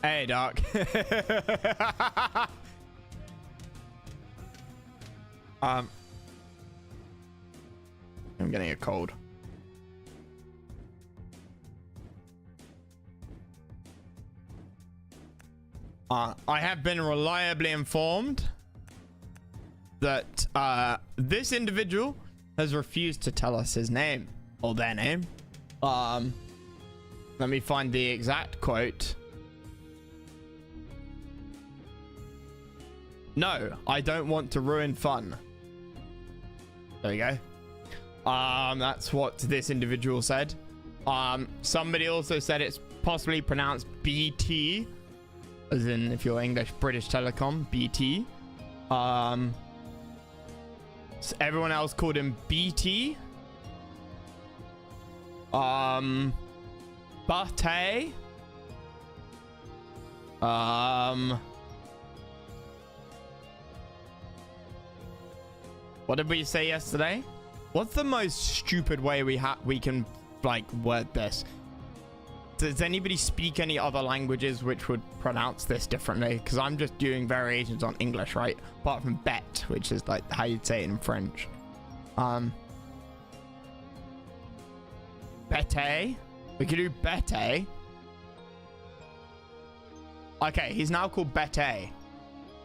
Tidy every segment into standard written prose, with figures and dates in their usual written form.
Hey, Doc. I'm getting a cold. I have been reliably informed that this individual has refused to tell us his name or their name. Let me find the exact quote. No, I don't want to ruin fun. There you go. That's what this individual said. Somebody also said it's possibly pronounced BT, as in if you're English, British Telecom, BT. So everyone else called him BT. Bate. What did we say yesterday? What's the most stupid way we can like word this? Does anybody speak any other languages which would pronounce this differently? Because I'm just doing variations on English, right? Apart from bet, which is like how you'd say it in French. Bete. We could do Bete. Okay, he's now called Bete.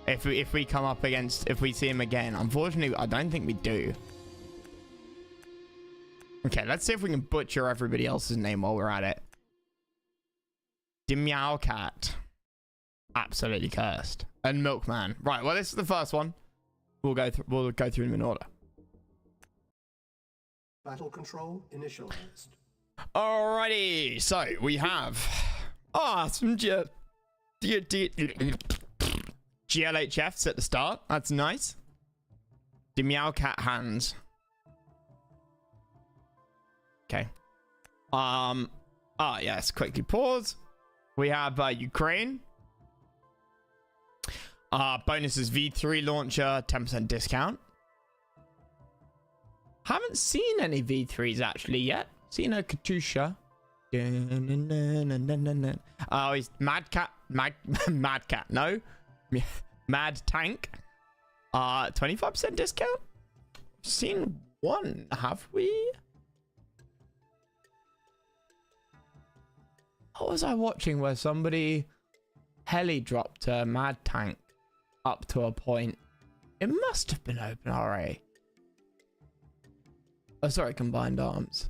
If we come up against, if we see him again. Unfortunately, I don't think we do. Okay, let's see if we can butcher everybody else's name while we're at it. Meow Cat. Absolutely cursed. And Milkman. Right, well, this is the first one. We'll go through them in order. Battle control initialized. Alrighty, so we have some GLHFs at the start. That's nice. The Meow Cat hands. Okay. Yes, quickly pause. We have Ukraine. Bonuses V3 launcher, 10% discount. Haven't seen any V3s actually yet. Seen a Katusha. Oh, he's Mad Cat. Mad Cat. No. Mad Tank. 25% discount. Seen one, have we? What was I watching where somebody heli dropped a Mad Tank up to a point? It must have been Open RA. Oh, sorry, Combined Arms.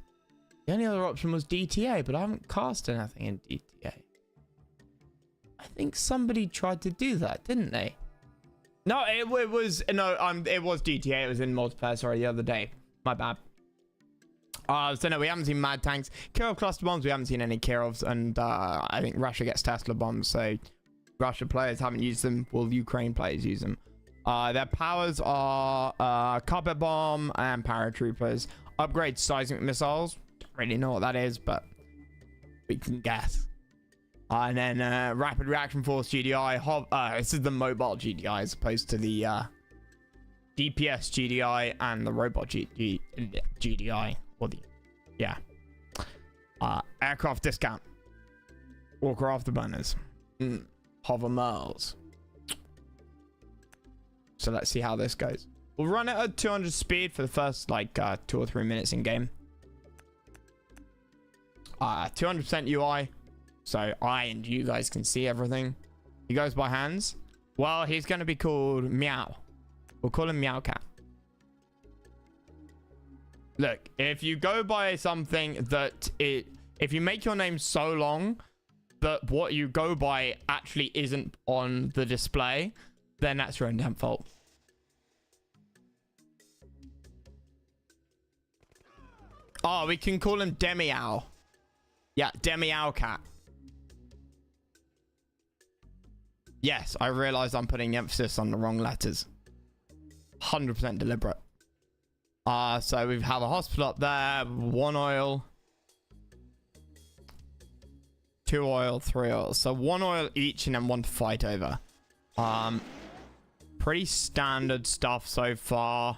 The only other option was DTA, but I haven't cast anything in DTA. I think somebody tried to do that, didn't they? No, it was DTA. It was in multiplayer. Sorry, the other day. My bad. So no, we haven't seen Mad Tanks. Kirov cluster bombs. We haven't seen any Kirovs, and I think Russia gets Tesla bombs. So Russia players haven't used them. Will Ukraine players use them? Their powers are carpet bomb and paratroopers. Upgrade seismic missiles. Don't really know what that is, but we can guess. And then rapid reaction force GDI. This is the mobile GDI as opposed to the DPS GDI and the robot GDI. Or the aircraft discount. Walker afterburners. Hover miles. So let's see how this goes. We'll run it at 200 speed for the first like 2 or 3 minutes in game. 200% UI. So I and you guys can see everything. He goes by hands. Well, he's going to be called Meow. We'll call him Meow Cat. Look, if you go by something that if you make your name so long that what you go by actually isn't on the display, then that's your own damn fault. Oh, we can call him Demi-Ow. Yeah, Demi-Ow Cat. Yes, I realize I'm putting emphasis on the wrong letters. 100% deliberate. So we have a hospital up there. 1 oil. 2 oil, 3 oil. So 1 oil each and then 1 to fight over. Pretty standard stuff so far.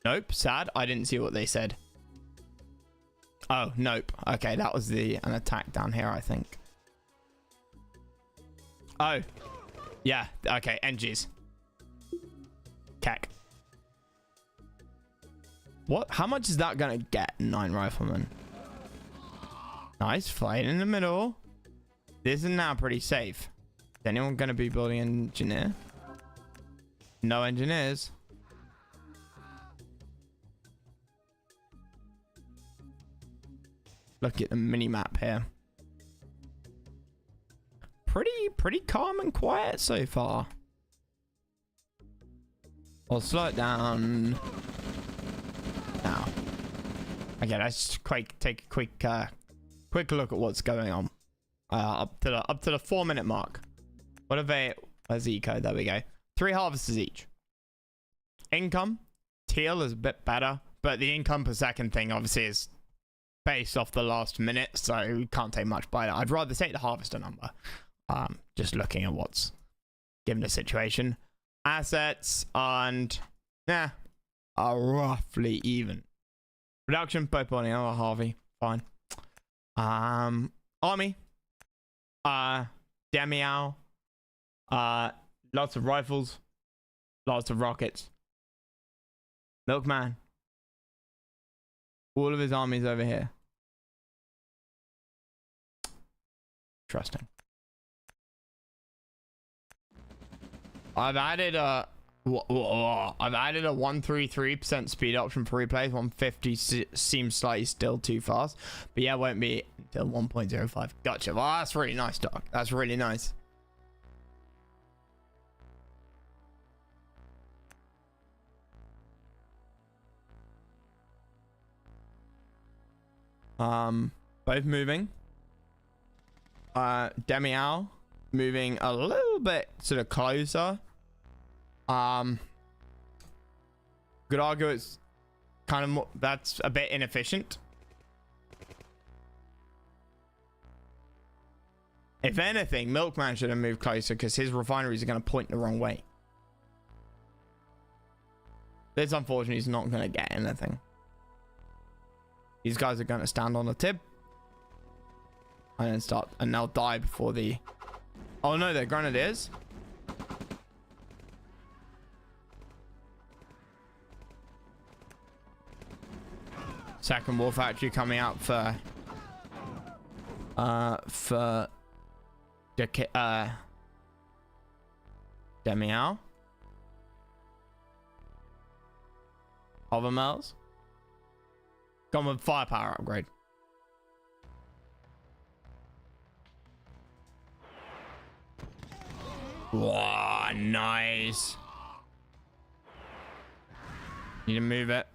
Nope, sad. I didn't see what they said. Oh, nope. Okay, that was an attack down here, I think. Oh. Yeah. Okay. NGs. Keck. What? How much is that gonna get? 9 riflemen. Nice. Flying in the middle. This is now pretty safe. Is anyone gonna be building an engineer? No engineers. Look at the mini map here. Pretty calm and quiet so far. I'll slow it down now. Okay, let's take a quick look at what's going on. Up to the 4-minute mark. What have they? Where's eco? There we go. 3 harvesters each. Income teal is a bit better, but the income per second thing obviously is based off the last minute, so we can't take much by that. I'd rather take the harvester number. Just looking at what's given the situation. Assets and are roughly even. Production, both Bonnie and Harvey, fine. Army, Demiao, lots of rifles, lots of rockets. Milkman, all of his armies over here. Interesting. I've added a 133% speed option for replays. 150 seems slightly still too fast, but yeah, won't be until 1.05. Gotcha. Well, that's really nice, Doc. That's really nice. Both moving. Demiao moving a little bit sort of closer. Could argue it's kind of more, that's a bit inefficient. If anything, Milkman should have moved closer because his refineries are going to point the wrong way. This, unfortunately, is not going to get anything. These guys are going to stand on the tip and then start, and they'll die before the... Oh no, they're grenadiers. Second war factory coming out for Demiao. Hovermells. Gone with firepower upgrade. Wow, nice. Need to move it.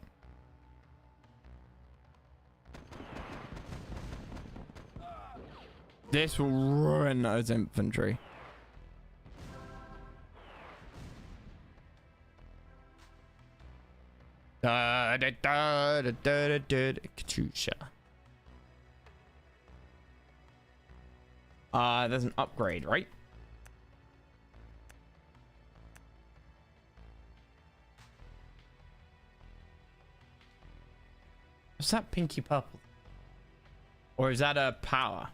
This will ruin those infantry. Katusha. There's an upgrade, right? What's that pinky purple? Or is that a power?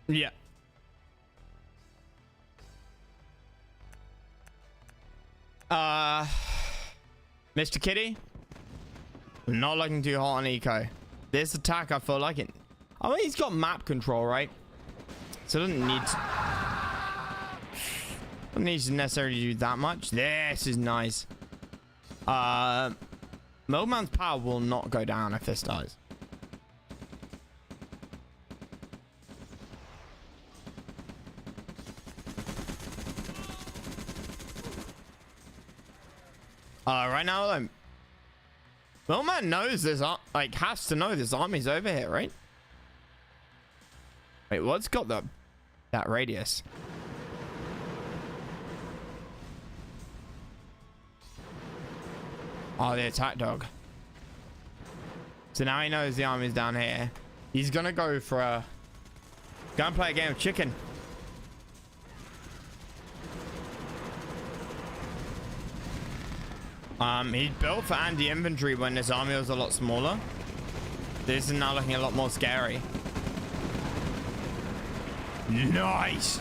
Yeah. Mr. Kitty, I'm not looking too hot on eco. This attack, I feel like it. I mean, he's got map control, right? So it doesn't need to necessarily do that much. This is nice. Milkman's power will not go down if this dies. Right now, though, Milkman knows this, like, has to know this army's over here, right? Wait, what's got that radius? Oh, the attack dog. So now he knows the army's down here. He's gonna go for a... Gonna play a game of chicken. He built for anti-infantry when his army was a lot smaller. This is now looking a lot more scary. Nice.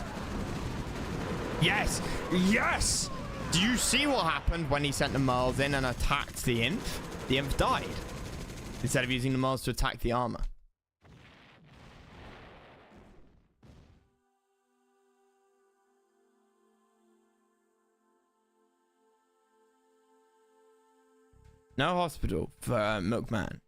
Yes. Yes. Do you see what happened when he sent the Merles in and attacked the Inf? The Inf died instead of using the Merles to attack the armor. No hospital for Milkman.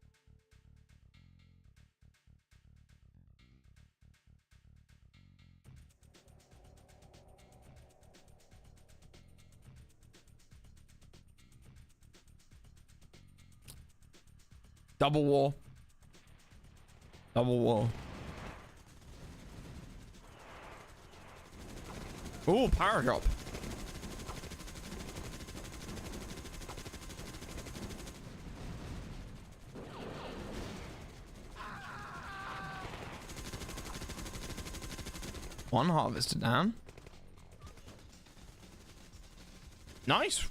Double wall. Double wall. Ooh, power drop. One harvester down. Nice.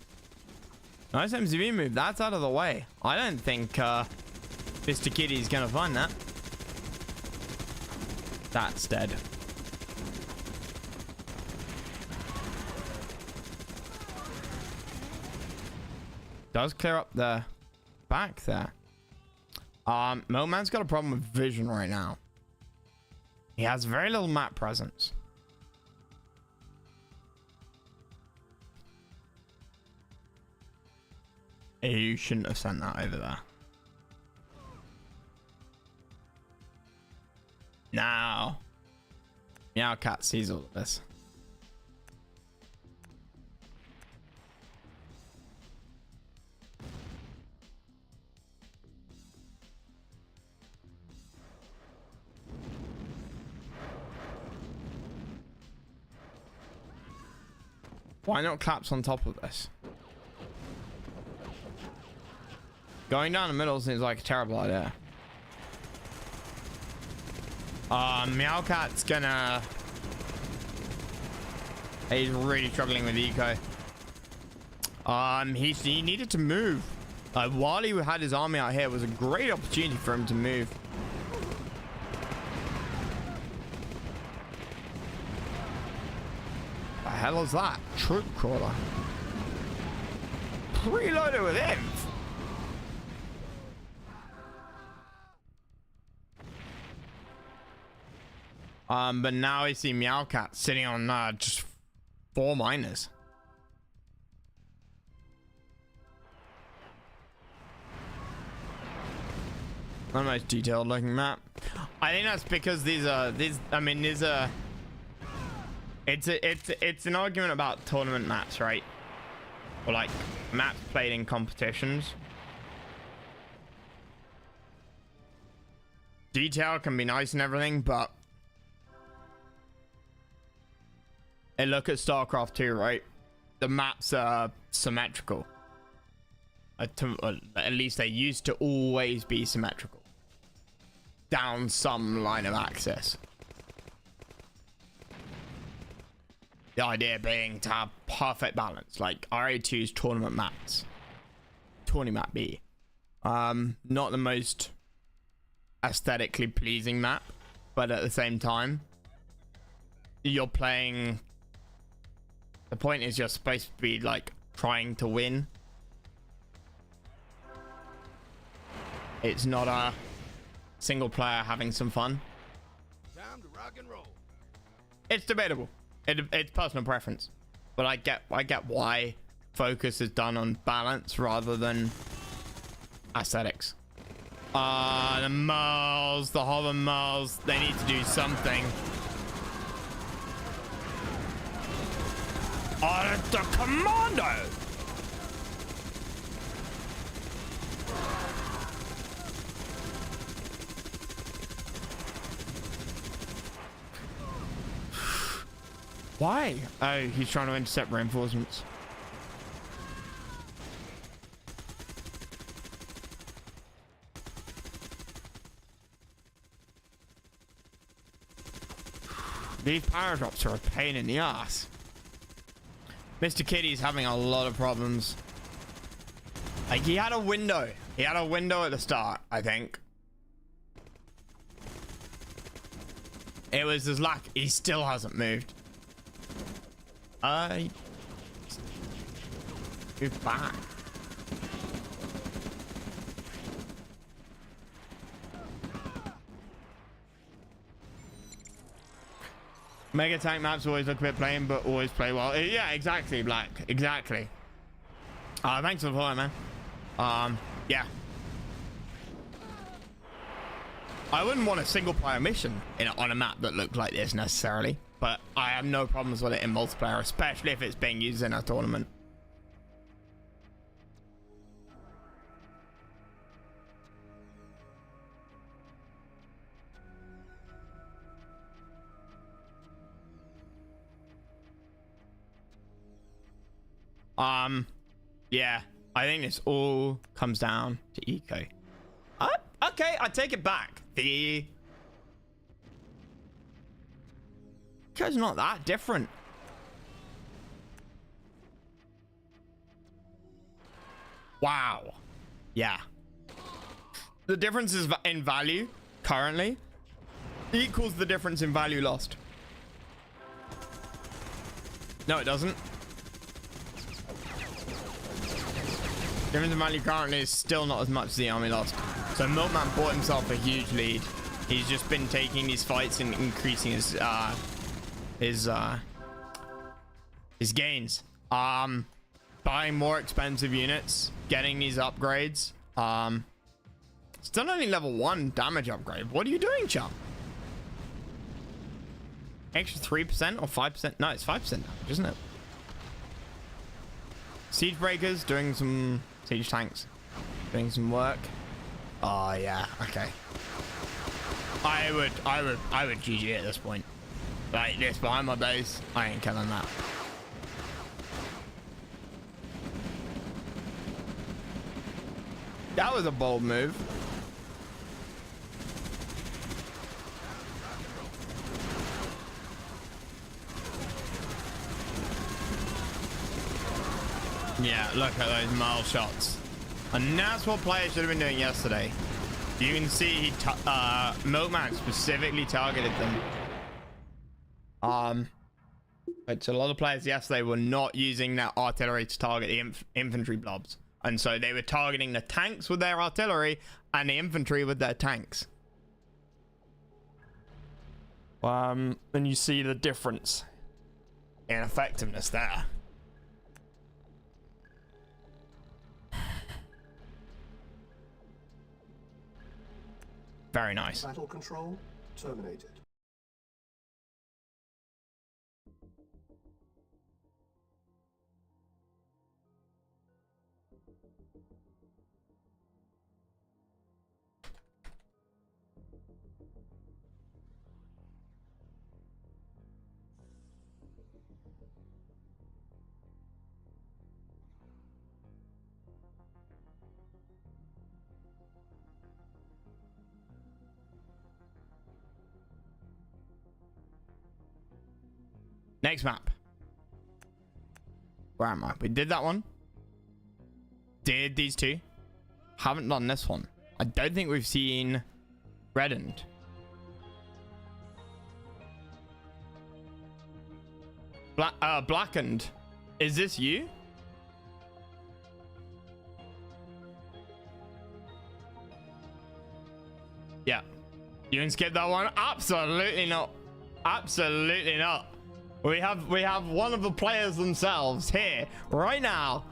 Nice MCV move. That's out of the way. I don't think Mr. Kitty's gonna find that. That's dead. Does clear up the back there. Milkman's got a problem with vision right now. He has very little map presence. You shouldn't have sent that over there. Now, Meowcat sees all of this. Why not claps on top of this? Going down the middle seems like a terrible idea. Meowcat's gonna... He's really struggling with eco. He needed to move. While he had his army out here, it was a great opportunity for him to move. The hell is that? Troop crawler. Preloaded with him. But now I see Meowcat sitting on just 4 miners. Not a most detailed looking map. I think that's because it's an argument about tournament maps, right? Or like maps played in competitions. Detail can be nice and everything, but and look at StarCraft 2, right? The maps are symmetrical. At least they used to always be symmetrical. Down some line of access. The idea being to have perfect balance, like RA2's tournament maps. Tourney map B. Not the most aesthetically pleasing map, but at the same time, you're playing... The point is you're supposed to be like trying to win. It's not a single player having some fun. Time to rock and roll. It's debatable. It's personal preference, but I get why focus is done on balance rather than aesthetics. The Merles, the Hover Merles, they need to do something. The commando. Why? Oh, he's trying to intercept reinforcements. These power drops are a pain in the ass. Mr. Kitty's having a lot of problems. Like, he had a window. He had a window at the start, I think. It was his luck. He still hasn't moved. Move back. Mega tank maps always look a bit plain, but always play well. Yeah, exactly, Black. Exactly. Thanks for the follow, man. Yeah. I wouldn't want a single player mission on a map that looked like this necessarily, but I have no problems with it in multiplayer, especially if it's being used in a tournament. Yeah, I think this all comes down to eco. Okay, I take it back. The eco's not that different. Wow. Yeah. The difference is in value currently equals the difference in value lost. No, it doesn't. Difference in value currently is still not as much as the army lost. So Milkman bought himself a huge lead. He's just been taking these fights and increasing his gains. Buying more expensive units, getting these upgrades. Still only level 1 damage upgrade. What are you doing, chump? Extra 3% or 5%? No, it's 5% damage, isn't it? Siege breakers doing some siege tanks, doing some work. Oh yeah, okay. I would GG at this point. Like this behind my base, I ain't killing that. That was a bold move. Yeah, look at those mile shots. And that's what players should have been doing yesterday. You can see Milkman specifically targeted them. But a lot of players yesterday were not using their artillery to target the infantry blobs. And so they were targeting the tanks with their artillery and the infantry with their tanks. And you see the difference in effectiveness there. Very nice. Battle control terminated. Next map. Where am I? We did that one. Did these two. Haven't done this one. I don't think we've seen Reddened. Blackened. Is this you? Yeah. You can skip that one? Absolutely not. Absolutely not. We have one of the players themselves here right now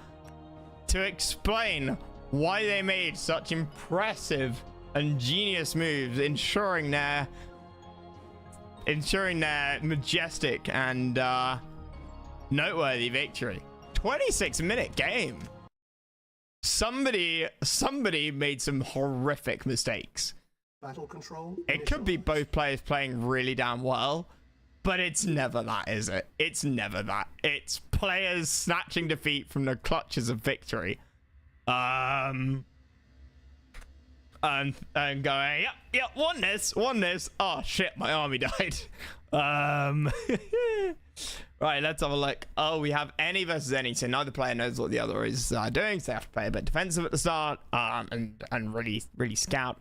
to explain why they made such impressive and genius moves, ensuring their majestic and noteworthy victory. 26-minute game. Somebody made some horrific mistakes. Battle control. It could be both players playing really damn well. But it's never that, is it? It's never that. It's players snatching defeat from the clutches of victory. And going, yep, won this. Oh shit, my army died. Right, let's have a look. Oh, we have any versus any, so neither player knows what the other is doing, so they have to play a bit defensive at the start, and really scout.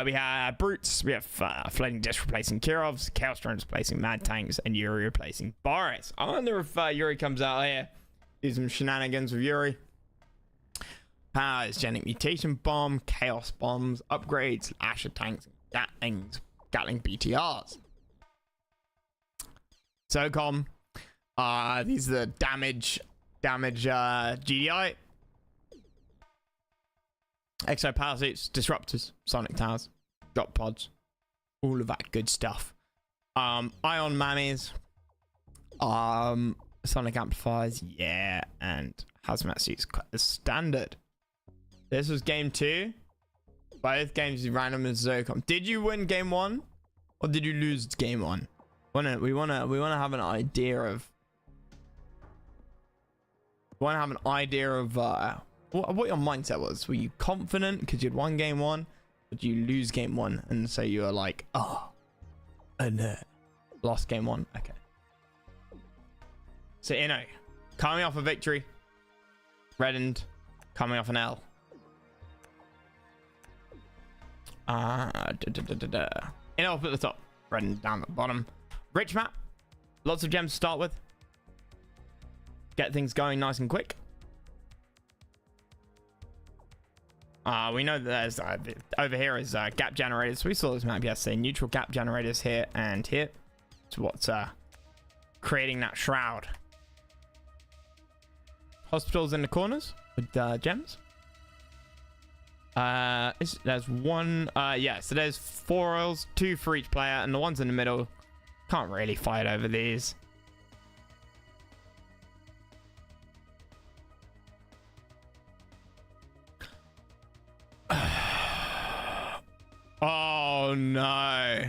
We have Brutes, we have Floating Dish replacing Kirovs, Chaos Drones replacing Mad Tanks, and Yuri replacing Boris. I wonder if Yuri comes out here, do some shenanigans with Yuri. Powers, Genic Mutation Bomb, Chaos Bombs, Upgrades, Asher Tanks, Gatling BTRs. SOCOM. These are the damage GDI. Exo power suits, disruptors, sonic towers, drop pods, all of that good stuff. Ion mammies, sonic amplifiers, yeah, and hazmat suits as standard. This was game 2. Both games you random as SOCOM. Did you win game 1 or did you lose game 1? We wanna have an idea of what your mindset was. Were you confident because you'd won game 1? Or did you lose game 1 and so you were like, oh, and lost game 1? Okay. So coming off a victory, Reddened coming off an L. Up at the top, Reddened down at the bottom. Rich map, lots of gems to start with. Get things going nice and quick. We know that there's over here is gap generators. We saw this map yesterday. Neutral gap generators here and here. It's what's creating that shroud. Hospitals in the corners with gems. There's one. So there's 4 oils, 2 for each player, and the ones in the middle can't really fight over these. Oh no.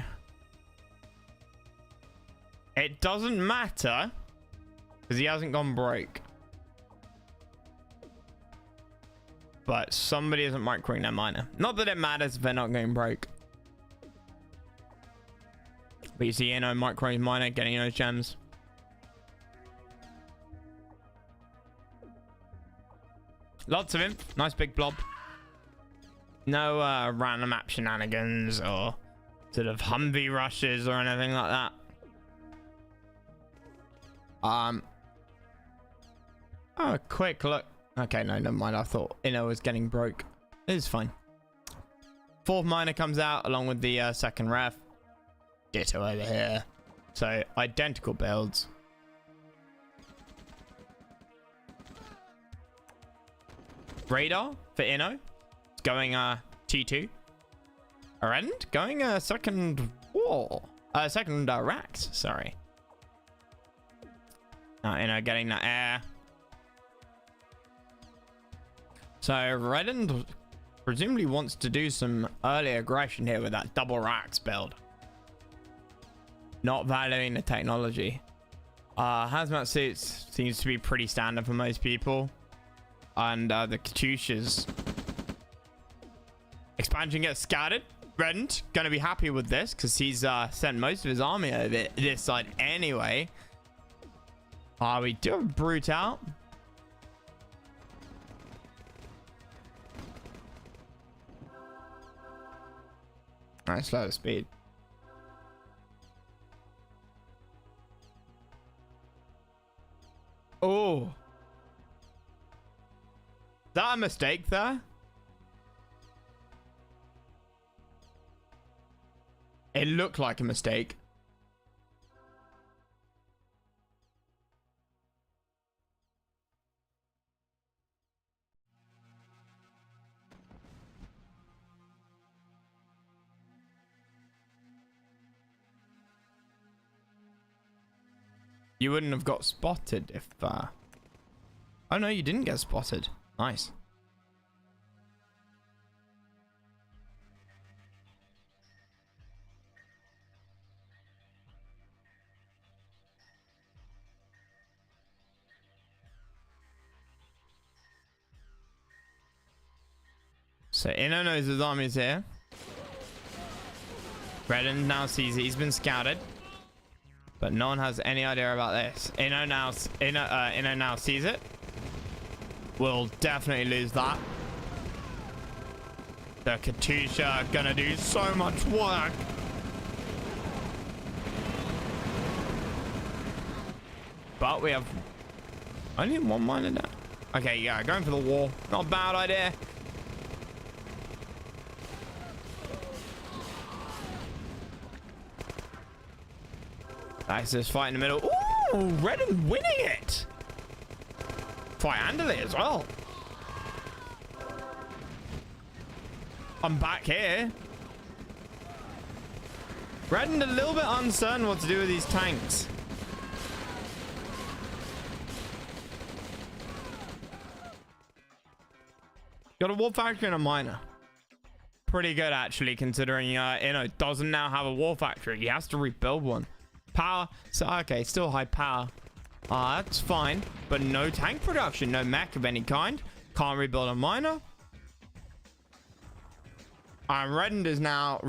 It doesn't matter because he hasn't gone broke. But somebody isn't microing their miner. Not that it matters if they're not going broke. But you see microing miner getting those gems. Lots of him. Nice big blob. No random map shenanigans or sort of Humvee rushes or anything like that. Oh, quick look. Okay, no, never mind. I thought was getting broke. It's fine. 4th miner comes out along with the 2nd ref. Ditto over here. So identical builds. Radar for Inno. It's going T2. Arend going second wall. Second racks, sorry. Inno getting that air. So Redden presumably wants to do some early aggression here with that double racks build. Not valuing the technology. Hazmat suits seems to be pretty standard for most people. And the Katyusha's expansion gets scattered. Redden gonna be happy with this because he's sent most of his army over this side anyway. We do have Brute out. Nice slow speed. Oh. Is that a mistake there? It looked like a mistake. You wouldn't have got spotted if oh no, you didn't get spotted. Nice. So Inno knows his army's here. Redden now sees it. He's been scouted. But no one has any idea about this. Inno now sees it. We'll definitely lose that. The Katusha gonna do so much work. But we have only one miner now. Okay, yeah, going for the wall. Not a bad idea. That's this fight in the middle. Ooh, Redden winning it. Triandally as well. I'm back here. Redden a little bit uncertain what to do with these tanks. Got a war factory and a miner. Pretty good, actually, considering Inno doesn't now have a war factory. He has to rebuild one. Power. So, okay, still high power. That's fine. But no tank production. No mech of any kind. Can't rebuild a miner. And Redden is now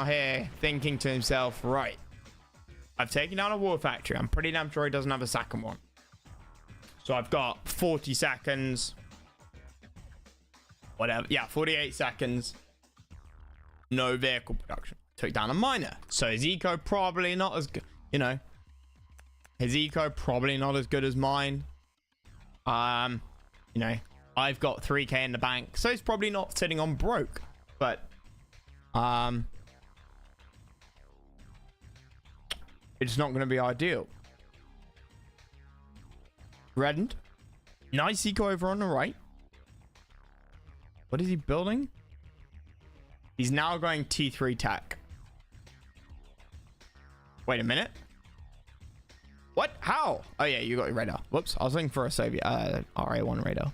here thinking to himself, right, I've taken down a war factory. I'm pretty damn sure he doesn't have a second one. So I've got 40 seconds. Whatever. Yeah, 48 seconds. No vehicle production. Took down a miner. So his eco probably not as good. You know, his eco probably not as good as mine. You know, I've got 3k in the bank. So he's probably not sitting on broke. But, it's not going to be ideal. Reddened. Nice eco over on the right. What is he building? He's now going T3 tech. Wait a minute. What? How? Oh yeah, you got your radar. Whoops, I was looking for a Soviet RA1 radar.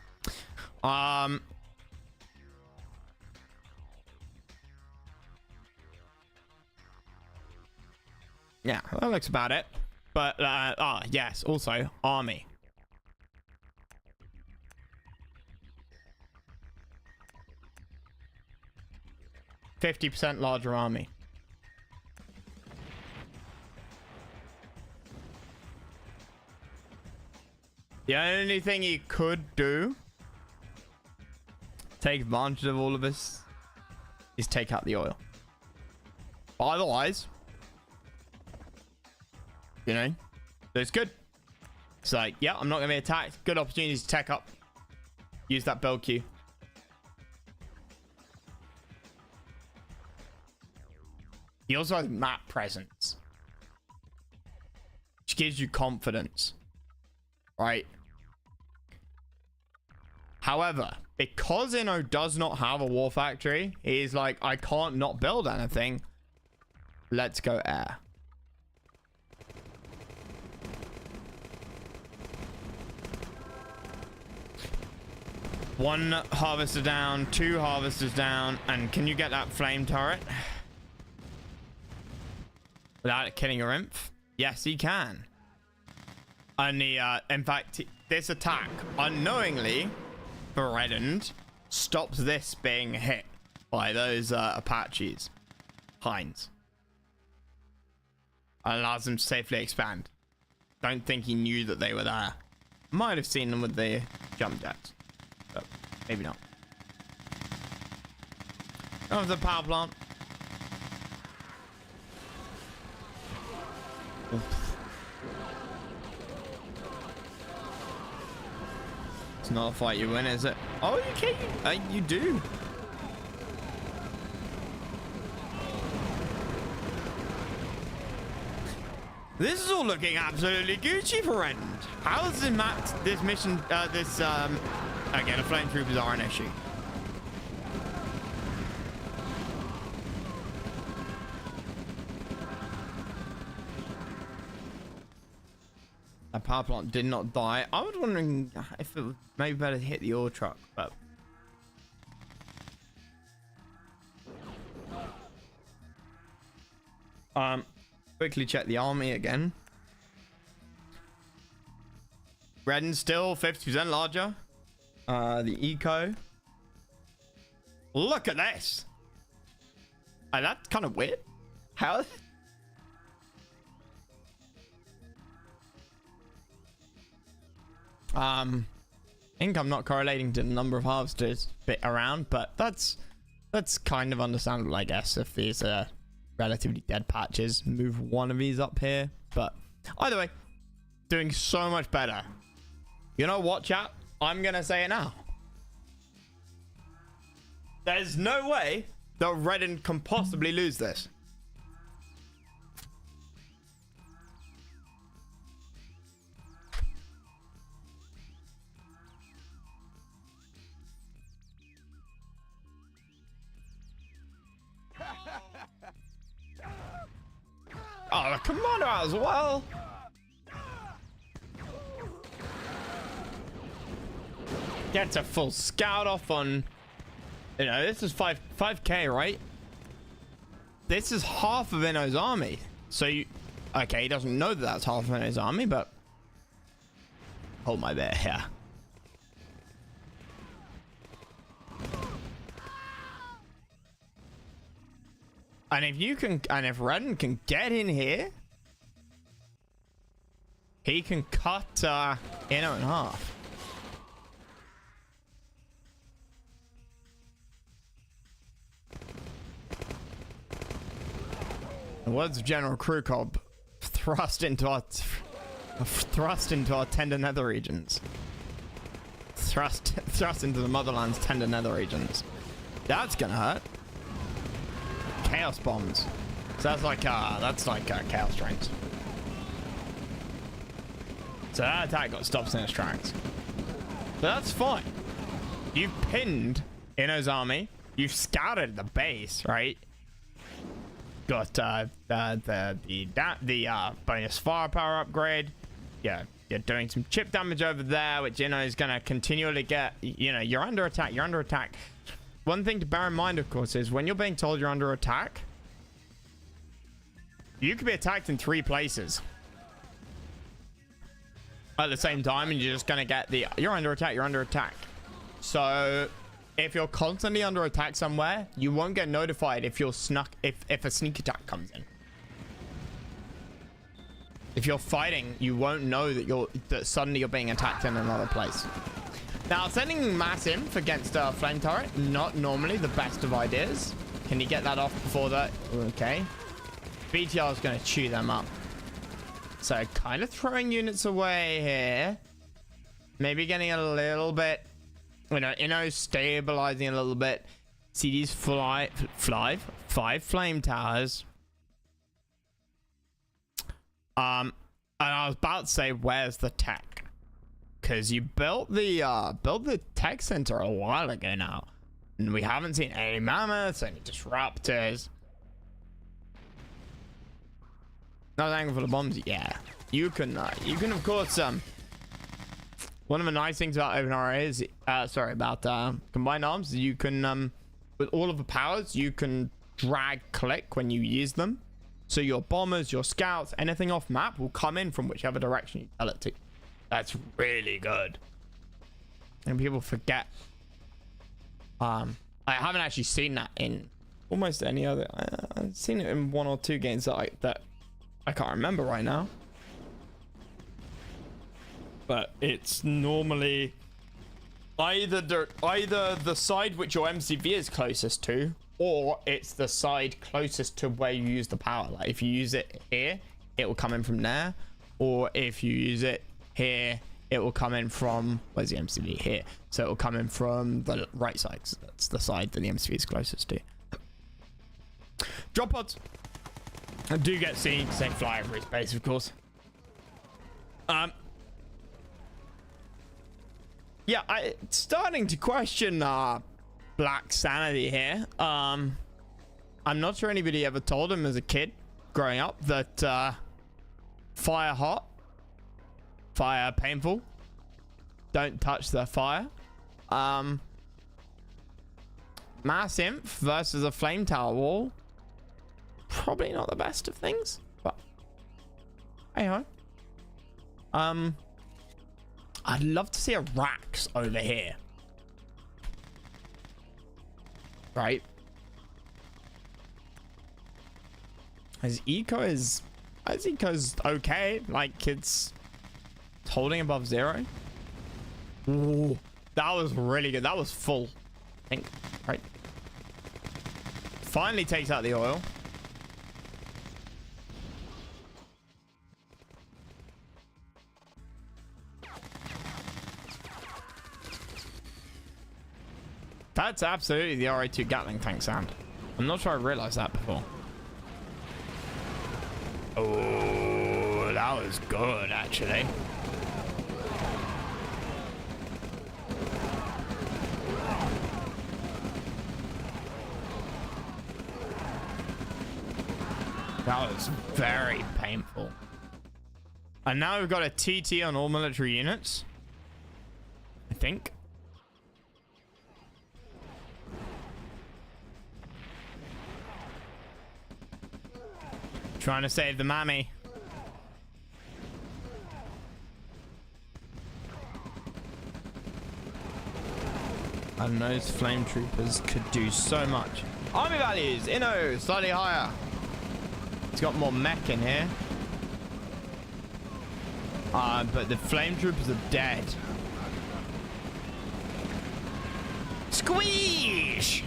Yeah, that looks about it. But yes, also army. %50 larger army. The only thing he could do, take advantage of all of this, is take out the oil. But otherwise, you know, it's good. It's like, yeah, I'm not gonna be attacked. Good opportunity to tech up. Use that build queue. He also has map presence, which gives you confidence, right? However, because Inno does not have a war factory, he's like, I can't not build anything. Let's go air. One harvester down, 2 harvesters down, and can you get that flame turret without it killing your imp? Yes, he can. And in fact, this attack, unknowingly, threatened, stops this being hit by those Apaches. Heinz. Allows them to safely expand. Don't think he knew that they were there. Might have seen them with the jump jets. But maybe not. Oh, the power plant. Oof. It's not a fight you win, is it? Oh, you can. You do. This is all looking absolutely Gucci for End. How is this mission, again, the flame troopers are an issue. That power plant did not die. I was wondering if it was maybe better to hit the ore truck, but quickly check the army again. Redden still 50% larger. The eco. Look at this. That's kind of weird. How? I think I'm not correlating to the number of harvesters bit around, but that's kind of understandable, I guess, if these are relatively dead patches. Move one of these up here, but either way, doing so much better. You know what, chat? I'm gonna say it now. There's no way that Redden can possibly lose this. Oh, the commander as well. Gets a full scout off on, you know, this is 5k, right? This is half of Inno's army. So you, okay, he doesn't know that that's half of Inno's army, but hold my bear here. And if you can, and if Redden can get in here, he can cut Inno in half. The words of General Krukov, thrust into our tender nether regions. Thrust into the motherland's tender nether regions. That's gonna hurt. Chaos bombs. So that's like chaos trains. So that attack got stopped in its tracks. But that's fine. You've pinned Inno's army. You've scouted the base, right? Got the bonus firepower upgrade. Yeah, you're doing some chip damage over there, which Inno is gonna continually get. You know, you're under attack. You're under attack. One thing to bear in mind, of course, is when you're being told you're under attack, you could be attacked in 3 places at the same time, and you're just gonna get the you're under attack. You're under attack. So if you're constantly under attack somewhere, you won't get notified if you're if a sneak attack comes in. If you're fighting, you won't know that suddenly you're being attacked in another place. Now, sending mass inf against a flame turret, not normally the best of ideas. Can you get that off before that? Okay. BTR is going to chew them up. So kind of throwing units away here. Maybe getting a little bit, you know, Inno stabilizing a little bit. See these 5 flame towers. And I was about to say, where's the tech? Because you built the tech center a while ago now, and we haven't seen any mammoths, any disruptors. Another angle for the bombs. Yeah, you can of course. One of the nice things about OpenRA is, Combined Arms, is you can with all of the powers, you can drag click when you use them. So your bombers, your scouts, anything off map will come in from whichever direction you tell it to. That's really good. And people forget. I haven't actually seen that in almost any other. I've seen it in 1 or 2 games that I can't remember right now. But it's normally either the side which your MCV is closest to, or it's the side closest to where you use the power. Like if you use it here, it will come in from there, or if you use it here, it will come in from, where's the MCV? Here. So it will come in from the right side. So that's the side that the MCV is closest to. Drop pods. I do get seen because they fly over his base, of course. Yeah, starting to question Black Sanity here. I'm not sure anybody ever told him as a kid growing up that fire hot, fire painful, don't touch the fire. Mass Imp versus a Flame Tower wall, probably not the best of things, but hey ho. I'd love to see a Rax over here, right? His eco's okay, like it's holding above 0. Ooh, that was really good. That was full, I think. Right. Finally takes out the oil. That's absolutely the RA2 Gatling tank sound. I'm not sure I realized that before. Oh, that was good, actually. That was very painful. And now we've got a TT on all military units, I think. Trying to save the mammy. And those flame troopers could do so much. Army values, Inno, slightly higher. It's got more mech in here. But the flame troopers are dead. Squeeze!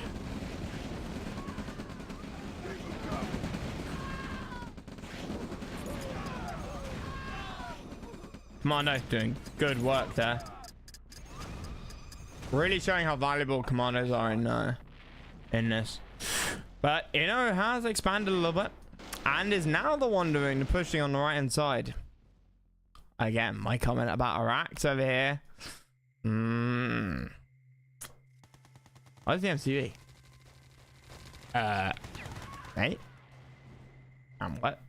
Commando doing good work there. Really showing how valuable commandos are in this. But Inno has expanded a little bit and is now the one doing the pushing on the right hand side. Again, my comment about Iraq's over here. Where's the MCV? Hey? What?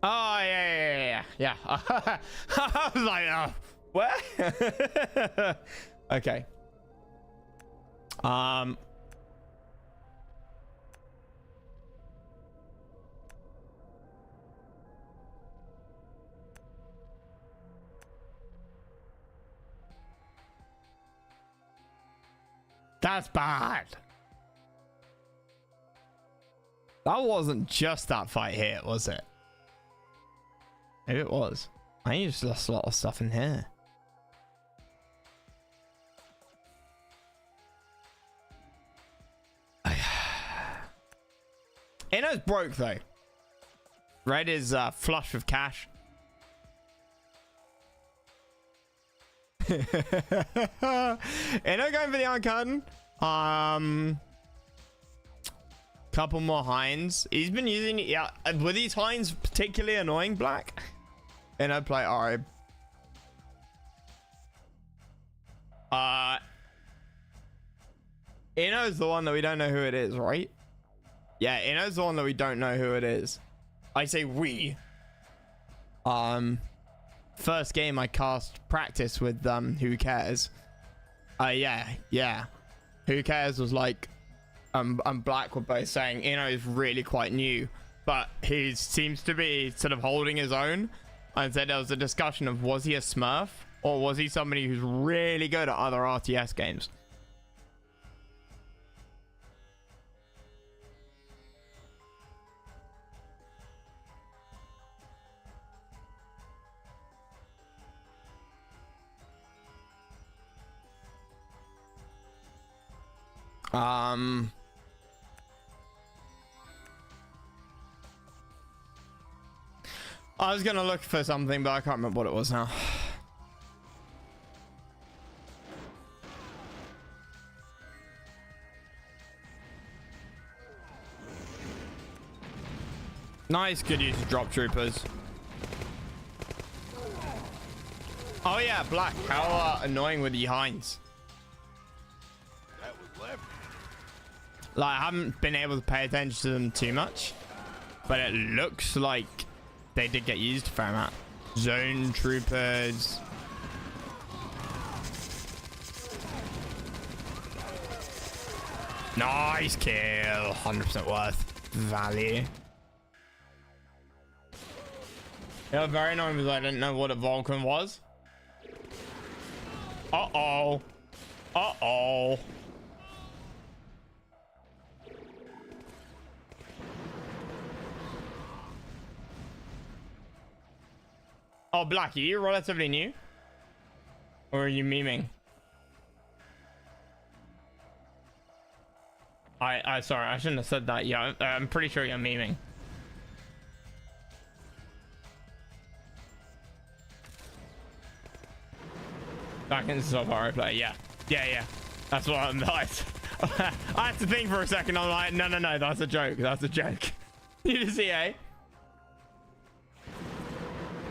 Oh, yeah. I was like, oh, where? Okay. That's bad. That wasn't just that fight here, was it? Maybe it was. I just lost a lot of stuff in here. Inno's broke though. Red is flush with cash. Inno going for the Iron Curtain. Couple more Hinds. He's been using, yeah, were these Hinds particularly annoying, Black? Inno play Ari. Inno's the one that we don't know who it is, right? Yeah, Inno's the one that we don't know who it is. I say we. First game I cast practice with Who Cares. Yeah. Who Cares was like, and Black were both saying Inno is really quite new, but he seems to be sort of holding his own. And said there was a discussion of, was he a Smurf or was he somebody who's really good at other RTS games? I was gonna look for something, but I can't remember what it was now. Nice, good use of drop troopers. Oh yeah, Black, how annoying were the Hinds? That was left. Like, I haven't been able to pay attention to them too much, but it looks like they did get used a fair amount. Zone troopers. Nice kill. 100% worth value. Yeah, very annoying because I didn't know what a Vulcan was. Uh-oh. Uh-oh. Oh, Black, are you relatively new? Or are you memeing? Sorry, I shouldn't have said that. Yeah, I'm pretty sure you're memeing. Back into Sub Hero play, yeah. Yeah. That's what I'm like. I had to think for a second. I'm like, no, that's a joke. That's a joke. You see, eh?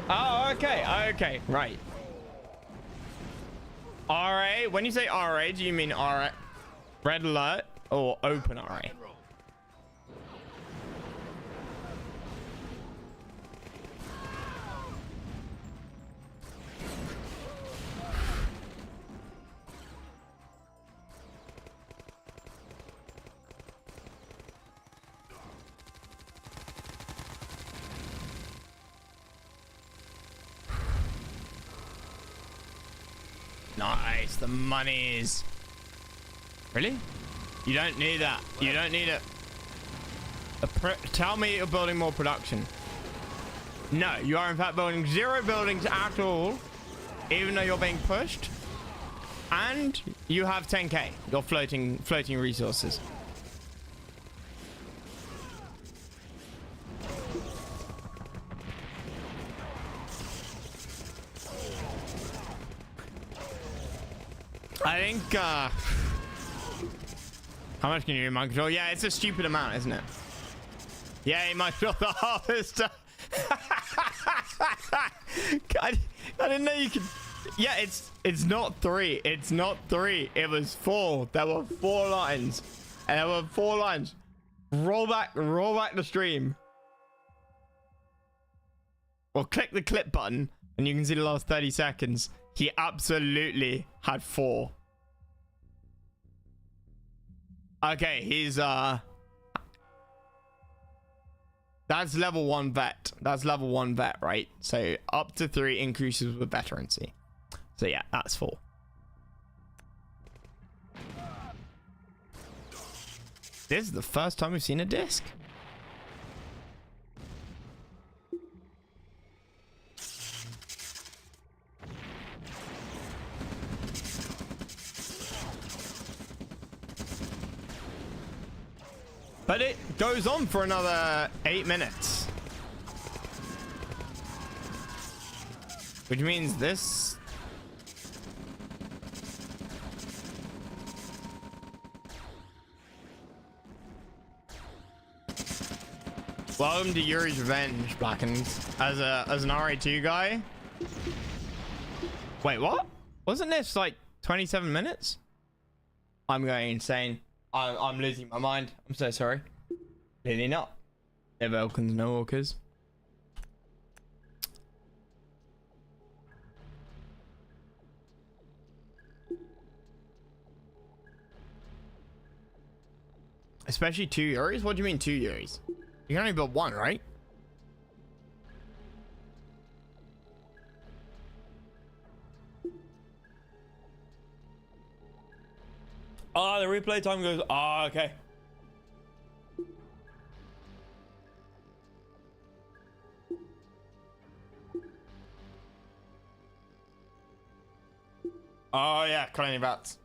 Oh, okay, right. RA, when you say RA, do you mean RA red alert or open RA? Nice, the monies. Really? You don't need that. You don't need it. Tell me you're building more production. No, you are in fact building 0 buildings at all, even though you're being pushed. And you have 10k. You're floating resources. I think, how much can you do mind control? Yeah, it's a stupid amount, isn't it? Yeah, you might build the harvester. I didn't know you could. Yeah, it's not 3. It's not 3. It was 4. There were 4 lines. And there were 4 lines. Roll back the stream. Or click the clip button and you can see the last 30 seconds. He absolutely had 4. Okay, he's that's level 1 vet. That's level 1 vet, right? So up to 3 increases with veterancy. So yeah, that's 4. This is the first time we've seen a disc. But it goes on for another 8 minutes. Which means this... Welcome to Yuri's Revenge, Blackened. As an RA2 guy. Wait, what? Wasn't this like 27 minutes? I'm going insane. I'm losing my mind. I'm so sorry. Clearly not. No Vulcans, no Orcas. Especially 2 Yuris? What do you mean 2 Yuris? You can only build 1, right? Oh, the replay time goes. Oh, okay. Oh, yeah. Colony Bats.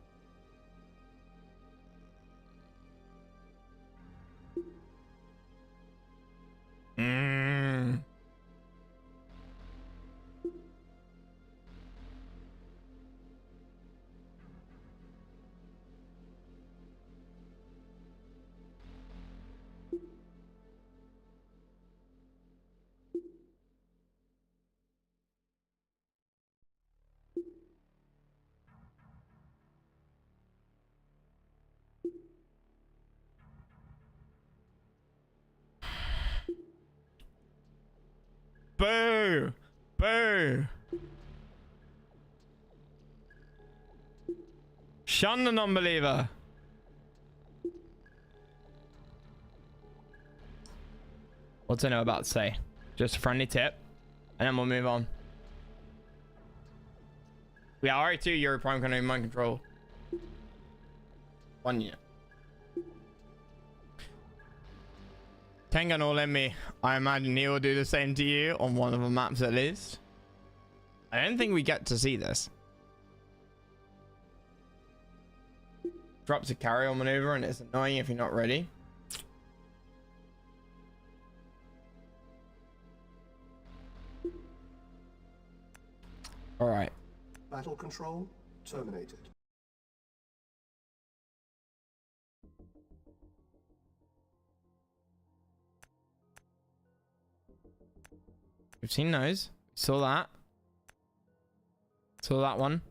Boo! Boo! Shun the non-believer. What's I know about to say? Just a friendly tip. And then we'll move on. We are already 2 Euro Prime Economy mind control. 1 year. Tengan will let me. I imagine he will do the same to you on one of the maps at least. I don't think we get to see this. Drops a carry-on maneuver and it's annoying if you're not ready. All right. Battle control terminated. We've seen those. Saw that. Saw that one.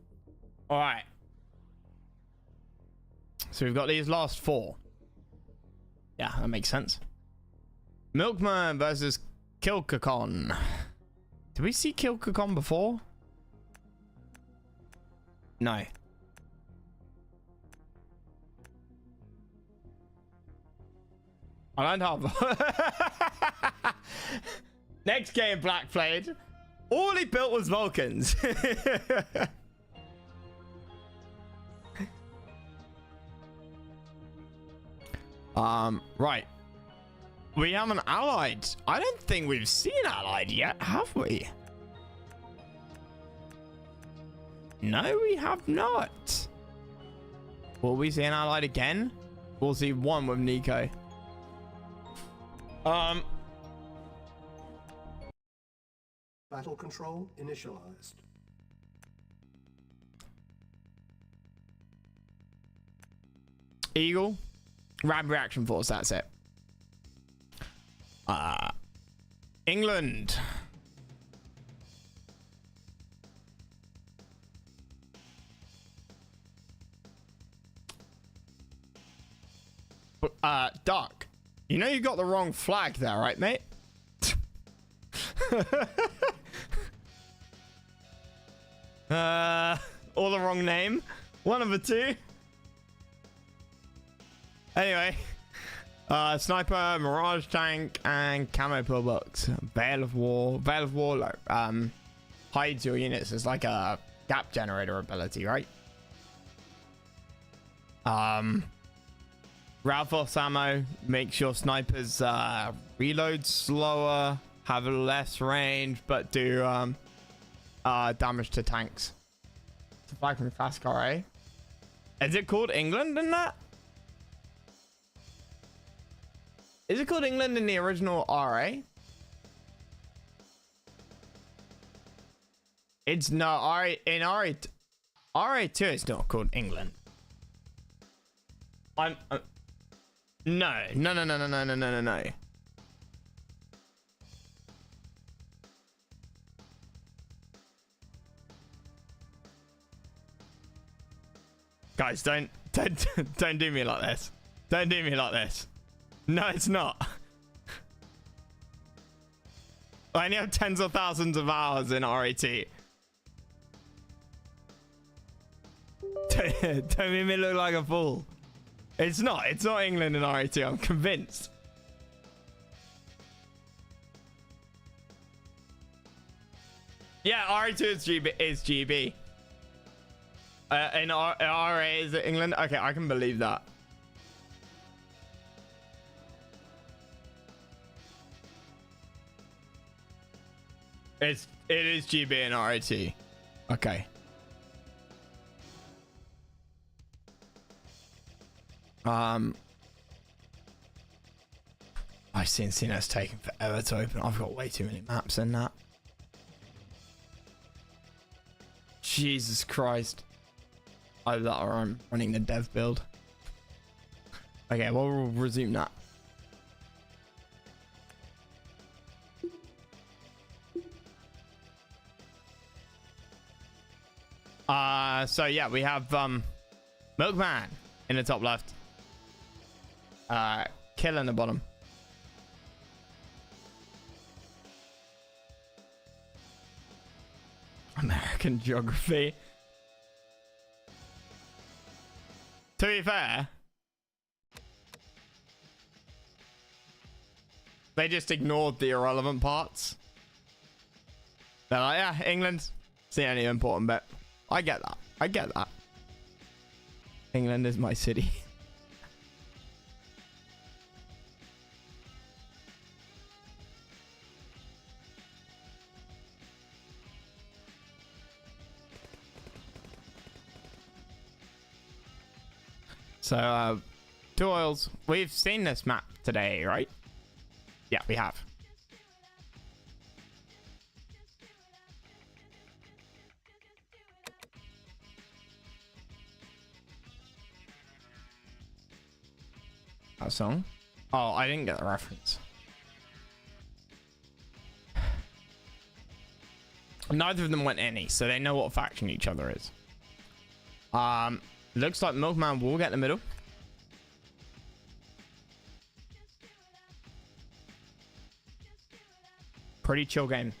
All right. So we've got these last 4. Yeah, that makes sense. Milkman versus Kilkakon. Did we see Kilkakon before? No. I don't have. Next game, Black Blade. All he built was Vulcans. Right. We have an allied. I don't think we've seen allied yet, have we? No, we have not. Will we see an allied again? We'll see one with Nico. Battle control initialized. Eagle. Rapid reaction force, that's it. England. Duck. You know you got the wrong flag there, right, mate? Or the wrong name. One of the two. Anyway. Sniper, Mirage Tank, and Camo Pillbox. Veil of War. Veil of War, like, hides your units. It's like a gap generator ability, right? Ralphos ammo makes your snipers reload slower, have less range, but do damage to tanks. It's a flag from Classic RA. Is it called England in that? Is it called England in the original RA? It's no RA in RA2. It's not called England. No. Guys, don't do me like this. Don't do me like this. No, it's not. I only have tens of thousands of hours in RAT. Don't make me look like a fool. It's not England in RAT. I'm convinced. Yeah, RA2 is GB. In RA is it England? Okay, I can believe that. It is GB and RAT. Okay. I've seen CNS taking forever to open. I've got way too many maps in that. Jesus Christ. Either that or I'm running the dev build. Okay, well, we'll resume that. So yeah, we have Milkman in the top left. Kill in the bottom. American geography. To be fair, they just ignored the irrelevant parts. They're like, yeah, England's the only important bit. I get that. I get that. England is my city. So, two oils. We've seen this map today, right? Yeah, we have. That song? Oh, I didn't get the reference. Neither of them went any, so they know what faction each other is. Looks like Milkman will get the middle. Pretty chill game.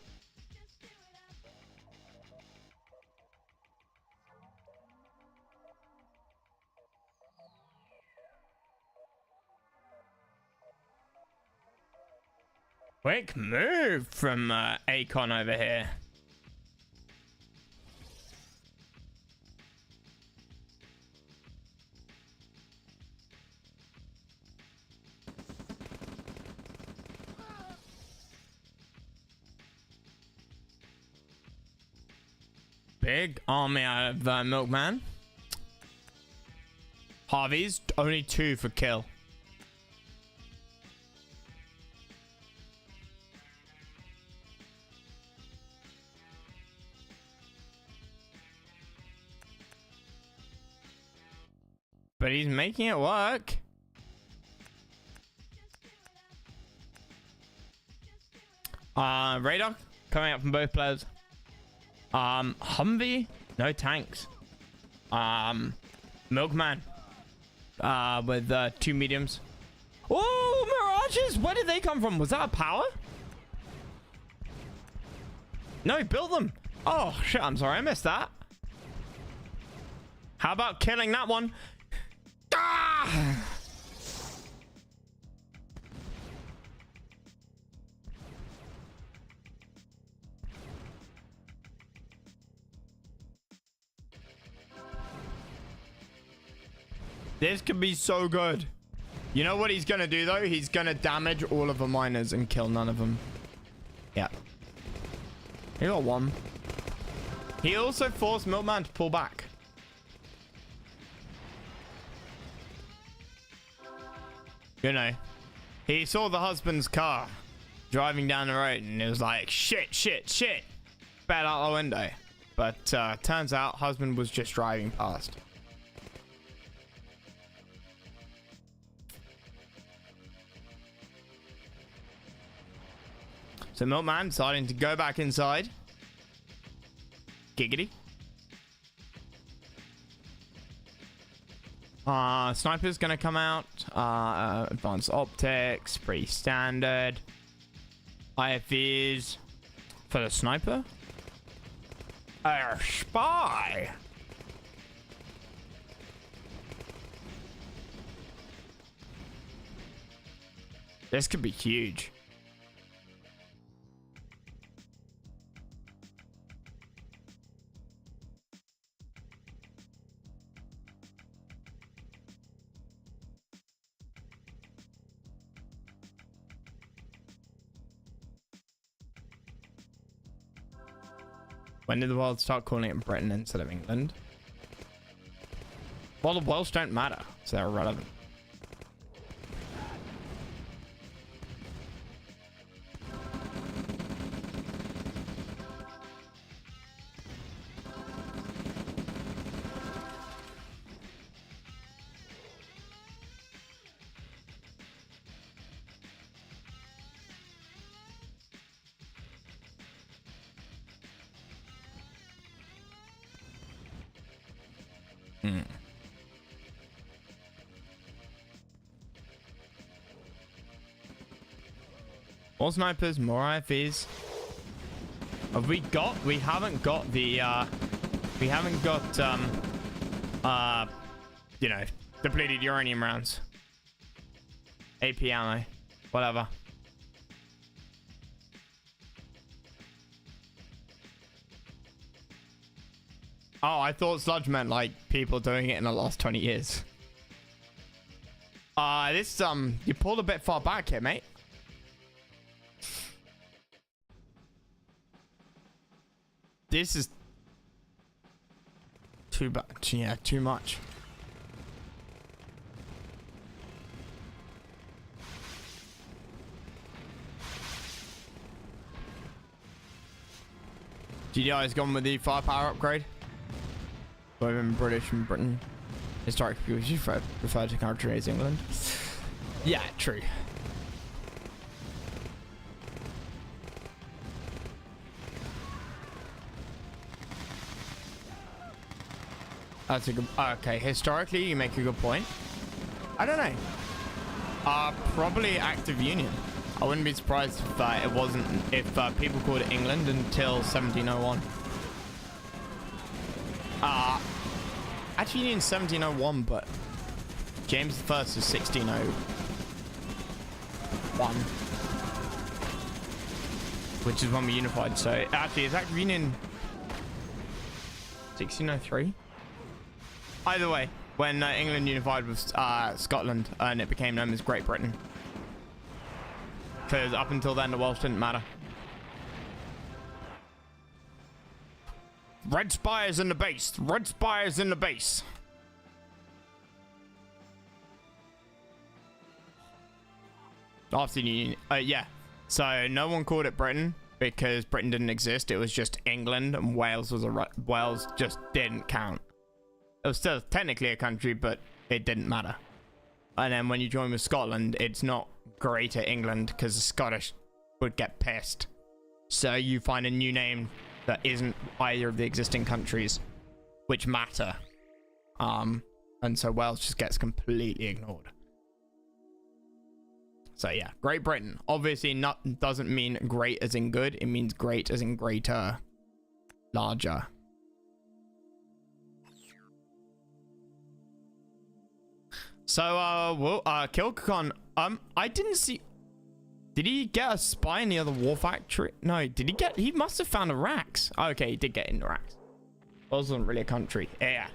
Quick move from Akon over here. Big army out of Milkman. Harvey's only 2 for kill. But he's making it work. Radar coming up from both players. Humvee, no tanks. Milkman, with 2 mediums. Oh, mirages! Where did they come from? Was that a power? No, he built them. Oh shit! I'm sorry, I missed that. How about killing that one? Ah! This could be so good. You know what he's gonna do though? He's gonna damage all of the miners and kill none of them. Yeah. He got 1. He also forced Milkman to pull back. You know, he saw the husband's car driving down the road and it was like, shit, shit, shit. Spat out the window. But turns out husband was just driving past. So Milkman deciding to go back inside. Giggity. Sniper's gonna come out. Advanced optics, pretty standard. IFVs for the sniper. A spy. This could be huge. When did the world start calling it Britain instead of England? Well, the Welsh don't matter, so they're irrelevant. More snipers, more IFVs. Have we got? We haven't got the, we haven't got, you know, depleted uranium rounds. AP ammo, whatever. Oh, I thought sludge meant like people doing it in the last 20 years. This, you pulled a bit far back here, mate. This is too bad. Yeah, too much. GDI has gone with the firepower upgrade. Both in British and Britain. Historically, we should refer to country as England. Yeah, true. That's a good. Okay, historically, you make a good point. I don't know. Probably active union. I wouldn't be surprised if it wasn't. If people called it England until 1701. Active union 1701, but James I is 1601, which is when we unified. So actually, is active union 1603? Either way, when England unified with Scotland and it became known as Great Britain. Because up until then, the Welsh didn't matter. Red spires in the base. Red spires in the base. After the Union. Yeah. So no one called it Britain because Britain didn't exist. It was just England, and Wales was Wales just didn't count. It was still technically a country, but it didn't matter. And then when you join with Scotland, it's not Greater England because the Scottish would get pissed. So you find a new name that isn't either of the existing countries, which matter. And so Wales just gets completely ignored. So yeah, Great Britain. Obviously doesn't mean great as in good. It means great as in greater, larger. So, Kilkon, I didn't see... Did he get a spy in the other war factory? No, did he get... He must have found a Rax. Oh, okay, he did get in the Rax. Wasn't really a country. Yeah.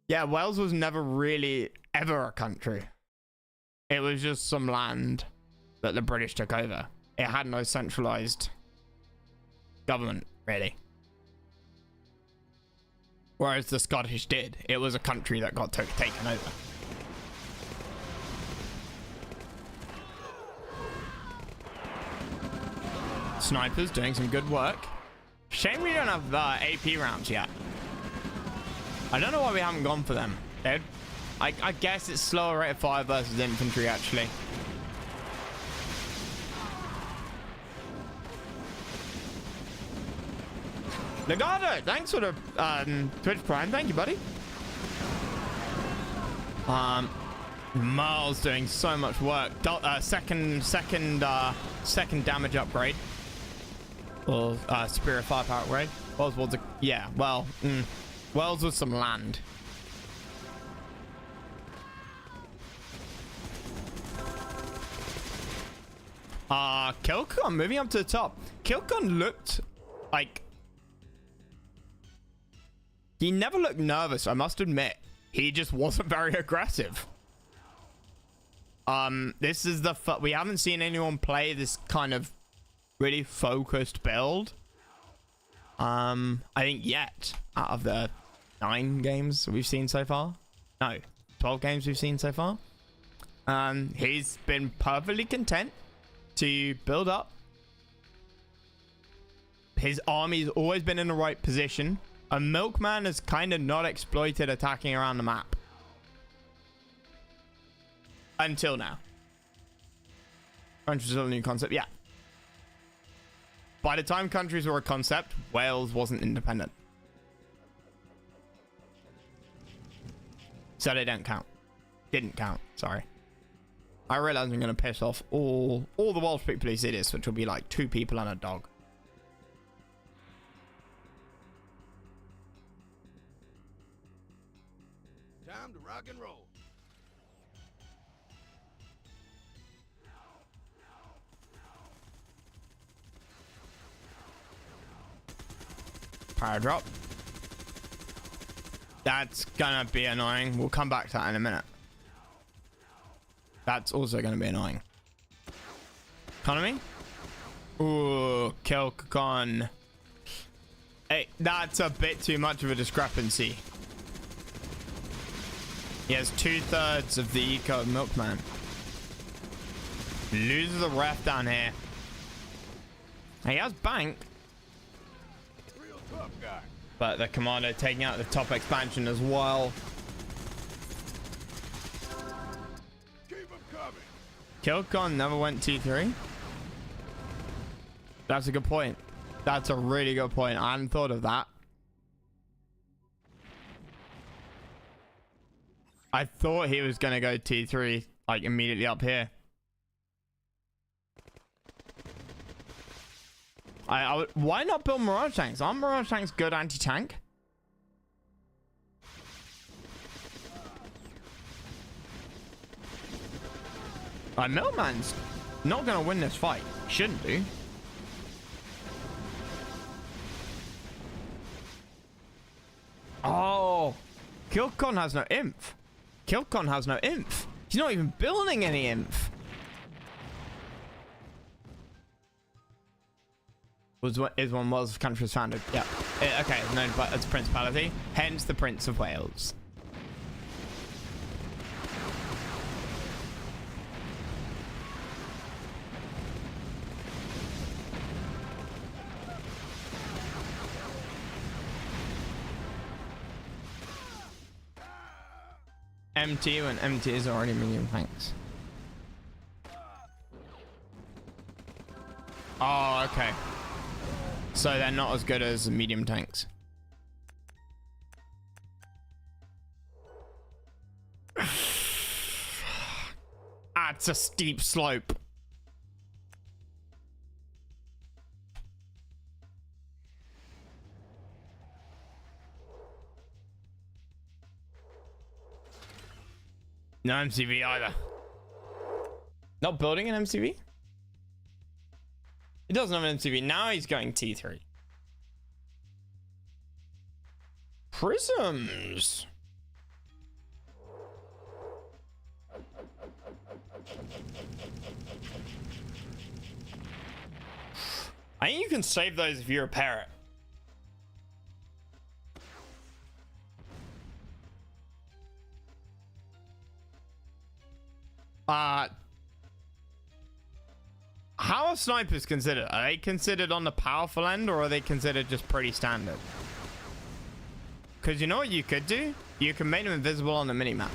Yeah, Wales was never really ever a country. It was just some land that the British took over. It had no centralized government, really. Whereas the Scottish did. It was a country that got taken over. Snipers doing some good work. Shame we don't have AP rounds yet. I don't know why we haven't gone for them. I guess it's slower rate of fire versus infantry, actually. Legato, thanks for the Twitch Prime. Thank you, buddy. Miles doing so much work. Second damage upgrade. Or superior firepower upgrade. Wells was yeah. Well, Wells was some land. Kilcon moving up to the top. Kilcon looked like. He never looked nervous, I must admit. He just wasn't very aggressive. This is we haven't seen anyone play this kind of really focused build. I think yet, out of the 9 games we've seen so far. No, 12 games we've seen so far. He's been perfectly content to build up. His army's always been in the right position. A Milkman has kind of not exploited attacking around the map. Until now. Countries are a new concept, yeah. By the time countries were a concept, Wales wasn't independent. So they don't count. Didn't count, sorry. I realize I'm going to piss off all the Welsh people who see this, which will be like 2 people and a dog. Time to rock and roll. Power drop. That's gonna be annoying. We'll come back to that in a minute. That's also gonna be annoying. Economy? Ooh, Kilcon. Hey, that's a bit too much of a discrepancy. He has 2/3 of the eco of Milkman. Loses the ref down here. He has bank. Real tough guy. But the commander taking out the top expansion as well. Keep him coming. Kilcon never went T3. That's a good point. That's a really good point. I hadn't thought of that. I thought he was going to go T3 like immediately up here. Why not build Mirage tanks? Aren't Mirage tanks good anti-tank? Milkman's not going to win this fight. Shouldn't do. Oh, Kilcon has no inf. Kilcon has no inf. He's not even building any inf. Is when Wales country was founded. Yeah. Okay, known as a principality. Hence the Prince of Wales. MT when MT is already medium tanks. Oh, okay. So they're not as good as medium tanks. That's a steep slope. No MCV either. Not building an MCV? He doesn't have an MCV. Now he's going T3. Prisms. I think you can save those if you repair it. How are snipers considered? Are they considered on the powerful end, or are they considered just pretty standard? Because you know what you could do? You can make them invisible on the minimap.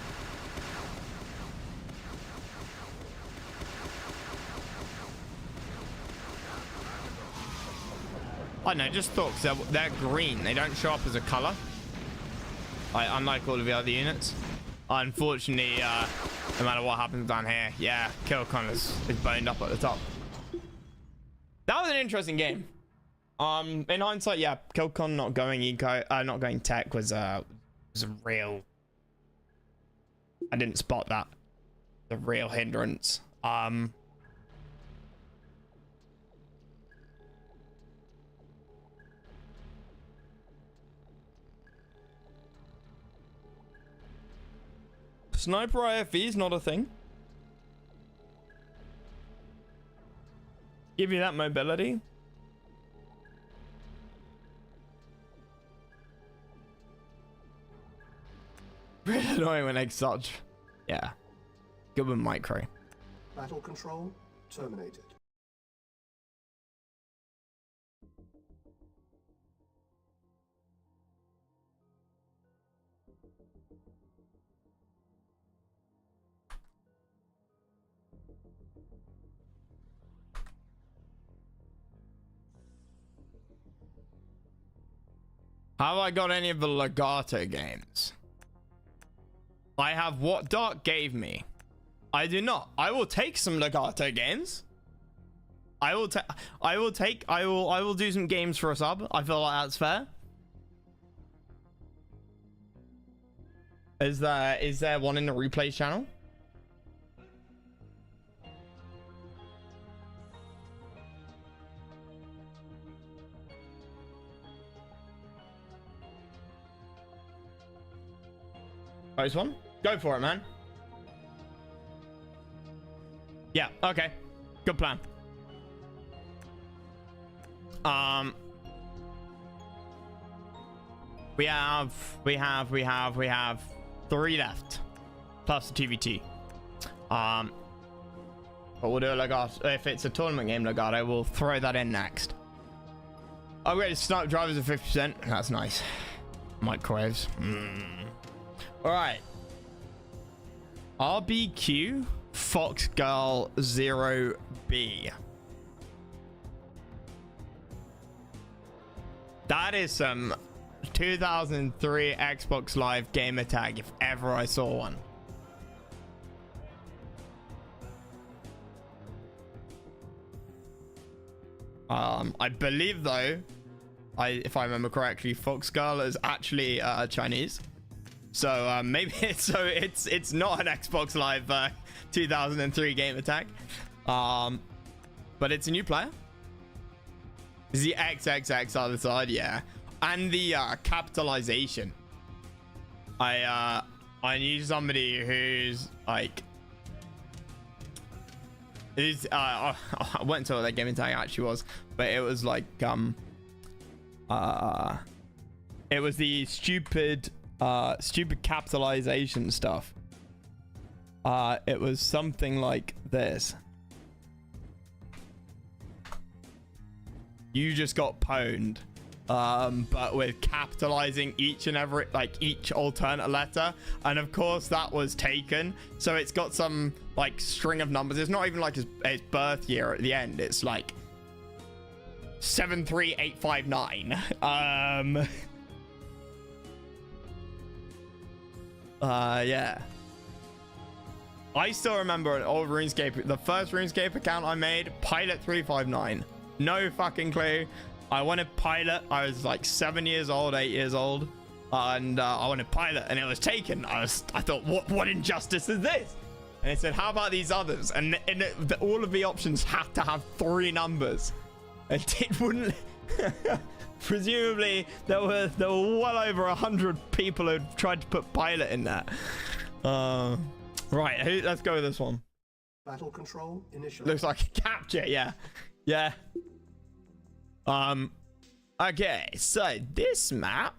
I don't know, just thought, because they're green. They don't show up as a color. Unlike all of the other units. Unfortunately, no matter what happens down here, yeah, Kilcon is boned up at the top. That was an interesting game. In hindsight, yeah, Kilcon not going eco, not going tech was a real. I didn't spot that. The real hindrance. Sniper IFV is not a thing. Give you that mobility. Really annoying when eggs such. Yeah. Good with micro. Battle control terminated. Have I got any of the Legato games? I have what Dark gave me. I do not. I will take some Legato games. I will do some games for a sub. I feel like that's fair. Is there one in the replays channel? Close one. Go for it, man. Yeah, okay. Good plan. We have 3 left. Plus the TVT. But we'll do a Legato. If it's a tournament game Legato, we'll throw that in next. Upgraded sniper drivers at 50%. That's nice. Microwaves. Alright. RBQ Fox Girl 0B. That is some 2003 Xbox Live gamer tag if ever I saw one. I believe though, if I remember correctly, Fox Girl is actually Chinese. So maybe it's not an Xbox Live 2003 gamer tag. But it's a new player. Is the XXX other side? Yeah. And the capitalization. I knew somebody who's like, I went to what that gaming tag actually was, but it was like it was the stupid capitalization stuff. It was something like this. You just got pwned. But with capitalizing each and every, like each alternate letter, and of course that was taken, so it's got some like string of numbers. It's not even like his birth year at the end. It's like 73859. Yeah, I still remember an old RuneScape, the first RuneScape account I made, Pilot359. No fucking clue. I wanted Pilot. I was like 7 years old, 8 years old, and I wanted Pilot, and it was taken. I thought, what injustice is this? And it said, how about these others? And all of the options had to have 3 numbers, and it wouldn't. Presumably, there were well over 100 people who tried to put Pilot in there. Right, let's go with this one. Battle control initially. Looks like a capture. Yeah. Okay, so this map,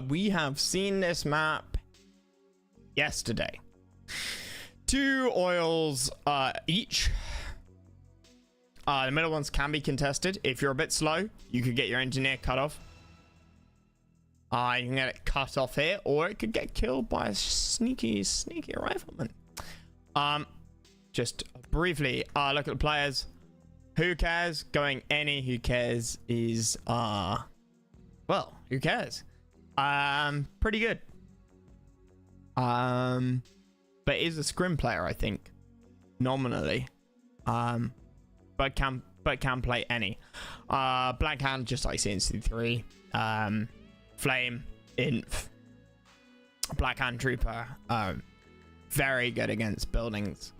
we have seen this map yesterday. 2 oils each. The middle ones can be contested. If you're a bit slow, you could get your engineer cut off. You can get it cut off here, or it could get killed by a sneaky rifleman. Just briefly look at the players. Who cares? Going any. Who cares is well, who cares? Pretty good. But is a scrim player, I think, nominally. But can play any. Black Hand, just like CNC3. Flame, Inf, Black Hand Trooper. Very good against buildings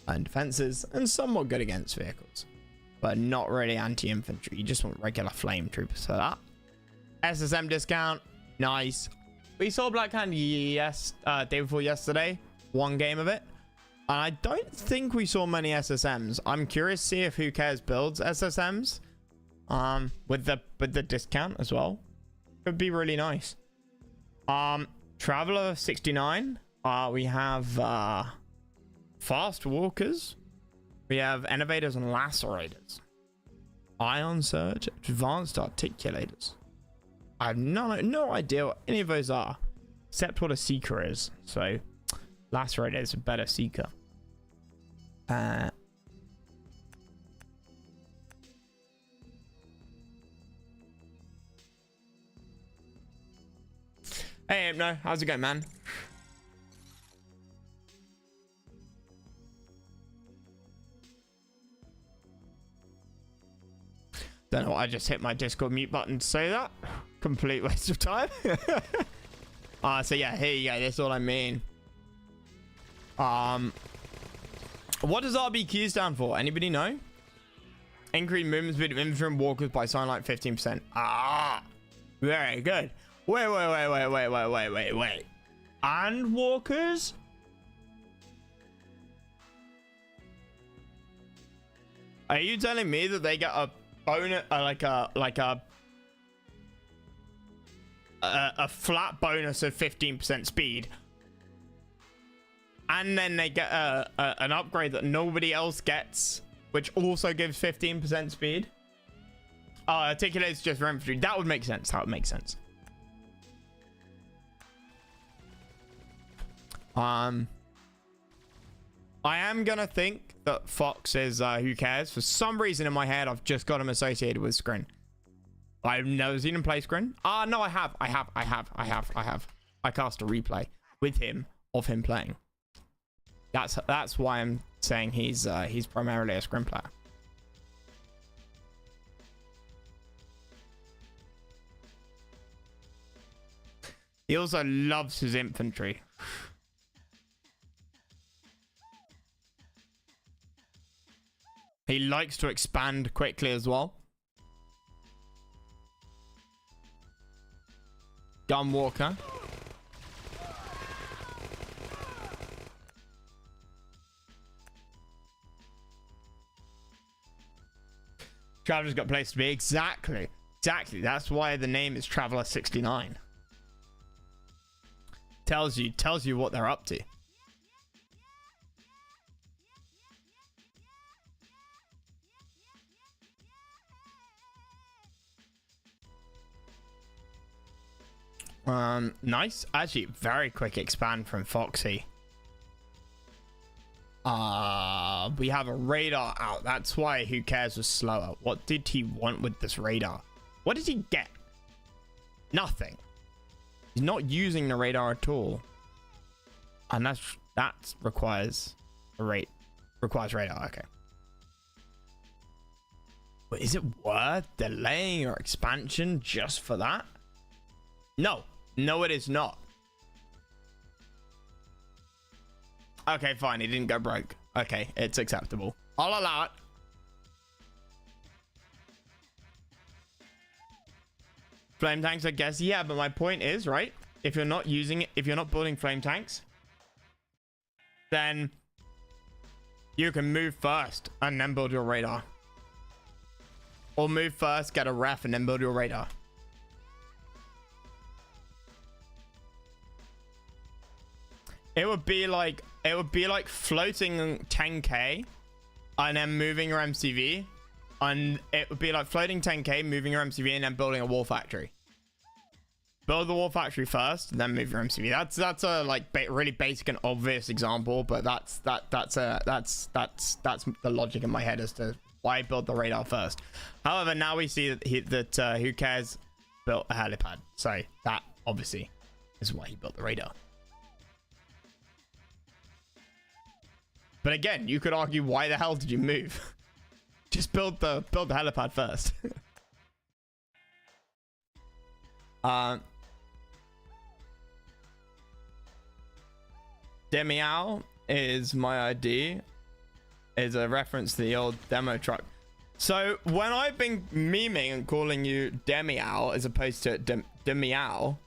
and defenses, and somewhat good against vehicles, but not really anti-infantry. You just want regular flame troopers for that. SSM discount, nice. We saw Black Hand day before yesterday, 1 game of it, and I don't think we saw many SSMs. I'm curious to see if Who Cares builds SSMs with the discount as well. Could be really nice. Traveler 69. We have Fast Walkers. We have Innovators and Lacerators. Ion Surge, Advanced Articulators. I have no idea what any of those are, except what a Seeker is. So, Lacerator is a better Seeker. Hey, no, how's it going, man? Don't know. I just hit my Discord mute button to say that. Complete waste of time. So yeah, here you go. That's all I mean. What does RBQ stand for? Anybody know? Increase movement speed of infantry and walkers by something like 15%. Very good. Wait. And walkers? Are you telling me that they get a bonus, a flat bonus of 15% speed, and then they get an upgrade that nobody else gets, which also gives 15% speed? Articulates just for infantry. That would make sense. I am gonna think that Fox is who cares. For some reason in my head, I've just got him associated with Scrin. I've never seen him play Scrin. No, I have. I cast a replay with him of him playing. That's why I'm saying he's primarily a Scrin player. He also loves his infantry. He likes to expand quickly as well. Gunwalker. Traveler's got a place to be. Exactly. That's why the name is Traveler 69. Tells you what they're up to. Nice. Actually, very quick expand from Foxy. We have a radar out. That's why Who Cares was slower. What did he want with this radar? What did he get? Nothing. He's not using the radar at all. And that requires a radar. Okay. But is it worth delaying your expansion just for that? No, it is not. Okay, fine. He didn't go broke. Okay, it's acceptable. I'll allow it. Flame tanks, I guess. Yeah, but my point is, right? If you're not using it, if you're not building flame tanks, then you can move first and then build your radar. Or move first, get a ref, and then build your radar. It would be like floating 10k and then moving your MCV, and it would be like floating 10k, moving your MCV, and then building a war factory. Build the war factory first, then move your MCV. That's a really basic and obvious example, but that's the logic in my head as to why I build the radar first. However, now we see that Who Cares built a helipad, so that obviously is why he built the radar. But again, you could argue, why the hell did you move? Just build the helipad first. Demiao is my ID. Is a reference to the old demo truck. So when I've been memeing and calling you Demiao as opposed to Demiao,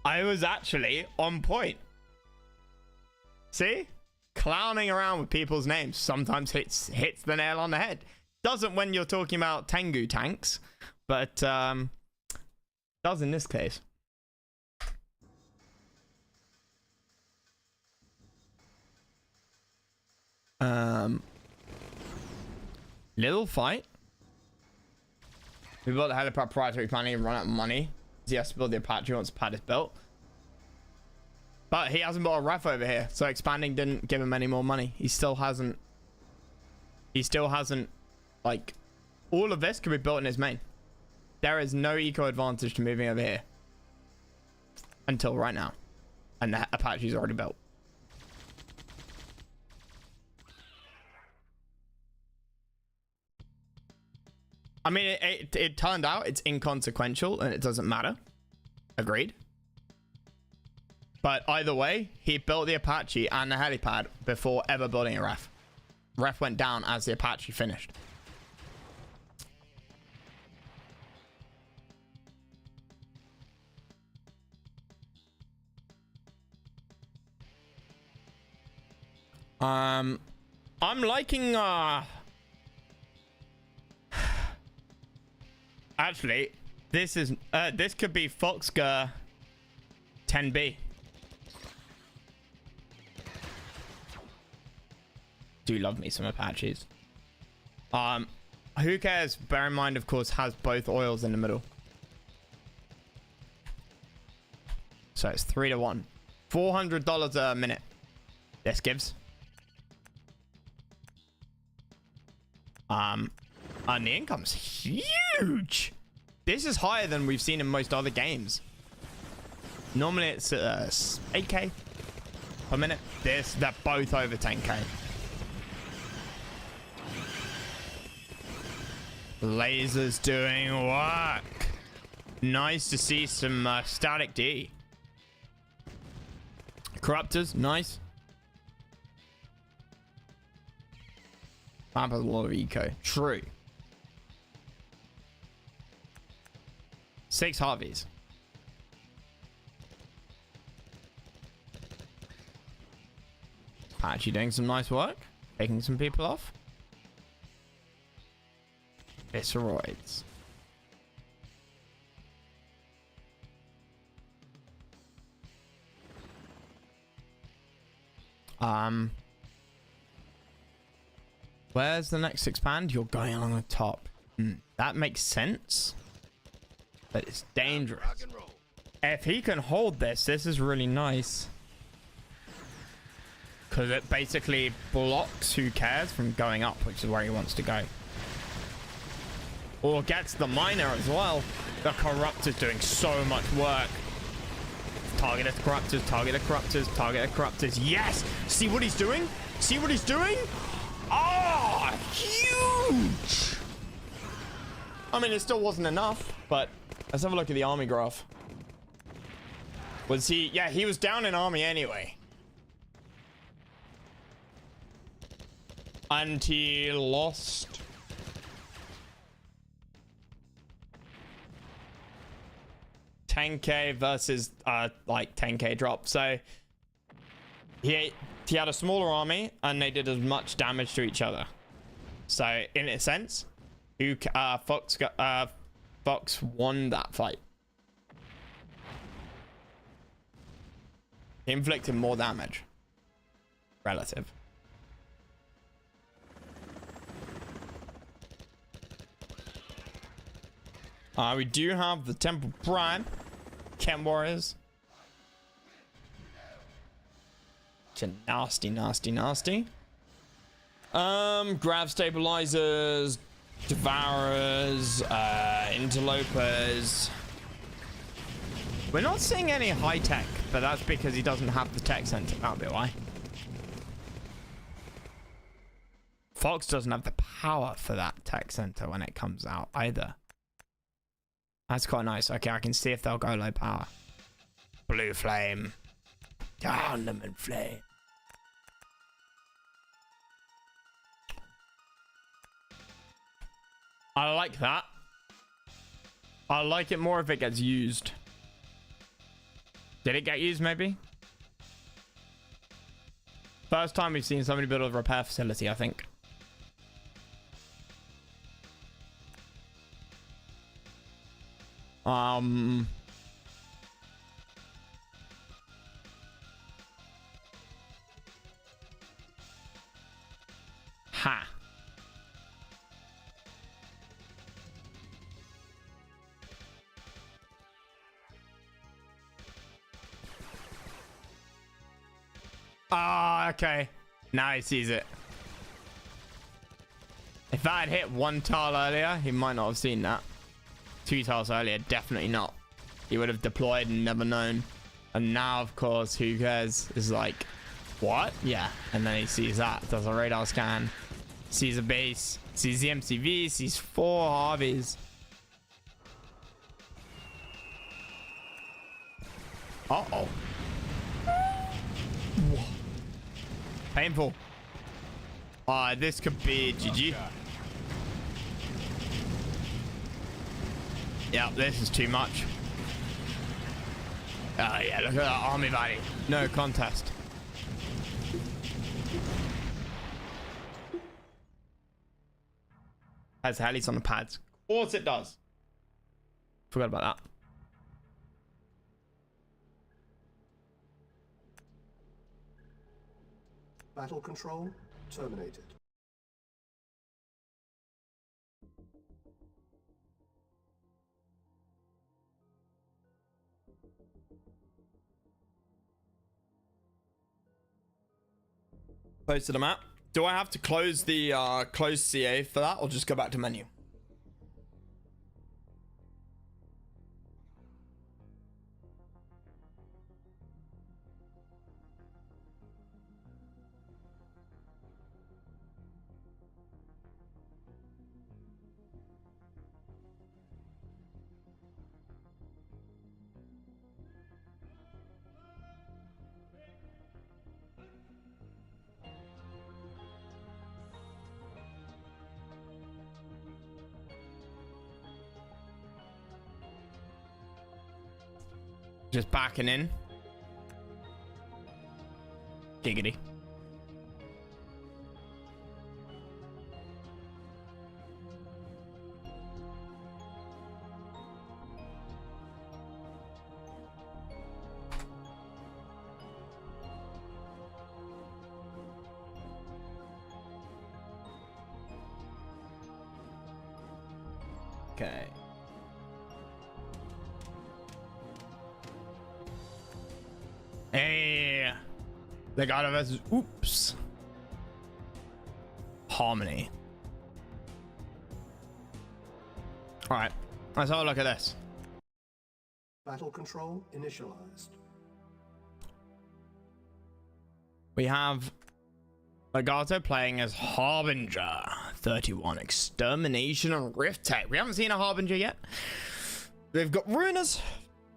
I was actually on point. See? Clowning around with people's names sometimes hits the nail on the head. Doesn't when you're talking about Tengu tanks, but does in this case. Little fight. We built the helipad prior to planning and run out of money. He has to build the Apache once the pad is built. But he hasn't bought a ref over here, so expanding didn't give him any more money. He still hasn't, like, all of this could be built in his main. There is no eco advantage to moving over here. Until right now. And the Apache's already built. I mean, it turned out it's inconsequential and it doesn't matter. Agreed. But either way, he built the Apache and the helipad before ever building a ref. Ref went down as the Apache finished. I'm liking actually this is this could be Foxgur 10B. Do love me some Apaches. Who cares? Bear in mind, of course, has both oils in the middle. So it's 3-1. $400 a minute. This gives. And the income's huge. This is higher than we've seen in most other games. Normally it's 8k per minute. They're both over 10k. Lasers doing work. Nice to see some static D. Corruptors, nice. Map has a lot of eco. True. 6 Harveys. Apache doing some nice work. Taking some people off. Visceroids. Where's the next expand? You're going along the top. That makes sense. But it's dangerous. Rock and roll. If he can hold this, this is really nice. Because it basically blocks Who Cares from going up, which is where he wants to go. Or gets the miner as well. The Corruptor's doing so much work. Targeted Corruptors, targeted Corruptors, targeted Corruptors. Yes! See what he's doing? See what he's doing? Oh, huge! I mean, it still wasn't enough, but let's have a look at the army graph. Was he? Yeah, he was down in army anyway. And he lost. $10k versus like 10k drop. So he had a smaller army and they did as much damage to each other. So in a sense, Fox won that fight. He inflicted more damage. Relative. We do have the Temple Prime. Chem Warriors. Nasty, nasty, nasty. Grav Stabilizers. Devourers. Interlopers. We're not seeing any high tech, but that's because he doesn't have the tech center. That'll be why. Fox doesn't have the power for that tech center when it comes out either. That's quite nice. Okay, I can see if they'll go low power. Blue flame. Diamond flame. I like that. I like it more if it gets used. Did it get used maybe? First time we've seen somebody build a repair facility, I think. Ha. Ah, okay. Now he sees it. If that had hit 1 tile earlier, he might not have seen that. 2 tiles earlier, definitely not. He would have deployed and never known. And now, of course, Who Cares is like, what? Yeah. And then he sees that, does a radar scan, sees a base, sees the MCV, sees 4 Harveys. Uh-oh. Painful. This could be GG. Yeah, this is too much. Oh yeah, look at that army body. No contest. Has helis on the pads. Of course it does. Forgot about that. Battle control terminated. Posted them out. Do I have to close the close CA for that or just go back to menu? Just backing in. Giggity. Okay. Hey, the God of us. Oops. Harmony. All right, let's have a look at this. Battle control initialized. We have Legato playing as Harbinger 31, Extermination and Rift Tech. We haven't seen a Harbinger yet. They've got Ruiners,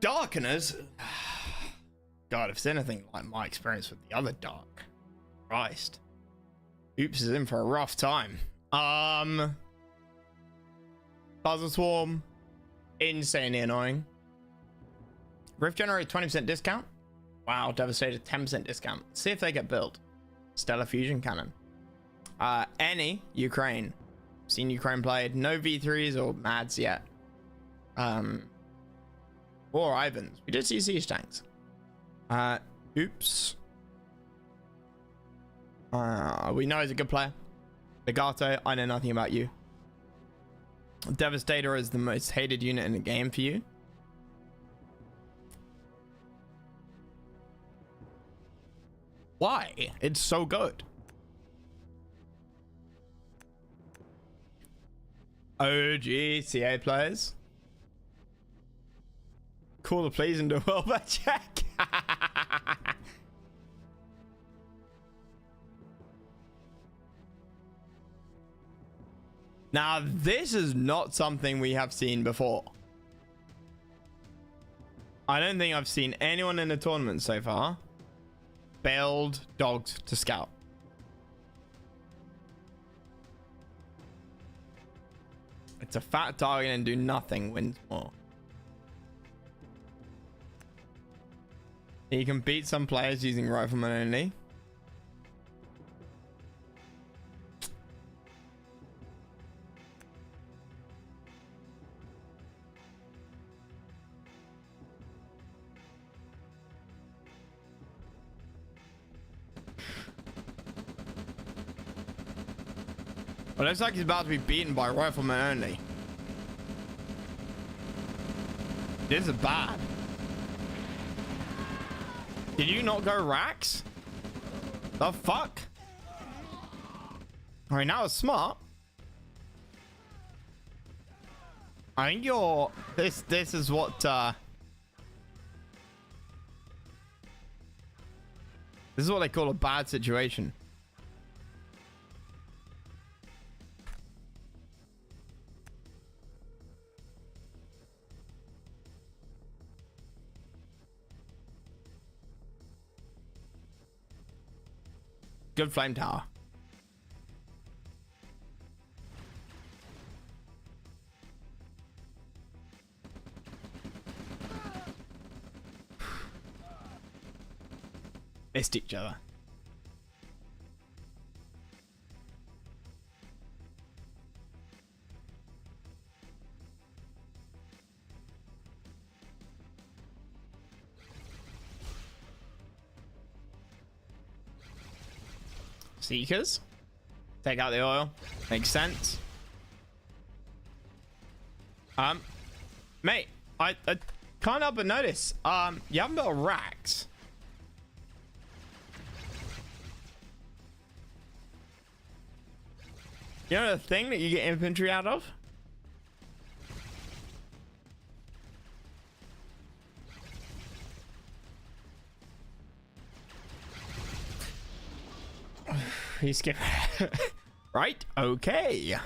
Darkeners. God, if it's anything like my experience with the other Dark, Christ. Oops is in for a rough time. Puzzle Swarm, insanely annoying. Rift Generator 20% discount. Wow, Devastator 10% discount. See if they get built. Stellar Fusion Cannon. Any Ukraine. Seen Ukraine played. No V3s or Mads yet. Or Ivans. We did see siege tanks. Oops. We know he's a good player. Legato, I know nothing about you. Devastator is the most hated unit in the game for you. Why? It's so good. OG CA players. Call the please and do a welfare check. Now, this is not something we have seen before. I don't think I've seen anyone in the tournament so far build dogs to scout. It's a fat target and do nothing wins more. You can beat some players using rifleman only. Well, looks like he's about to be beaten by rifleman only. This is bad. Did you not go racks? The fuck? Alright, now it's smart. I think you're... This is what... This is what they call a bad situation. Good flame tower. Missed each other. Seekers. Take out the oil. Makes sense. Mate, I can't help but notice. You haven't got racks. You know the thing that you get infantry out of? You skip. Right? Okay.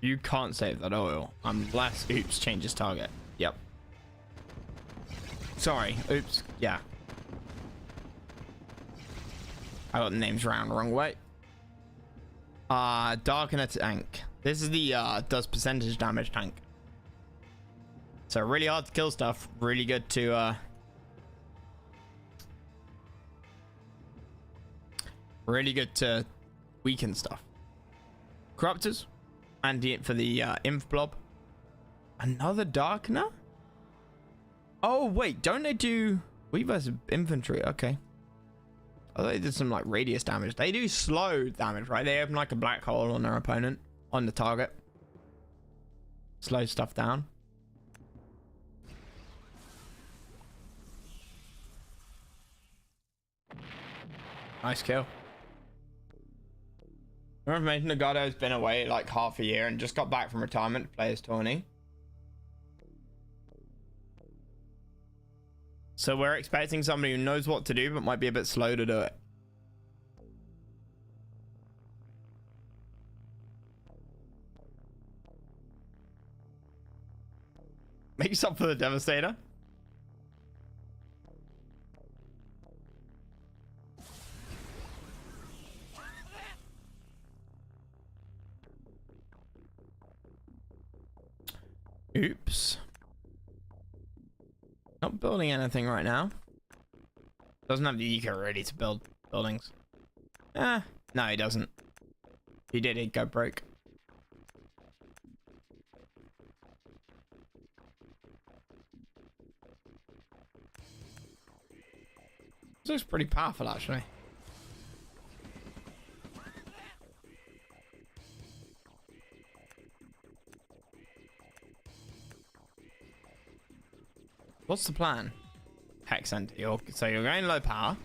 You can't save that oil unless Oops changes target. Yep. Sorry, Oops. Yeah. I got the names round the wrong way. Darkener tank. This is the does percentage damage tank. So really hard to kill stuff. Really good to really good to weaken stuff. Corruptors. And for the inf blob. Another darkener? Oh wait, don't they do we versus infantry? Okay. Oh, they did some like radius damage. They do slow damage, right? They open like a black hole on their opponent, on the target. Slow stuff down. Nice kill. Information, Nagado's been away like half a year and just got back from retirement to play his tourney. So we're expecting somebody who knows what to do but might be a bit slow to do it. Makes up for the Devastator. Oops. Not building anything right now. Doesn't have the eco ready to build buildings. No, he doesn't. If he did, he'd go broke. This looks pretty powerful, actually. What's the plan? Hex Center. So you're going low power.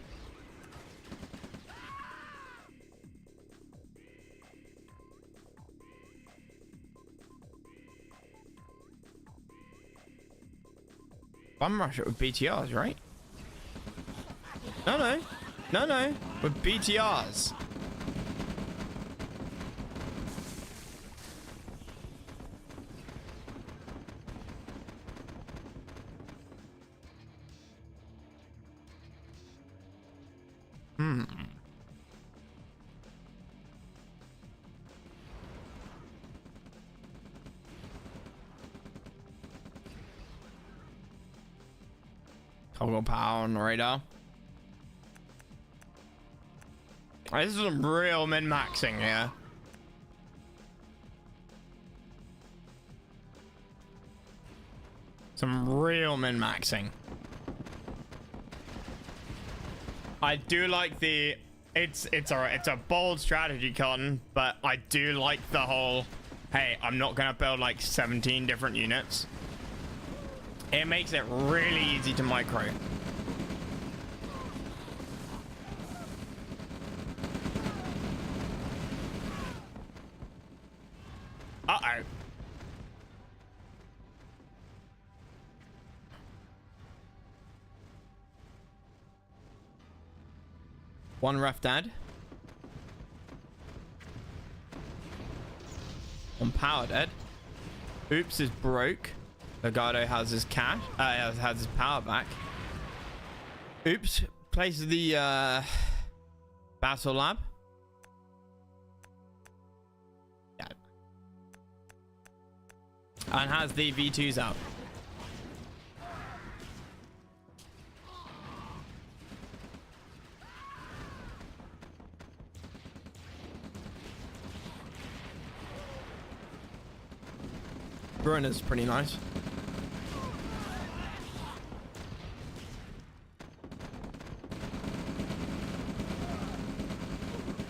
Bum rush it with BTRs, right? No. With BTRs. Toggle power on the radar. This is some real min-maxing here. Some real min-maxing. I do like the it's a bold strategy, Cotton, but I do like the whole, hey, I'm not gonna build like 17 different units. It makes it really easy to micro. Uh-oh. One ref dead. One power dead. Oops is broke. Legado has his cash. Has his power back. Oops places the battle lab. and has the V2s out. Bruner's pretty nice.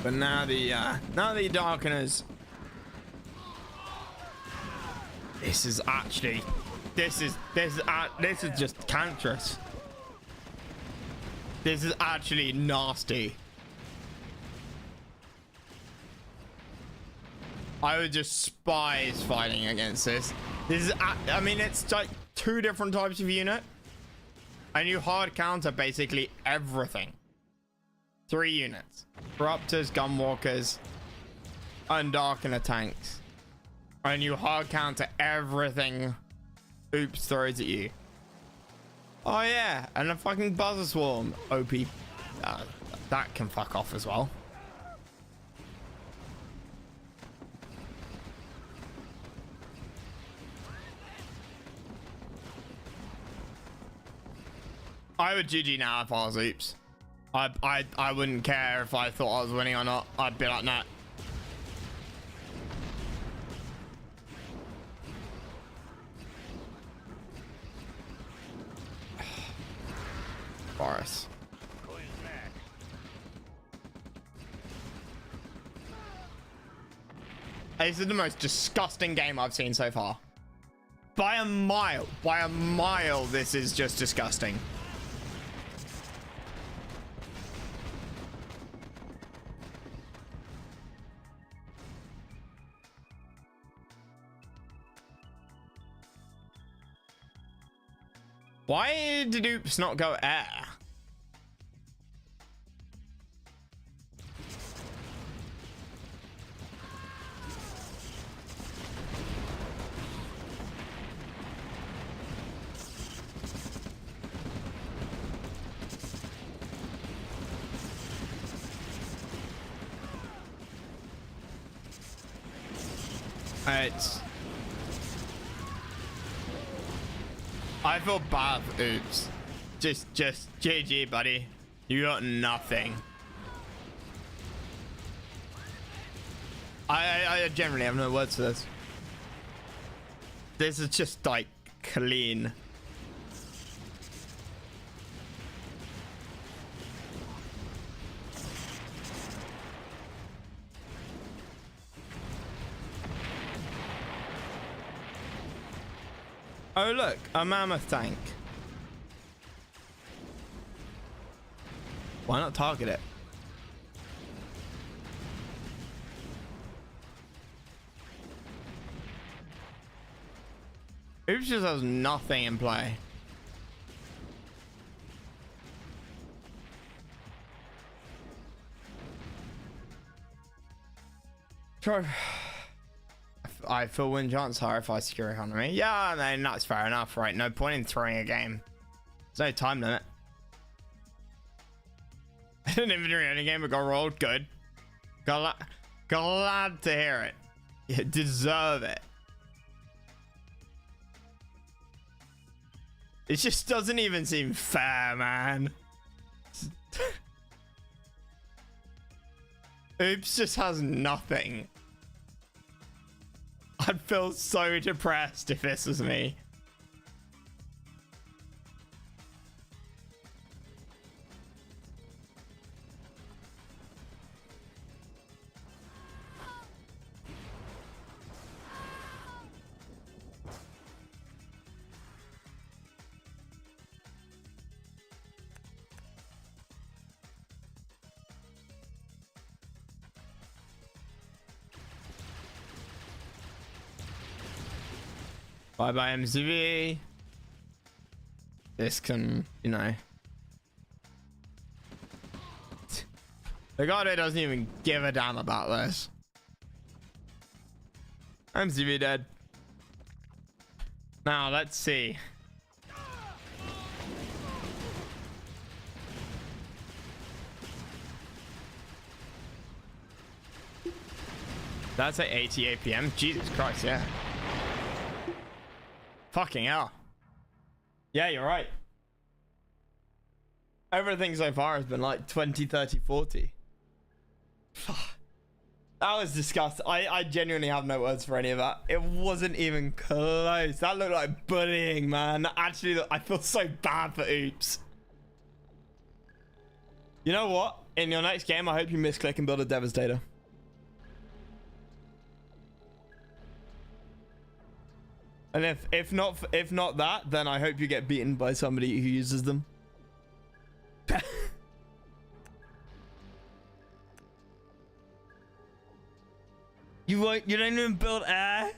But now the Darkeners. This is actually, this is just cancerous. This is actually nasty. I would just spies fighting against this. This is, I mean, it's like 2 different types of unit, and you hard counter basically everything. 3 units: Corruptors, Gunwalkers, and Darkener tanks, and you hard counter everything Oops throws at you. Oh yeah, and a fucking Buzzer Swarm. OP. That can fuck off as well. I would GG now if I was Oops. I wouldn't care if I thought I was winning or not. I'd be like, nah. Boris. This is the most disgusting game I've seen so far. By a mile. By a mile, this is just disgusting. Why did Oops not go air? I feel bad for Oops. Just GG, buddy. You got nothing. I generally have no words for this. This is just like clean. Oh look, a mammoth tank. Why not target it? Oops just has nothing in play. Sure. I feel win chance higher if I secure economy. Yeah, I mean, that's fair enough, right? No point in throwing a game. There's no time limit. An inventory only game, but got rolled. Good. Glad to hear it. You deserve it. It just doesn't even seem fair, man. Oops just has nothing. I'd feel so depressed if this was me. Bye bye MCV. This can, you know. The god doesn't even give a damn about this. MCV dead. Now let's see. That's at 80 APM. Jesus Christ, yeah. Fucking hell. Yeah, you're right. Everything so far has been like 20, 30, 40. That was disgusting. I genuinely have no words for any of that. It wasn't even close. That looked like bullying, man. Actually, I feel so bad for Oops. You know what? In your next game, I hope you misclick and build a Devastator. And if not that, then I hope you get beaten by somebody who uses them. You don't even build air?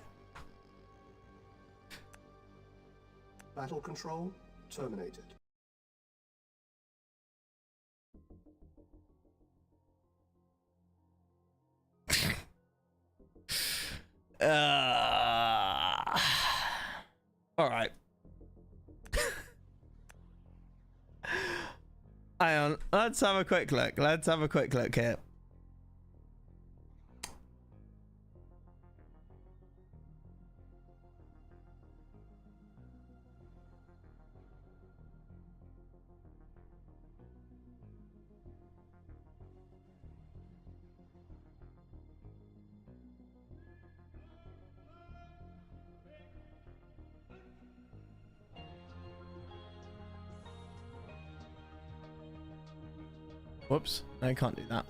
Battle control terminated. All right. Hang on. Let's have a quick look. Let's have a quick look here. Whoops, I can't do that.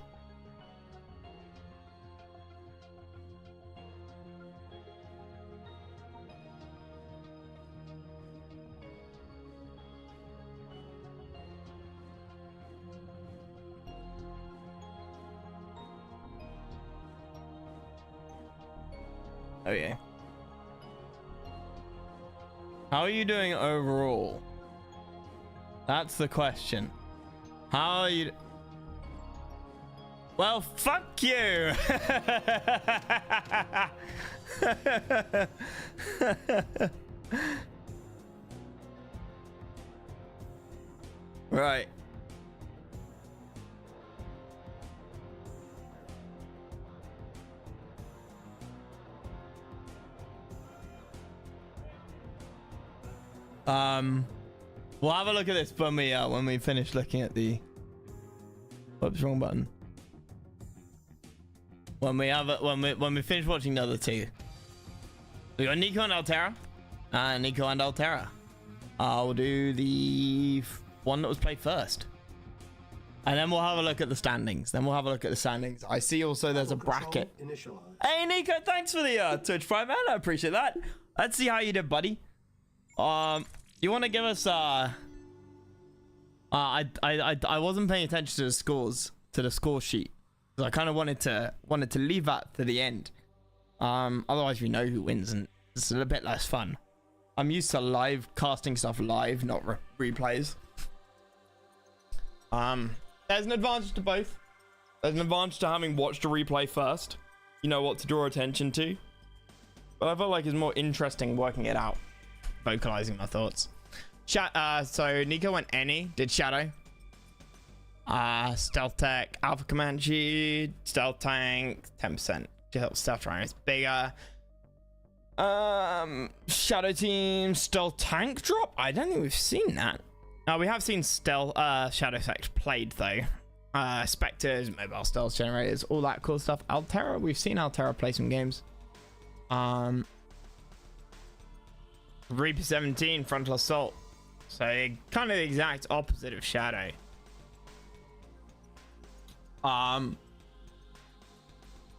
Oh yeah. How are you doing overall? That's the question. How are you? Well, fuck you. Right. We'll have a look at this when we finish looking at the. Whoops, wrong button. When we finish watching the other two, we got Nico and Altera, Nico and Altera. I'll do the one that was played first, and then we'll have a look at the standings. I see also there's a bracket. Hey Nico, thanks for the Twitch Prime, man. I appreciate that. Let's see how you did, buddy. You want to give us I wasn't paying attention to the scores, to the score sheet. I kind of wanted to leave that to the end. Otherwise we know who wins and it's a little bit less fun. I'm used to live casting stuff live, not replays. There's an advantage to both. There's an advantage to having watched a replay first. You know what to draw attention to. But I felt like it's more interesting working it out, vocalizing my thoughts. So Nico went any, did Shadow. Stealth Tech, Alpha Comanche, Stealth Tank, 10%. Stealth Rhino is bigger. Shadow Team, Stealth Tank drop? I don't think we've seen that. We have seen Stealth, Shadow Tech played though. Spectres, mobile stealth generators, all that cool stuff. Altera, we've seen Altera play some games. Reaper 17, Frontal Assault. So kind of the exact opposite of Shadow.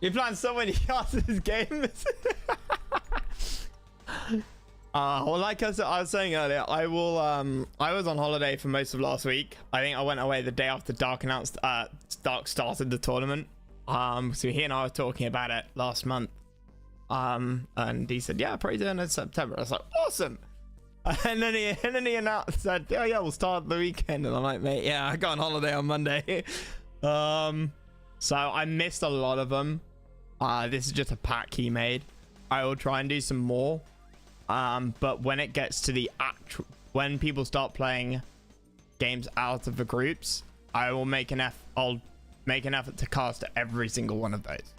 You plan so many cards in this game. Well, like I was saying earlier, I was on holiday for most of last week. I think I went away the day after Dark announced Dark started the tournament. So he and I were talking about it last month. And he said, yeah, probably doing it in September. I was like, awesome. And then he announced, said, oh yeah, we'll start the weekend. And I'm like, mate, yeah, I got on holiday on Monday. So I missed a lot of them. This is just a pack he made. I will try and do some more. But when it gets to the actual, when people start playing games out of the groups, I'll make an effort to cast every single one of those.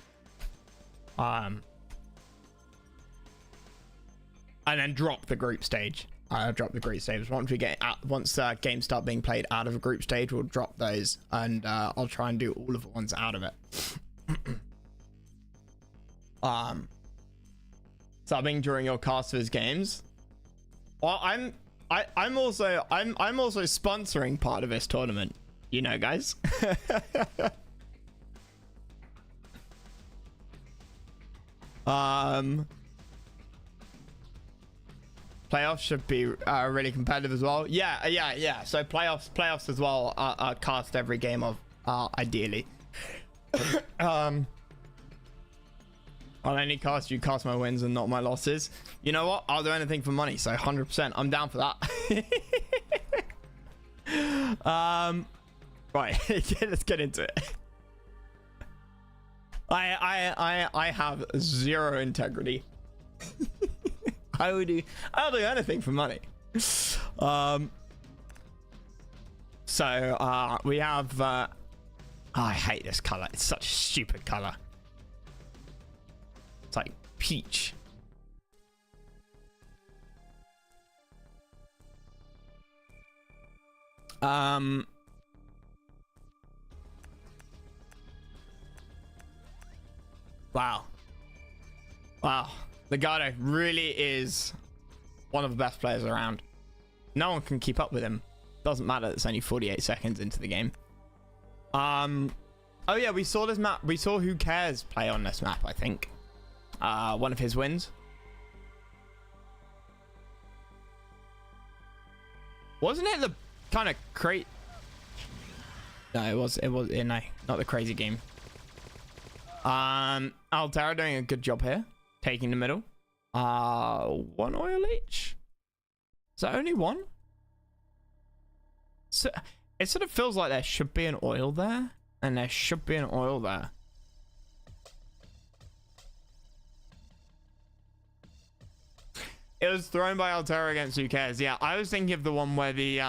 and then drop the group stage. Drop the group stage once we get out. Once games start being played out of a group stage, we'll drop those, and I'll try and do all of the ones out of it. Subbing during your casters games. Well, I'm also sponsoring part of this tournament. You know, guys. Playoffs should be really competitive as well. Yeah. So playoffs as well are cast every game of ideally. I'll only cast you cast my wins and not my losses. You know what? I'll do anything for money. So 100%, I'm down for that. Right, let's get into it. I have zero integrity. I'll do anything for money. So we have I hate this color. It's such a stupid color. It's like peach. Wow. Legato really is one of the best players around. No one can keep up with him. Doesn't matter, it's only 48 seconds into the game. Oh yeah, we saw this map. We saw Who Cares play on this map, I think. One of his wins. Wasn't it the kind of crate? No, it was no, not the crazy game. Altera doing a good job here. Taking the middle. One oil each? Is that only one? So it sort of feels like there should be an oil there, and there should be an oil there. It was thrown by Altera against Who Cares. Yeah, I was thinking of the one where the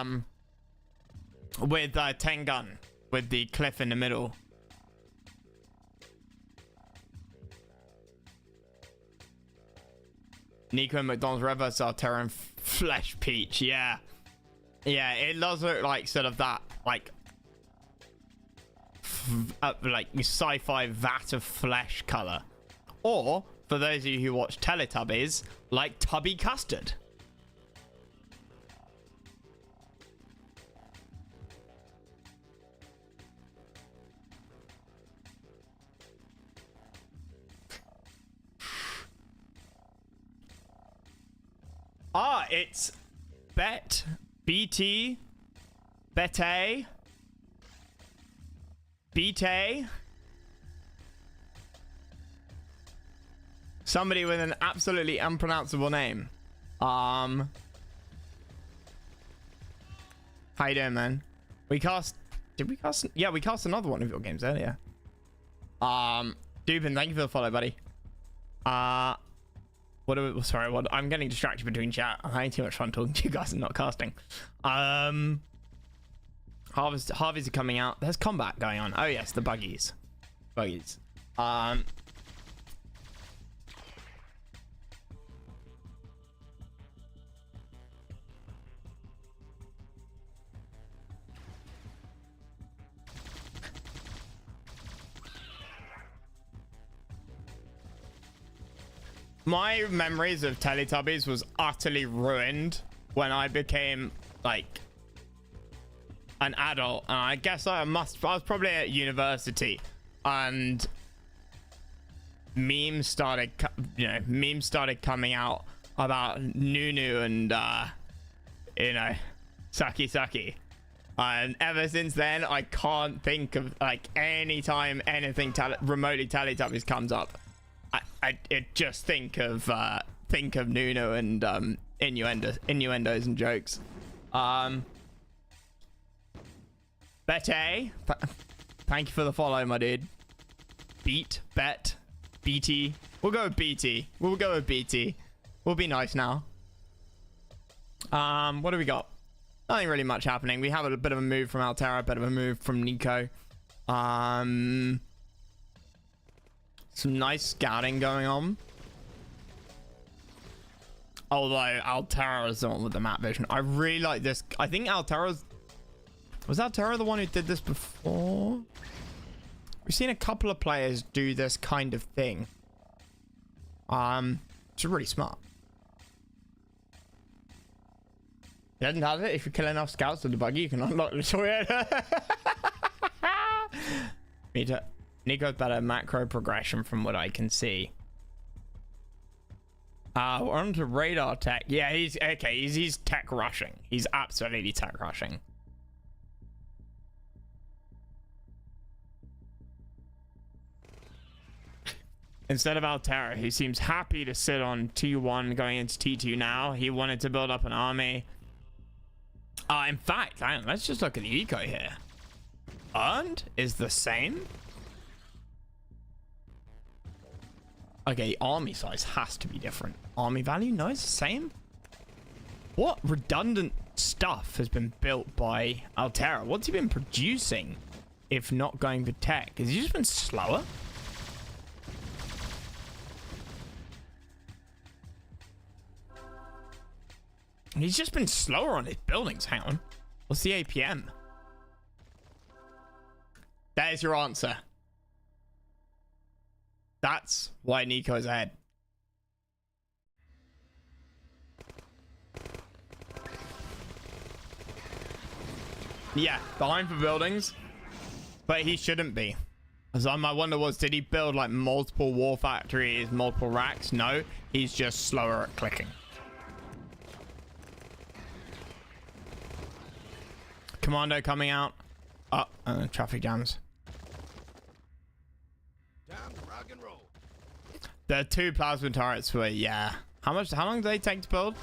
with Tengun with the cliff in the middle. Nico and McDonald's reverse Altera and Flesh Peach. Yeah, it does look like sort of that like sci-fi vat of flesh color, or for those of you who watch Teletubbies, like Tubby Custard. It's BT, Bete, somebody with an absolutely unpronounceable name. How you doing, man? Did we cast? Yeah, we cast another one of your games earlier. Dubin, thank you for the follow, buddy. Sorry, I'm getting distracted between chat. I'm having too much fun talking to you guys and not casting. Harveys are coming out. There's combat going on. Oh yes, the buggies. My memories of Teletubbies was utterly ruined when I became like an adult, and I guess I was probably at university, and memes started coming out about Nunu and Saki, and ever since then I can't think of like any time anything remotely Teletubbies comes up. I just think of Nuno and innuendos and jokes. Bete, thank you for the follow, my dude. BT. We'll go with BT. We'll be nice now. What do we got? Nothing really much happening. We have a bit of a move from Altera, a bit of a move from Nico. Some nice scouting going on. Although Altera is the one with the map vision. I really like this. I think Altera's... Was Altera the one who did this before? We've seen a couple of players do this kind of thing. It's really smart. Legend has it, if you kill enough scouts with the buggy, you can unlock the Toyota. Nico's better macro progression from what I can see. We're on to radar tech. Yeah, he's okay. He's tech rushing. He's absolutely tech rushing. Instead of Altera, he seems happy to sit on T1 going into T2 now. He wanted to build up an army. In fact, hang on, let's just look at the eco here. Earned is the same. Okay, army size has to be different. Army value, no, it's the same. What redundant stuff has been built by Altera? What's he been producing if not going for tech? Has he just been slower? He's just been slower on his buildings. Hang on. What's the APM? That is your answer. That's why Nico's ahead. Yeah, behind for buildings. But he shouldn't be. So my wonder was, did he build like multiple war factories, multiple racks? No, he's just slower at clicking. Commando coming out. Oh, traffic jams. Time to rock and roll. The two plasma turrets were, yeah. How long do they take to build?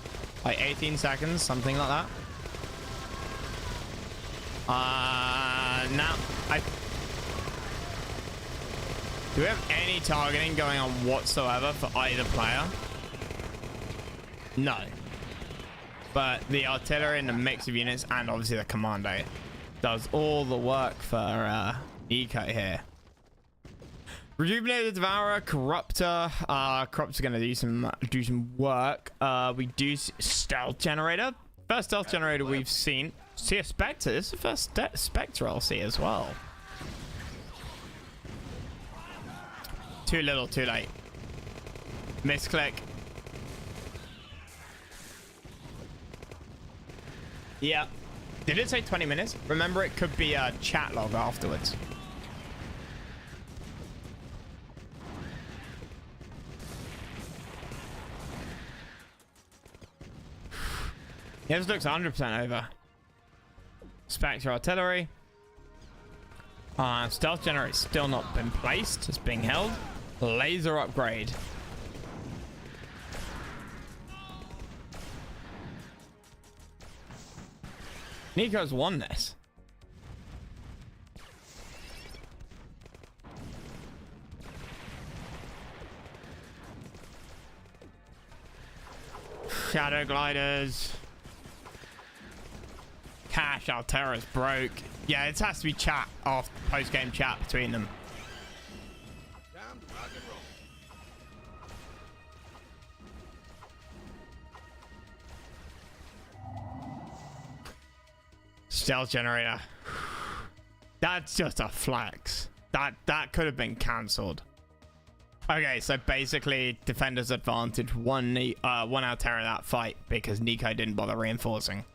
Like 18 seconds, something like that. Now, do we have any targeting going on whatsoever for either player? No. But the artillery and the mix of units, and obviously the commando, does all the work for Nico here. Rejuvenated Devourer, Corruptor. Corruptor's gonna do some work. We do stealth generator. First stealth generator we've seen. See a Spectre. This is the first Spectre I'll see as well. Too little, too late. Misclick. Yeah. Did it say 20 minutes? Remember, it could be a chat log afterwards. Yeah, this looks 100% over. Spectre artillery. Stealth generator still not been placed. It's being held. Laser upgrade. Nico's won this. Shadow gliders. Cash, Altera's broke. Yeah, it has to be chat off post-game chat between them. Time to rock and roll. Stealth generator. That's just a flex. That could have been cancelled. Okay, so basically defender's advantage one Altera that fight because Nico didn't bother reinforcing.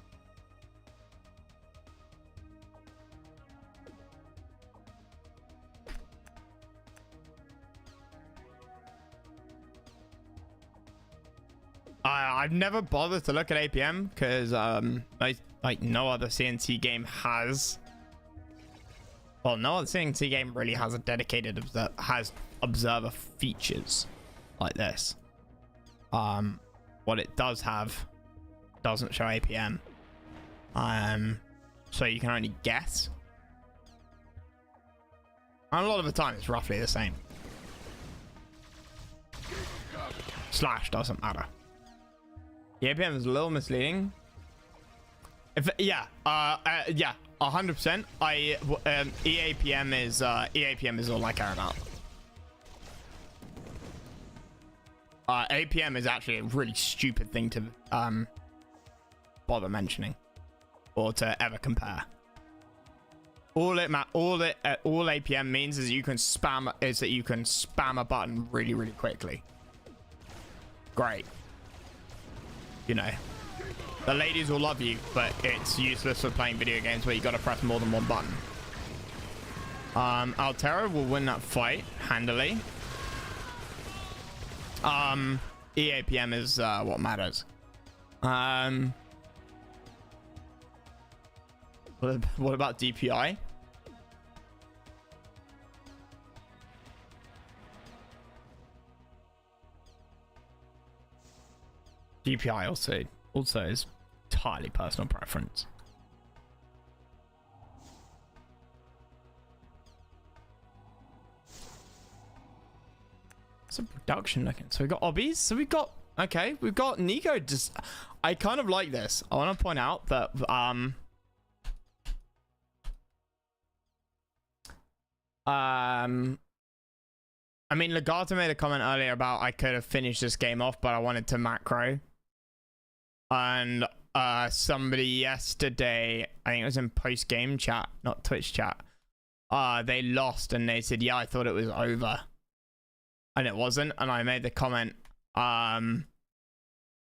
I've never bothered to look at APM because like no other CNC game has. Well, no other CNC game really has a dedicated observer features like this. What it does have doesn't show APM. So you can only guess. And a lot of the time it's roughly the same. Slash doesn't matter. The APM is a little misleading. Yeah, 100%. EAPM is all I care about. APM is actually a really stupid thing to bother mentioning or to ever compare. All APM means is that you can spam a button really, really quickly. Great. You know, the ladies will love you, but it's useless for playing video games where you got to press more than one button. Altera will win that fight handily. EAPM is what matters. What about DPI? DPI also is entirely personal preference. Some production looking. So we got obbies. So we've got we've got Nico. Just I kind of like this. I want to point out that I mean, Legato made a comment earlier about I could have finished this game off, but I wanted to macro. And somebody yesterday, I think it was in post-game chat, not Twitch chat, they lost and they said, yeah, I thought it was over. And it wasn't. And I made the comment,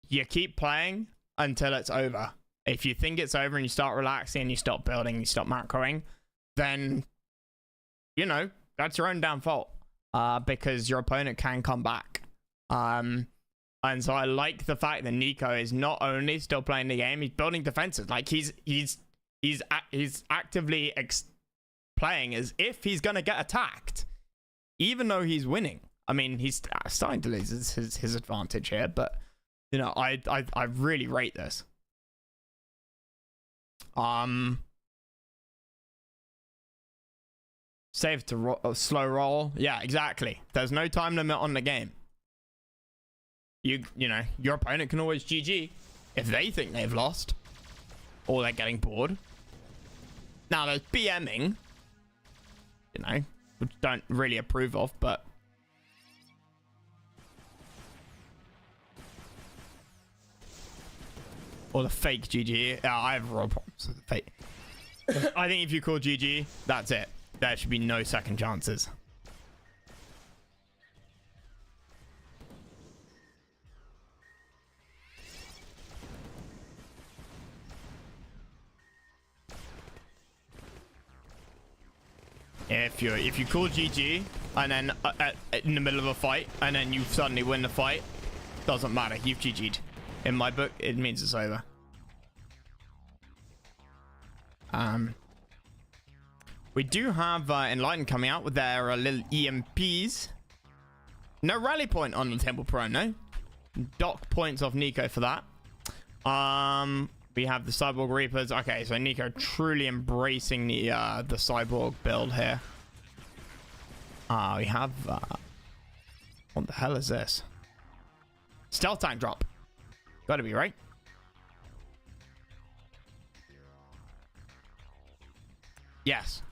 you keep playing until it's over. If you think it's over and you start relaxing and you stop building, you stop macroing, then, you know, that's your own damn fault. Because your opponent can come back. And so I like the fact that Nico is not only still playing the game, he's building defenses. Like he's actively playing as if he's gonna get attacked, even though he's winning. I mean, he's starting to lose his advantage here, but you know, I really rate this. Save to slow roll. Yeah, exactly. There's no time limit on the game. You know, your opponent can always GG if they think they've lost or they're getting bored. Now, there's BMing, you know, which don't really approve of, but or the fake GG. I have real problems with the fake. I think if you call GG, that's it. There should be no second chances. If you call GG and then in the middle of a fight and then you suddenly win the fight, doesn't matter. You've GG'd. In my book, it means it's over. We do have Enlightened coming out with their little EMPs. No rally point on the Temple Pro, no. Dock points off Nico for that. We have the Cyborg Reapers. Okay, so Nico truly embracing the Cyborg build here. We have... what the hell is this? Stealth tank drop. Gotta be, right? Yes.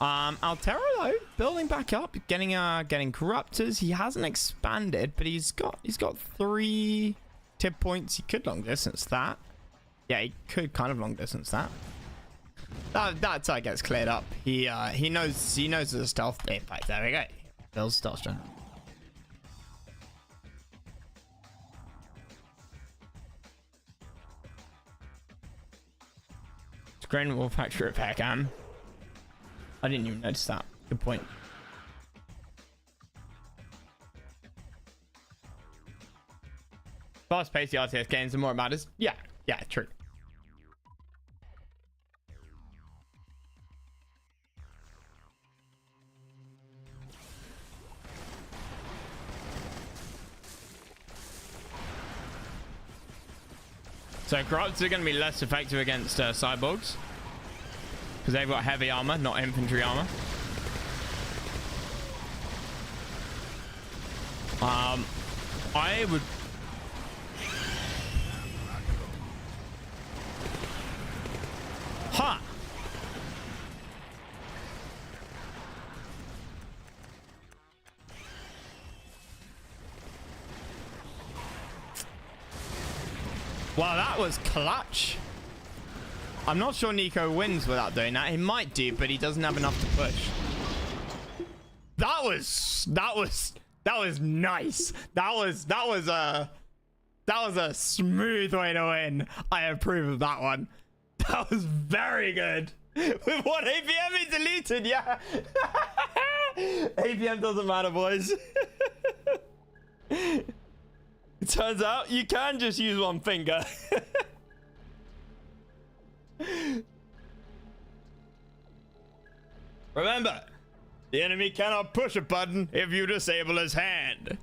Altera though, building back up, getting corruptors. He hasn't expanded, but he's got 3 tip points. He could long distance that. Yeah, he could kind of long distance that. That gets cleared up. He knows there's a stealth. In fact, there we go. Builds stealth strength. Screen Wolf Factory repair cam. I didn't even notice that. Good point. Fast paced the RTS games, the more it matters. Yeah, true. So Corruptors are going to be less effective against Cyborgs because they've got heavy armor, not infantry armor. I would... Ha! Wow, that was clutch. I'm not sure Nico wins without doing that. He might do, but he doesn't have enough to push. That was nice. That was a smooth way to win. I approve of that one. That was very good. With what APM is deleted, yeah. APM doesn't matter, boys. It turns out you can just use one finger. Remember, the enemy cannot push a button if you disable his hand.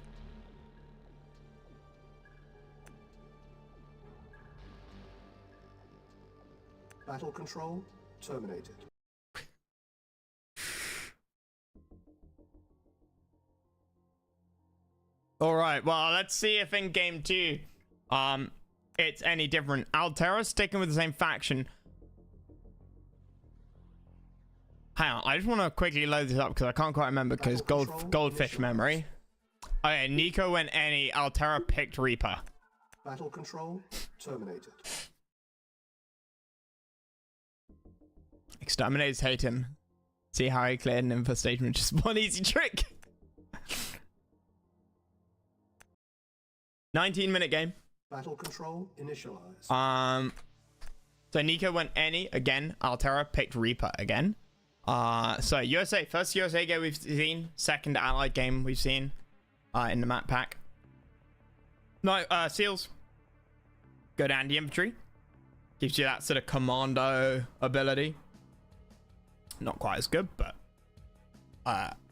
Battle control terminated. All right, well, let's see if in game 2 it's any different. Altera sticking with the same faction. Hang on, I just want to quickly load this up because I can't quite remember because goldfish memory. Okay, Nico went any. Altera picked Reaper. Battle control terminated. Exterminators hate him. See how he cleared an infestation with just one easy trick. 19-minute game. Battle control initialized. So Nico went any again. Altera picked Reaper again. So USA, first USA game we've seen, second Allied game we've seen in the map pack. No, Seals. Good anti-infantry. Gives you that sort of commando ability. Not quite as good, but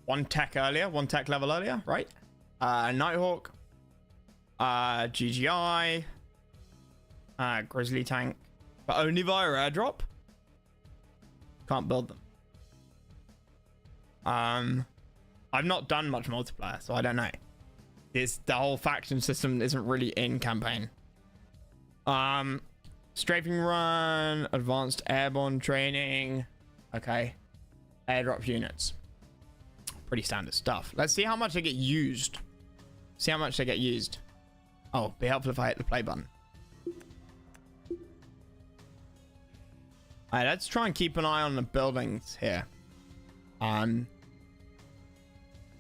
one tech level earlier, right? Nighthawk. GGI. Grizzly tank. But only via airdrop. Can't build them. I've not done much multiplayer, so I don't know. The whole faction system isn't really in campaign. Strafing run, advanced airborne training. Okay. Airdrop units. Pretty standard stuff. Let's see how much they get used. See how much they get used. Oh, be helpful if I hit the play button. Alright, let's try and keep an eye on the buildings here.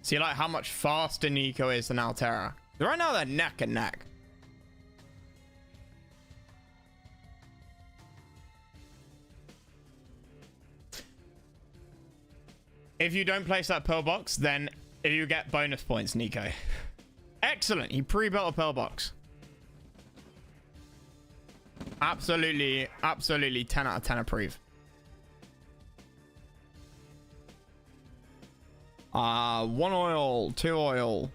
See like how much faster Nico is than Altera. Right now they're neck and neck. If you don't place that pillbox, then you get bonus points, Nico. Excellent. He pre-built a pillbox. Absolutely 10 out of 10 approve. 1 oil, 2 oil,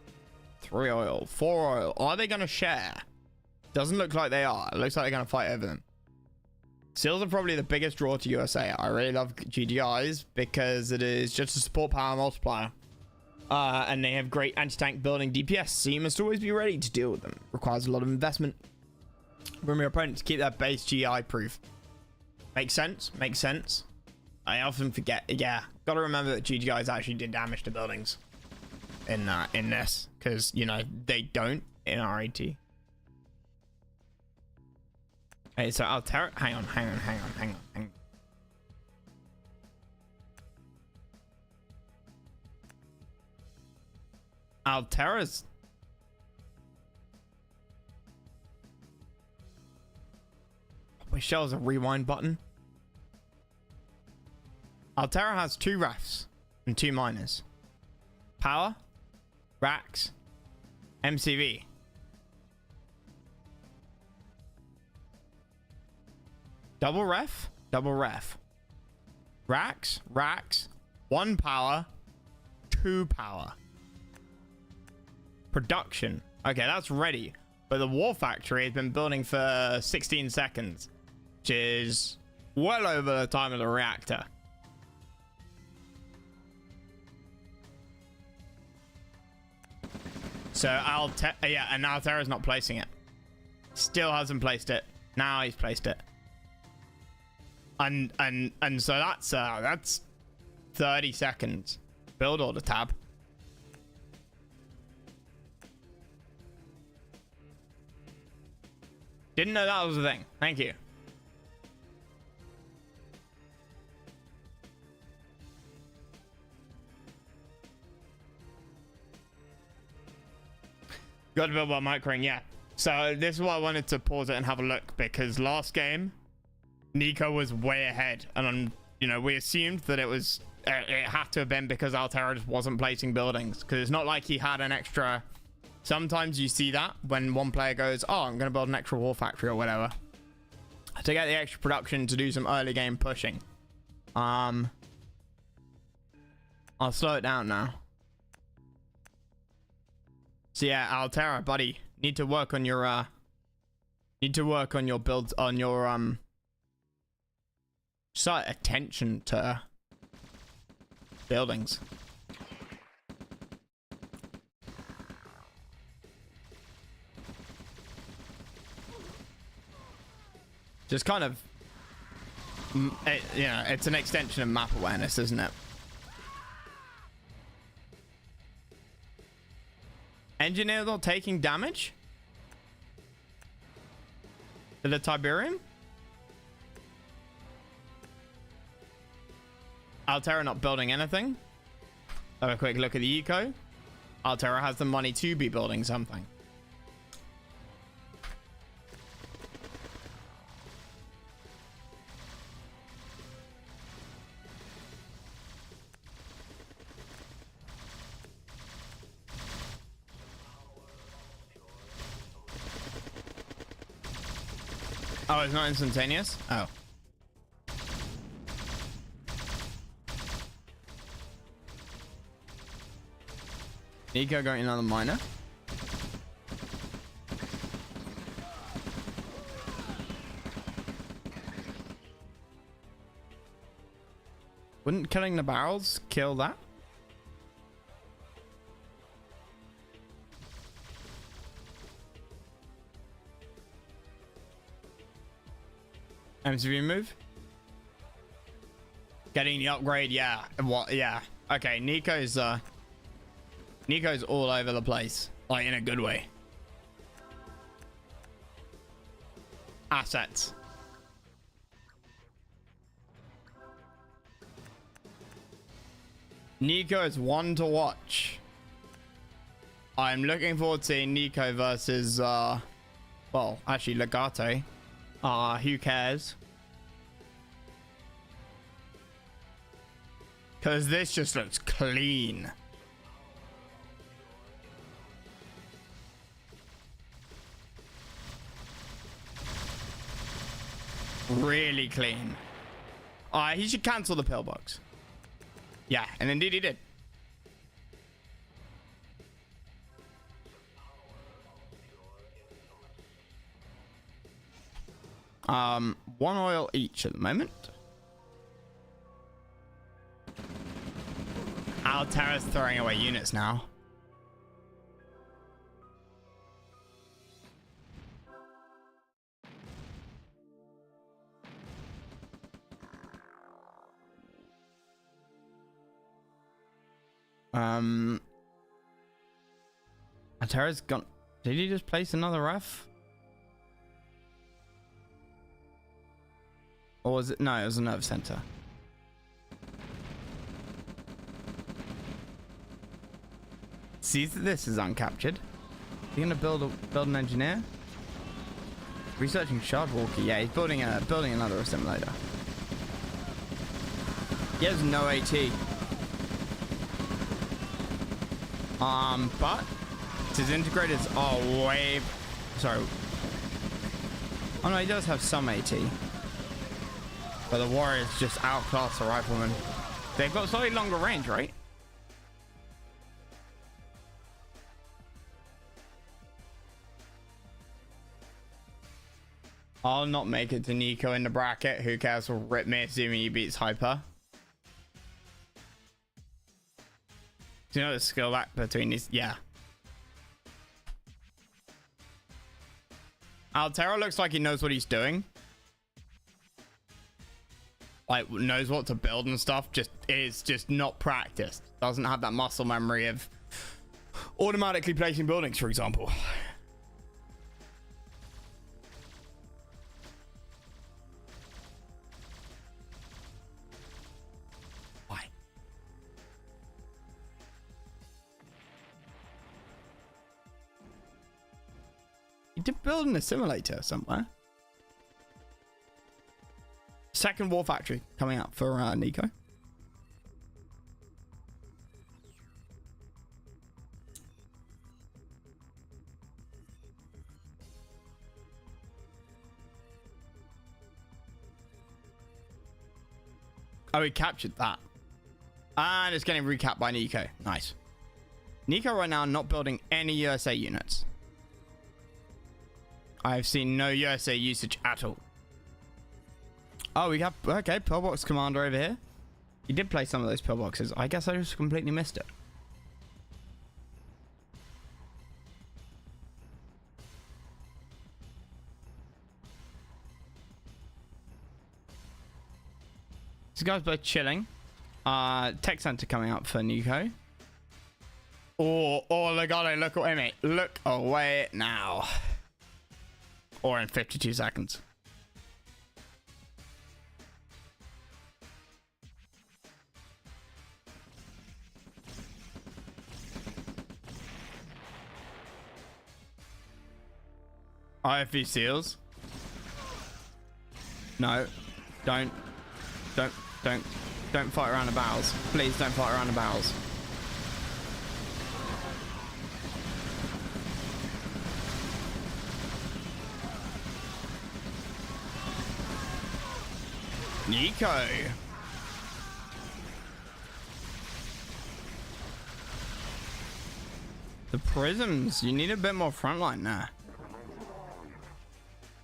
3 oil, 4 oil. Are they going to share? Doesn't look like they are. It looks like they're going to fight over them. Seals are probably the biggest draw to USA. I really love GGIs because it is just a support power multiplier. And they have great anti-tank building DPS, so you must always be ready to deal with them. Requires a lot of investment from your opponent to keep that base GI proof. Makes sense. Makes sense. I often forget. Yeah, gotta remember that GGIs actually did damage to buildings in this, because you know they don't in RAT. Hey, so Altera. Hang on. Altera's. My shell's a rewind button. Altera has 2 refs and 2 miners. Power, racks, MCV. Double ref. Racks, 1 power, 2 power. Production. Okay, that's ready. But the War Factory has been building for 16 seconds, which is well over the time of the reactor. So and Altera's not placing it. Still hasn't placed it. Now he's placed it. And so that's 30 seconds. Build order tab. Didn't know that was a thing. Thank you. Got to build by microing, yeah. So this is why I wanted to pause it and have a look, because last game, Nico was way ahead, and you know, we assumed that it was it had to have been because Altera just wasn't placing buildings, because it's not like he had an extra. Sometimes you see that when one player goes, oh, I'm going to build an extra war factory or whatever to get the extra production to do some early game pushing. I'll slow it down now. So yeah, Altera, buddy, need to work on your builds, on your slight attention to buildings. Just kind of, it's an extension of map awareness, isn't it? Engineer not taking damage to the Tiberium? Altera not building anything. Have a quick look at the eco. Altera has the money to be building something. Oh, it's not instantaneous? Oh. Nico going another miner. Wouldn't killing the barrels kill that? MCV move. Getting the upgrade, yeah. What? Yeah. Okay, Nico's all over the place, like in a good way. Assets. Nico is one to watch. I'm looking forward to seeing Nico versus well, actually Legato. Who cares? Because this just looks clean. Really clean. He should cancel the pillbox. Yeah, and indeed he did. One oil each at the moment. Altera's throwing away units now. Altera's gone. Did he just place another ref? Or was it? No, it was a nerve center. Sees that this is uncaptured. Are you gonna build an engineer? Researching shard walker. Yeah, he's building another assimilator. He has no AT. But his integrators are way. Sorry. Oh no, he does have some AT. But the warriors just outclass the riflemen. They've got slightly longer range, right? I'll not make it to Nico in the bracket. Who cares? Will rip me assuming he beats Hyper. Do you know the skill back between these? Yeah. Altera looks like he knows what he's doing. Like, knows what to build and stuff. Just is just not practiced. Doesn't have that muscle memory of automatically placing buildings, for example. did build an assimilator somewhere. Second war factory coming out for Nico. Oh, we captured that. And it's getting recapped by Nico. Nice. Nico right now not building any USA units. I've seen no USA usage at all. Oh, we got... Okay, Pillbox Commander over here. He did play some of those pillboxes. I guess I just completely missed it. These guys both chilling. Tech center coming up for Nico. Oh, Legado, look away, mate. Look away now. Or in 52 seconds. IFV seals. No. Don't fight around the barrels. Please don't fight around the barrels. Nico. The prisms. You need a bit more frontline there.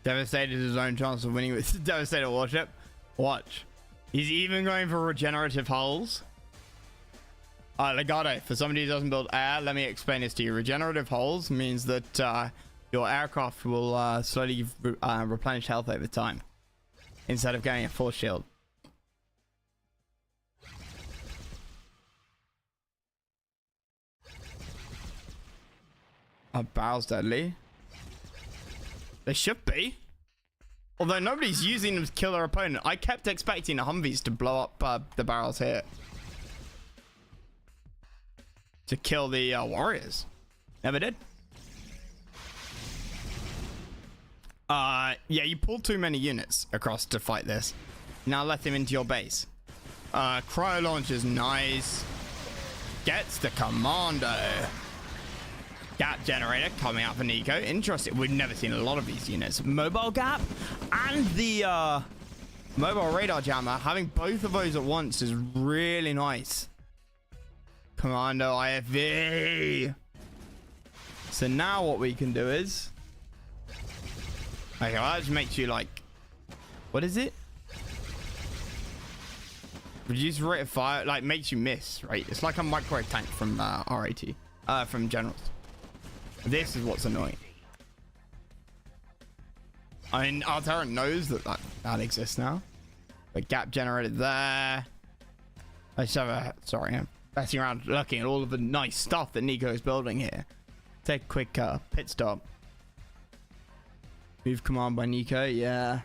Devastated his own chance of winning with Devastator Warship. Watch. He's even going for regenerative hulls. Legado, for somebody who doesn't build air, let me explain this to you. Regenerative hulls means that your aircraft will slowly replenish health over time, instead of getting a force shield. Are barrels deadly? They should be. Although nobody's using them to kill their opponent. I kept expecting the Humvees to blow up the barrels here. To kill the warriors. Never did. Yeah, you pulled too many units across to fight this. Now let them into your base. Cryo launch is nice. Gets the commando. Gap generator coming out for Nico. Interesting. We've never seen a lot of these units. Mobile gap and the mobile radar jammer. Having both of those at once is really nice. Commando IFV. So now what we can do is... Okay, well, that just makes you like... What is it? Reduce rate of fire. Like, makes you miss, right? It's like a microwave tank from RAT. From Generals. This is what's annoying. I mean, Altera knows that exists now. But gap generated there. I just have a... Sorry, I'm messing around looking at all of the nice stuff that Nico is building here. Take a quick pit stop. Move command by Nico, yeah.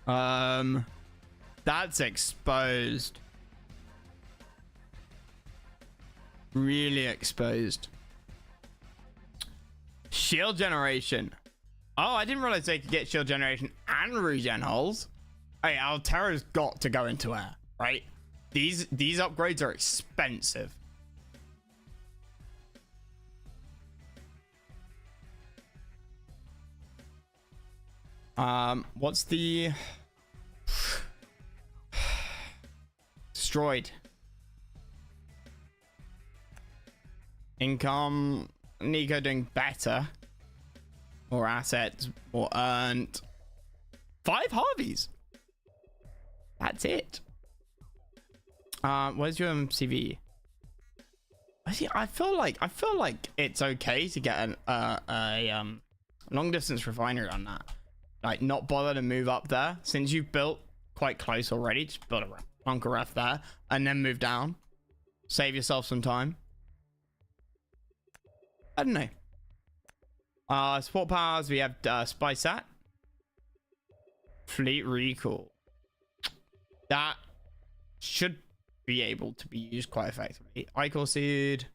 That's exposed. Really exposed. Shield generation. Oh, I didn't realize they could get shield generation and regen hulls. Hey, Altera's got to go into air, right? These upgrades are expensive. What's the destroyed income? Nico doing better. More assets, more earned. 5 Harveys. That's it. Where's your MCV? I feel like it's okay to get a long distance refinery on that. Like, not bother to move up there since you've built quite close already. Just build a bunker ref there and then move down. Save yourself some time. I don't know. Support powers, we have Spy Sat. Fleet Recall. That should be able to be used quite effectively. Icor Seed.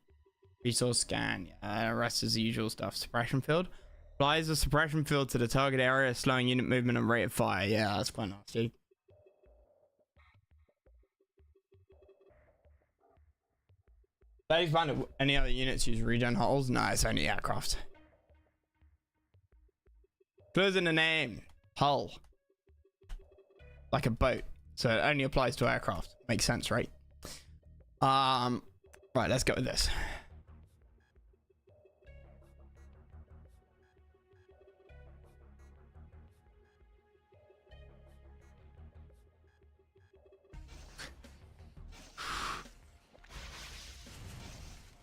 Resource scan. Yeah, rest is the usual stuff. Suppression field. Applies a suppression field to the target area, slowing unit movement and rate of fire. Yeah, that's quite nasty. They found any other units use regen holes? No, it's only aircraft. Clues in the name. Hull. Like a boat. So it only applies to aircraft. Makes sense, right? Right, let's go with this.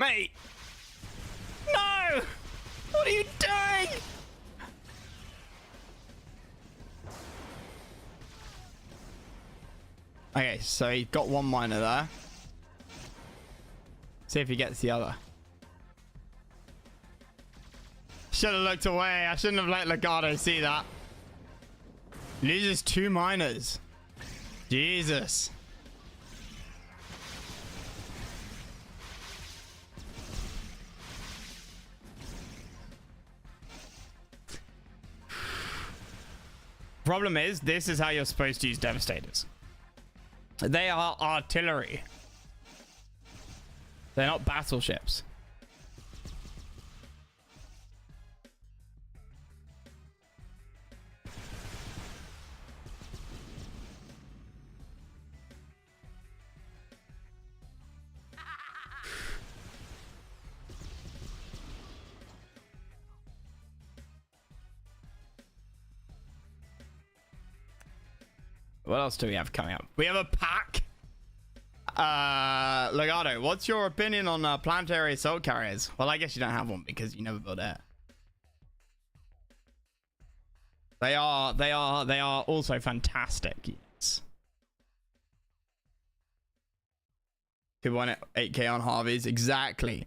Mate! No! What are you doing? Okay, so he got one miner there. See if he gets the other. Should have looked away. I shouldn't have let Legato see that. Loses 2 miners. Jesus. Problem is, this is how you're supposed to use Devastators. They are artillery. They're not battleships. What else do we have coming up? We have a pack. Legato, what's your opinion on planetary assault carriers? Well, I guess you don't have one because you never built air. They are also fantastic units. 2.8k on Harveys. Exactly.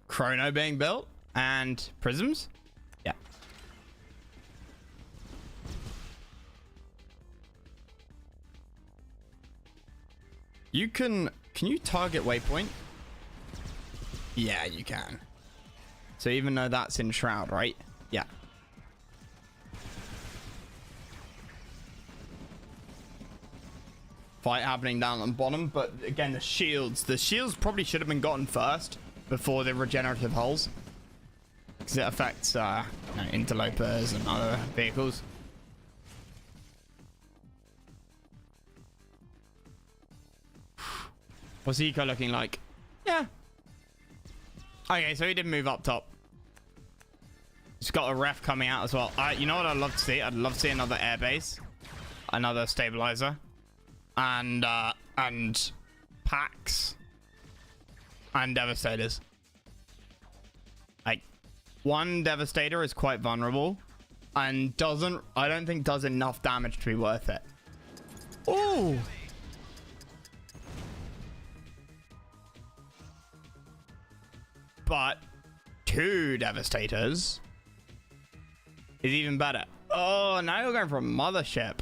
Chrono being built and prisms. Yeah. Can you target waypoint? Yeah, you can. So even though that's in Shroud, right? Yeah. Fight happening down on the bottom, but again, the shields probably should have been gotten first before the regenerative hulls, because it affects interlopers and other vehicles. What's Eco looking like? Yeah. Okay, so he did move up top. He's got a ref coming out as well. You know what I'd love to see? I'd love to see another airbase, another stabilizer, and packs and devastators. Like, one devastator is quite vulnerable and I don't think does enough damage to be worth it. Ooh. But 2 devastators is even better. Oh, now you're going for a mothership.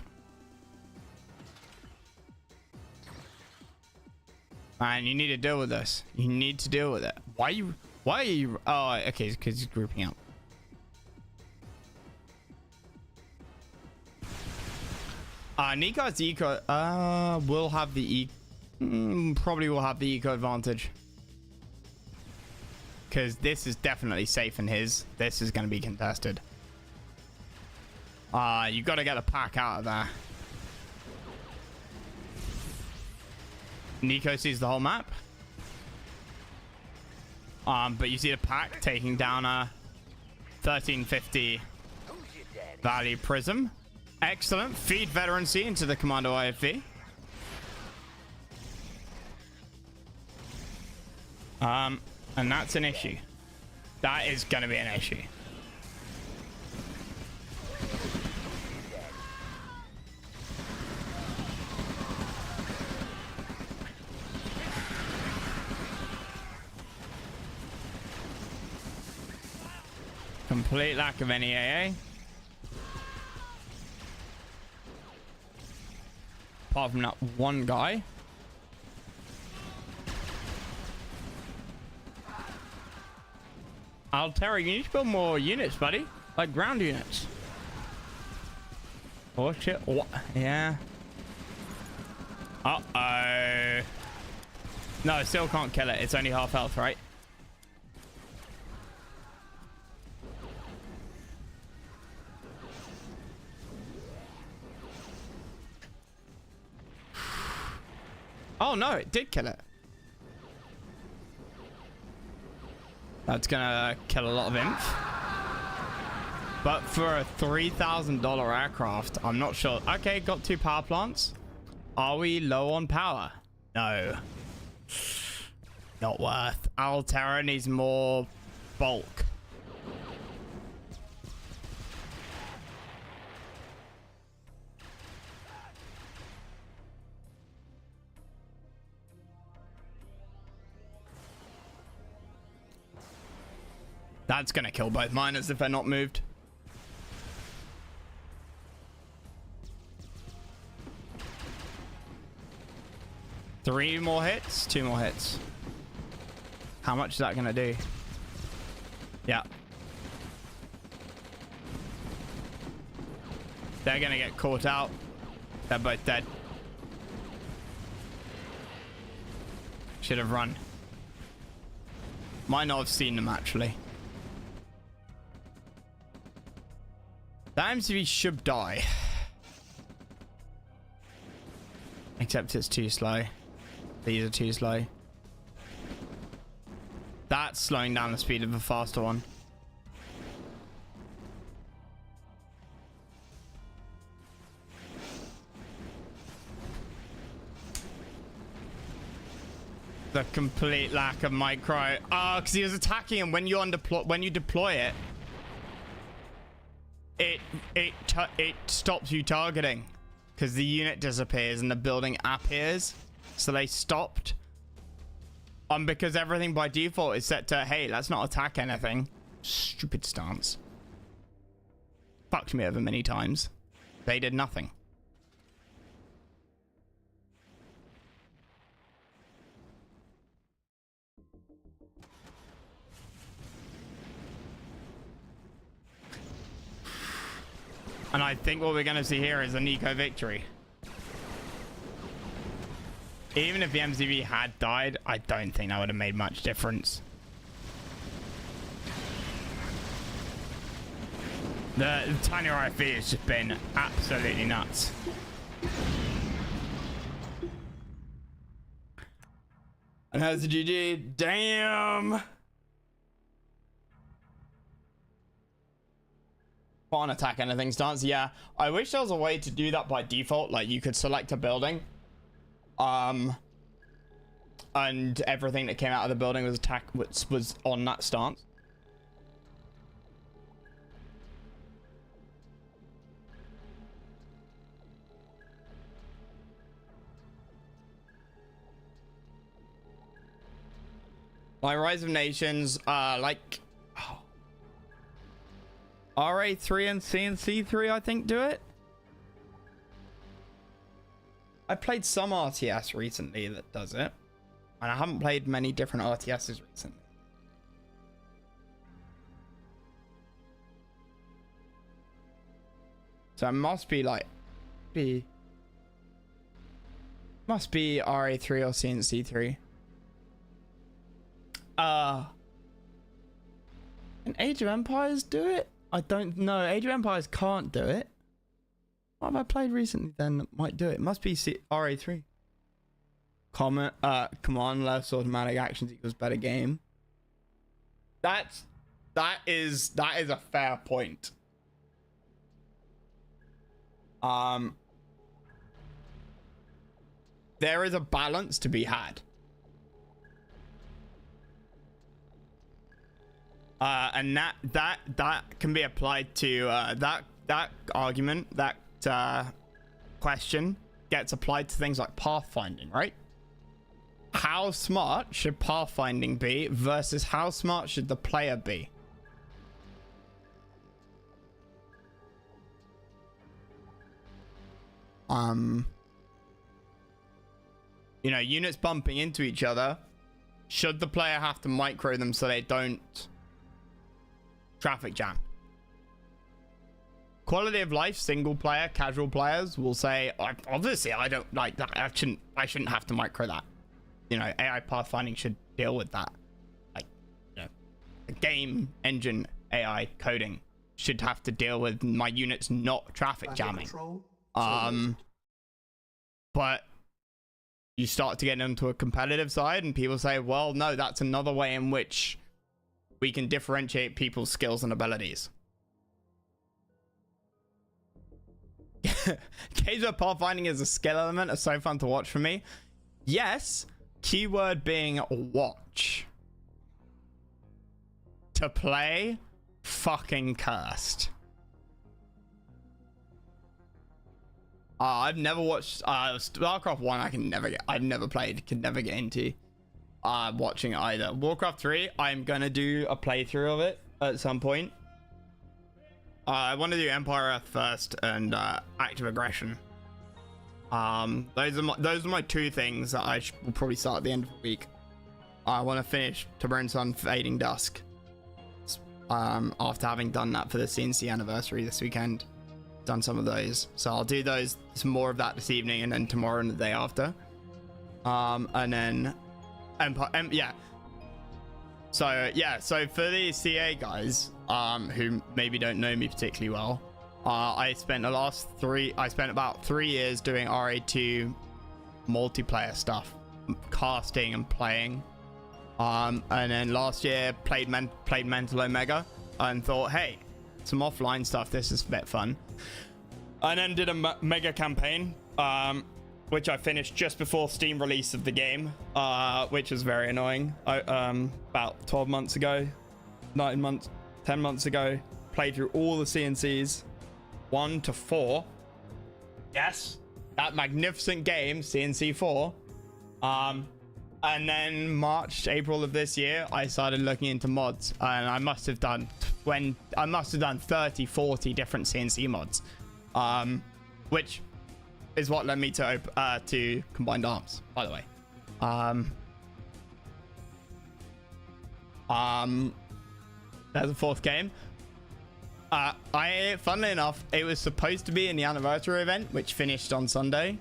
And you need to deal with this. You need to deal with it. Why are you? Oh, okay, because he's grouping up. Nico's eco. Will have the probably will have the eco advantage. Because this is definitely safe in his. This is going to be contested. You got to get a pack out of there. Nico sees the whole map. But you see the pack taking down a 1350 value prism. Excellent. Feed veterancy into the Commando IFV. And that's an issue. That is going to be an issue. Complete lack of any AA. apart from that one guy. Altera, you need to build more units, buddy. Like ground units. Oh shit. What? Yeah. Uh-oh. No, it still can't kill it. It's only half health, right? Oh no, it did kill it. That's gonna kill a lot of imp. But for a $3,000 aircraft, I'm not sure. Okay, got 2 power plants. Are we low on power? No. Not worth. Altera needs more bulk. That's gonna kill both miners if they're not moved. Three more hits, 2 more hits. How much is that gonna do? Yeah. They're gonna get caught out. They're both dead. Should have run. Might not have seen them actually. That MCV should die. Except it's too slow. These are too slow. That's slowing down the speed of a faster one. The complete lack of micro. Because he was attacking him when you deploy it. It stops you targeting because the unit disappears and the building appears. So they stopped. Because everything by default is set to, hey, let's not attack anything. Stupid stance. Fucked me over many times. They did nothing. And I think what we're going to see here is a Nico victory. Even if the MCV had died, I don't think that would have made much difference. The tiny RFV has just been absolutely nuts. And how's the GG? Damn! On attack anything stance, yeah. I wish there was a way to do that by default. Like you could select a building. And everything that came out of the building was was on that stance. Like Rise of Nations, like RA3 and CNC3, I think, do it. I played some RTS recently that does it. And I haven't played many different RTSs recently. So it must be like... Must be RA3 or CNC3. Can Age of Empires do it? I don't know. Age of Empires can't do it. What have I played recently then that might do it? It must be RA3. Command less automatic actions equals better game. That is a fair point. There is a balance to be had. And that can be applied to that argument, that question gets applied to things like pathfinding, right? How smart should pathfinding be versus how smart should the player be? you know, units bumping into each other, should the player have to micro them so they don't traffic jam? Quality of life, single player, casual players will say, obviously I don't like that. I shouldn't have to micro that. You know, AI pathfinding should deal with that. Like, you know, the game engine AI coding should have to deal with my units not traffic jamming. But you start to get into a competitive side and people say, well, no, that's another way in which we can differentiate people's skills and abilities. Games where pathfinding is a skill element are so fun to watch for me. Yes, keyword being watch. To play, fucking cursed. I've never watched StarCraft 1. I've never played, can never get into watching it either. Warcraft 3, I'm gonna do a playthrough of it at some point. I want to do Empire Earth first and Active Aggression. Those are my two things that I will probably start at the end of the week. I want to finish Tomorrow Sun Fading Dusk. After having done that for the CNC anniversary this weekend, done some of those, so I'll do those, some more of that this evening, and then tomorrow and the day after. And then Empire, yeah. So yeah, so for the CA guys, who maybe don't know me particularly well, I spent about 3 years doing RA2 multiplayer stuff, casting and playing. And then last year played Mental Omega and thought, hey, some offline stuff, this is a bit fun. And then did a mega campaign, which I finished just before Steam release of the game, which was very annoying. About 12 months ago, 9 months, 10 months ago, played through all the CNCs 1 to 4. Yes, that magnificent game, CNC 4. And then April of this year, I started looking into mods, and I must have done 30, 40 different CNC mods, which is what led me to Combined Arms, by the way. There's a fourth game. Funnily enough, it was supposed to be in the anniversary event, which finished on Sunday.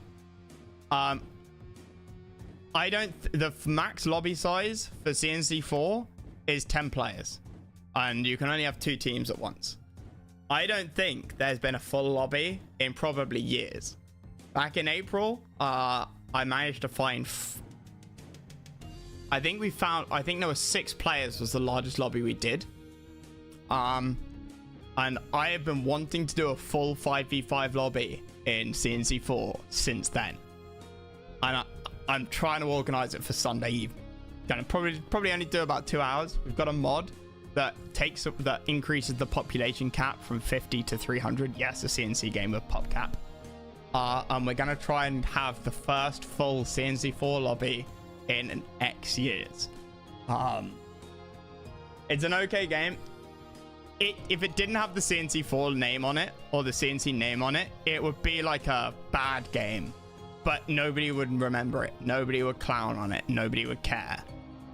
The max lobby size for CNC4 is 10 players, and you can only have 2 teams at once. I don't think there's been a full lobby in probably years. Back in April, I managed to find I think there were 6 players was the largest lobby we did. And I have been wanting to do a full 5v5 lobby in CNC4 since then. And I'm trying to organize it for Sunday evening. Gonna probably only do about 2 hours. We've got a mod that increases the population cap from 50 to 300. Yes, a CNC game with pop cap. And we're gonna try and have the first full CNC4 lobby in X years. It's an okay game. If it didn't have the CNC4 name on it, or the CNC name on it, it would be like a bad game. But nobody would remember it. Nobody would clown on it. Nobody would care.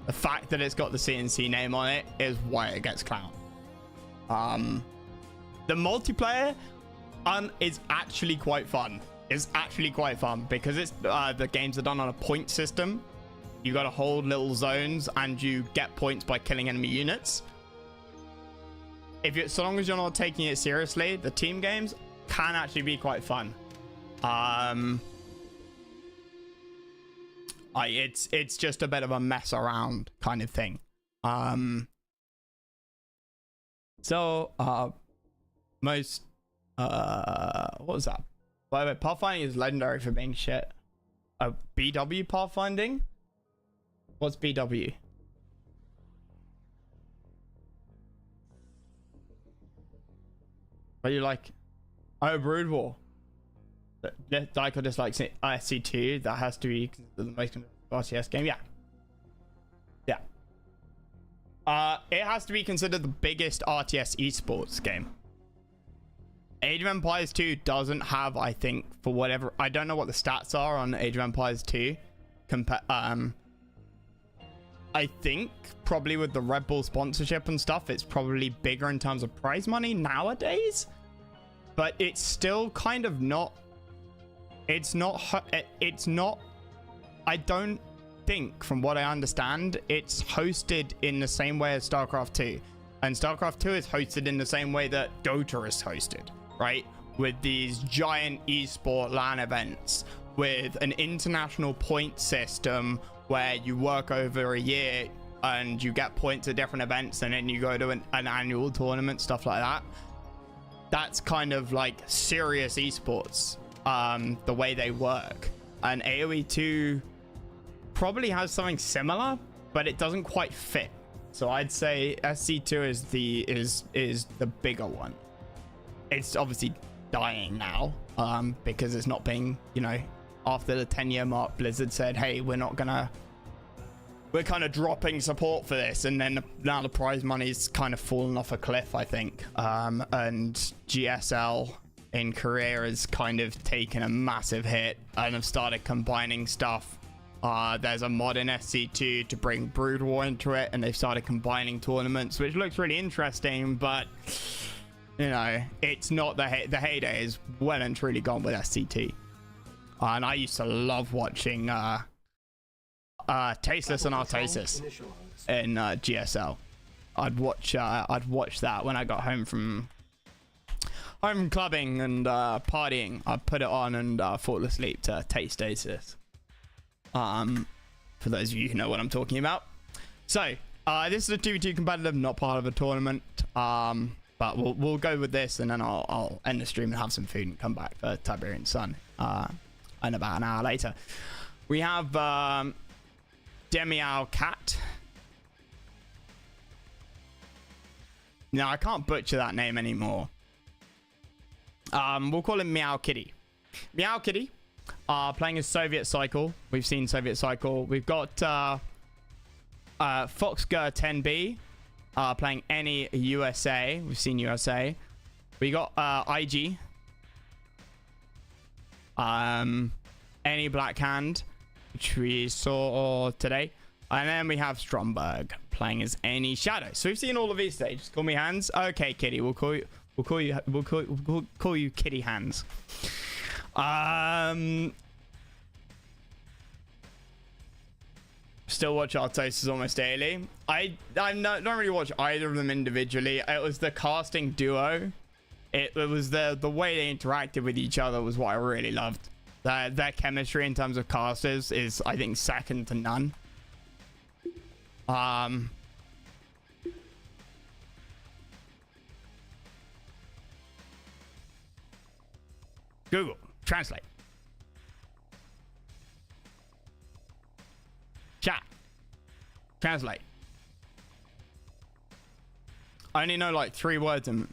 The fact that it's got the CNC name on it is why it gets clowned. The multiplayer is actually quite fun. It's actually quite fun because it's the games are done on a point system. You got to hold little zones and you get points by killing enemy units. So long as you're not taking it seriously, the team games can actually be quite fun. It's just a bit of a mess around kind of thing. What was that? By the way, pathfinding is legendary for being shit. BW pathfinding? What's BW? Are you like, oh, Brood War? Like or dislikes SC2, that has to be the most RTS game. Yeah. It has to be considered the biggest RTS esports game. Age of Empires 2 doesn't have, I think, for whatever, I don't know what the stats are on Age of Empires 2, I think probably with the Red Bull sponsorship and stuff, it's probably bigger in terms of prize money nowadays, but it's still kind of not. It's not. I don't think, from what I understand, it's hosted in the same way as StarCraft 2, and StarCraft 2 is hosted in the same way that Dota is hosted, right? With these giant esport LAN events, with an international point system where you work over a year and you get points at different events, and then you go to an annual tournament, stuff like that. That's kind of like serious esports, the way they work. And AoE 2 probably has something similar, but it doesn't quite fit. So I'd say SC2 is the bigger one. It's obviously dying now, because it's not being, you know, after the 10-year mark, Blizzard said, hey, we're kind of dropping support for this, and then now the prize money's kind of fallen off a cliff, I think. And GSL in Korea has kind of taken a massive hit and have started combining stuff. There's a mod in SC2 to bring Brood War into it, and they've started combining tournaments, which looks really interesting, but you know, it's not the heyday is well and truly gone with SC2. And I used to love watching Tasteless and Artasis in GSL. I'd watch that when I got home from clubbing and partying. I'd put it on and fall asleep to Tasteless. For those of you who know what I'm talking about. So this is a 2v2 competitive, not part of a tournament. But we'll go with this, and then I'll end the stream and have some food and come back for Tiberian Sun. And about an hour later, we have Demiao Cat. Now I can't butcher that name anymore. We'll call him Meow Kitty. Meow Kitty, playing as Soviet Cycle. We've seen Soviet Cycle. We've got Foxgur 10B, playing any USA. We've seen USA. We got IG. Any Black Hand, which we saw today, and then we have Stromberg playing as any Shadow. So we've seen all of these stages. Call me Hands. Okay, Kitty. We'll call you Kitty Hands. Still watch Artosis almost daily. I don't really watch either of them individually. It was the casting duo. It was the way they interacted with each other was what I really loved. Their chemistry in terms of casters is, I think, second to none. Google Translate. Chat. Translate. I only know like 3 words in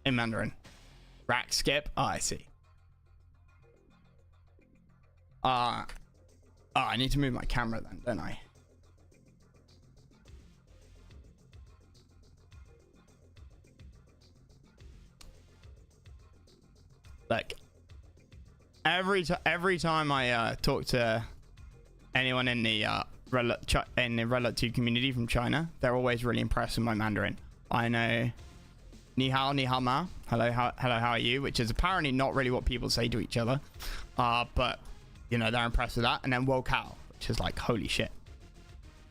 Mandarin. Rack skip. Oh, I see. I need to move my camera then, don't I? Like every time I talk to anyone in the Red 2 community from China, they're always really impressed with my Mandarin. I know ni hao ma, hello how are you, which is apparently not really what people say to each other, but you know, they're impressed with that. And then wo cow, which is like holy shit.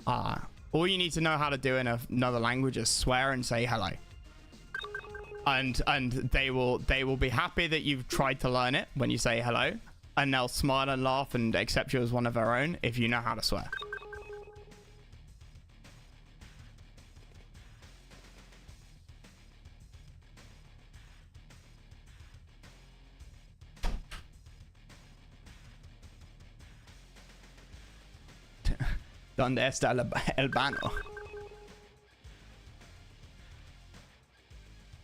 All you need to know how to do in another language is swear and say hello, and they will be happy that you've tried to learn it when you say hello, and they'll smile and laugh and accept you as one of their own if you know how to swear. ¿Dónde está el baño?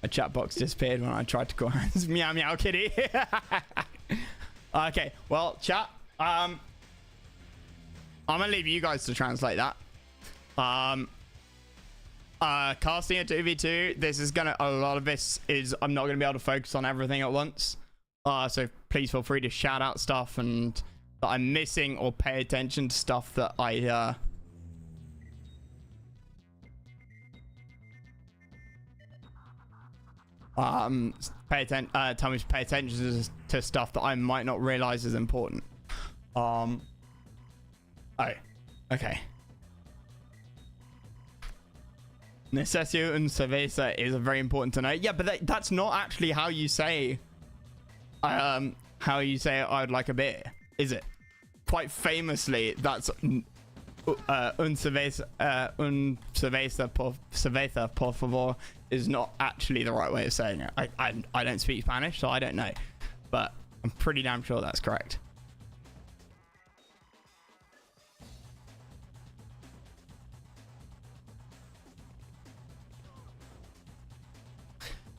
A chat box disappeared when I tried to call hands. Meow meow kitty. Okay, well, chat. I'm gonna leave you guys to translate that. Casting a 2v2. This is gonna, a lot of this is, I'm not gonna be able to focus on everything at once. So please feel free to shout out stuff and that I'm missing, or pay attention to stuff that I tell me to pay attention to stuff that I might not realize is important. Oh, okay. Necessio and cerveza is very important to know. Yeah, but that's not actually how you say I would like a beer, is it? Quite famously, that's un cerveza por favor is not actually the right way of saying it. I don't speak Spanish, so I don't know, but I'm pretty damn sure that's correct.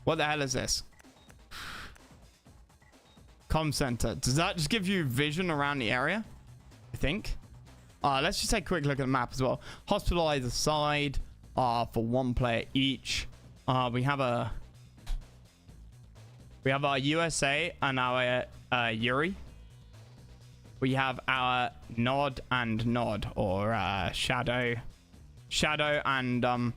What the hell is this? Comm center. Does that just give you vision around the area? I think. Let's just take a quick look at the map as well. Hospital either side. For one player each. We have our USA and our Yuri. We have our Nod and Nod, or Shadow and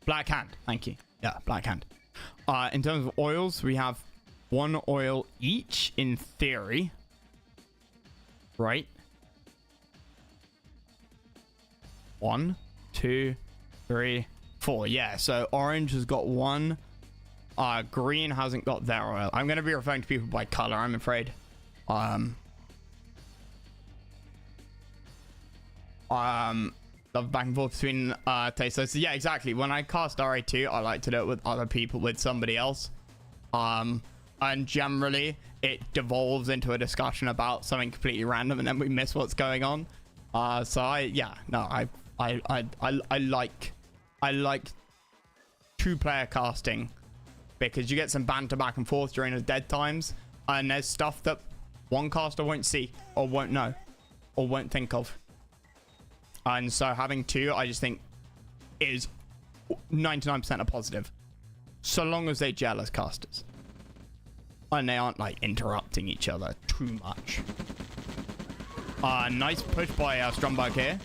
Black Hand. Thank you. Yeah, Black Hand. In terms of oils, we have one oil each in theory. Right? 1, 2, 3, 4. Yeah, so orange has got one. Green hasn't got their oil. I'm going to be referring to people by color, I'm afraid. Love back and forth between tastes. So yeah, exactly. When I cast RA2, I like to do it with other people, with somebody else. And generally it devolves into a discussion about something completely random, and then we miss what's going on. So I like two-player casting, because you get some banter back and forth during the dead times, and there's stuff that one caster won't see or won't know or won't think of. And so having two, I just think, is 99% a positive, so long as they gel as casters and they aren't like interrupting each other too much. Nice push by Stromberg here.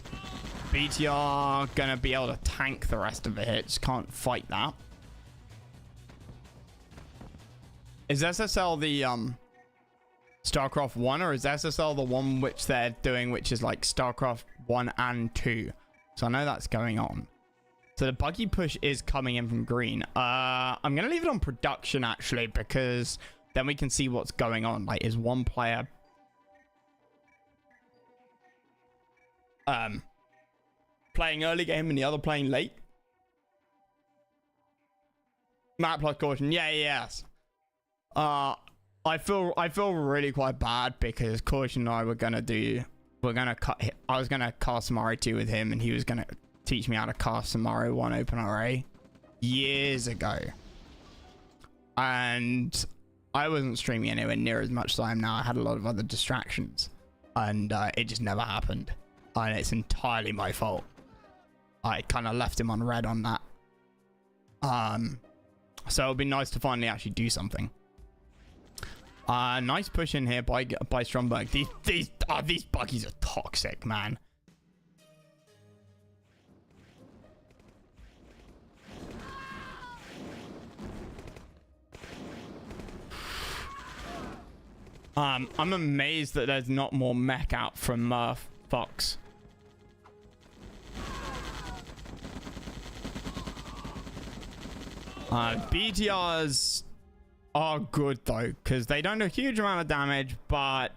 BTR gonna be able to tank the rest of the hits. Can't fight that. Is SSL the StarCraft 1, or is SSL the one which they're doing, which is like StarCraft 1 and 2? So I know that's going on. So the buggy push is coming in from green. I'm gonna leave it on production actually, because then we can see what's going on. Like, is one player playing early game and the other playing late? Map plus caution. Yes. I feel really quite bad, because Caution and I were gonna cut. I was gonna cast Samaro 2 with him, and he was gonna teach me how to cast Samaro 1 Open RA years ago, and I wasn't streaming anywhere near as much as I am now. I had a lot of other distractions, and it just never happened, and it's entirely my fault. I kind of left him on red on that. So it'll be nice to finally actually do something. Nice push in here by Stromberg. These buggies are toxic, man. I'm amazed that there's not more mech out from Fox. BTRs are good though, because they don't do a huge amount of damage, but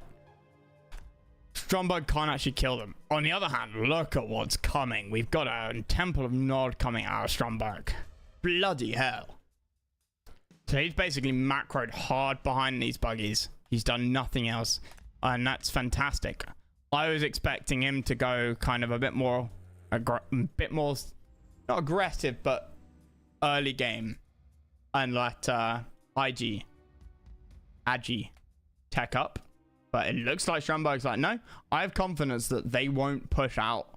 Stromberg can't actually kill them. On the other hand, look at what's coming. We've got a Temple of Nod coming out of Stromberg. Bloody hell. So he's basically macroed hard behind these buggies. He's done nothing else, and that's fantastic. I was expecting him to go kind of a bit more not aggressive, but early game, and let Agi tech up, but it looks like Stromberg's like, no, I have confidence that they won't push out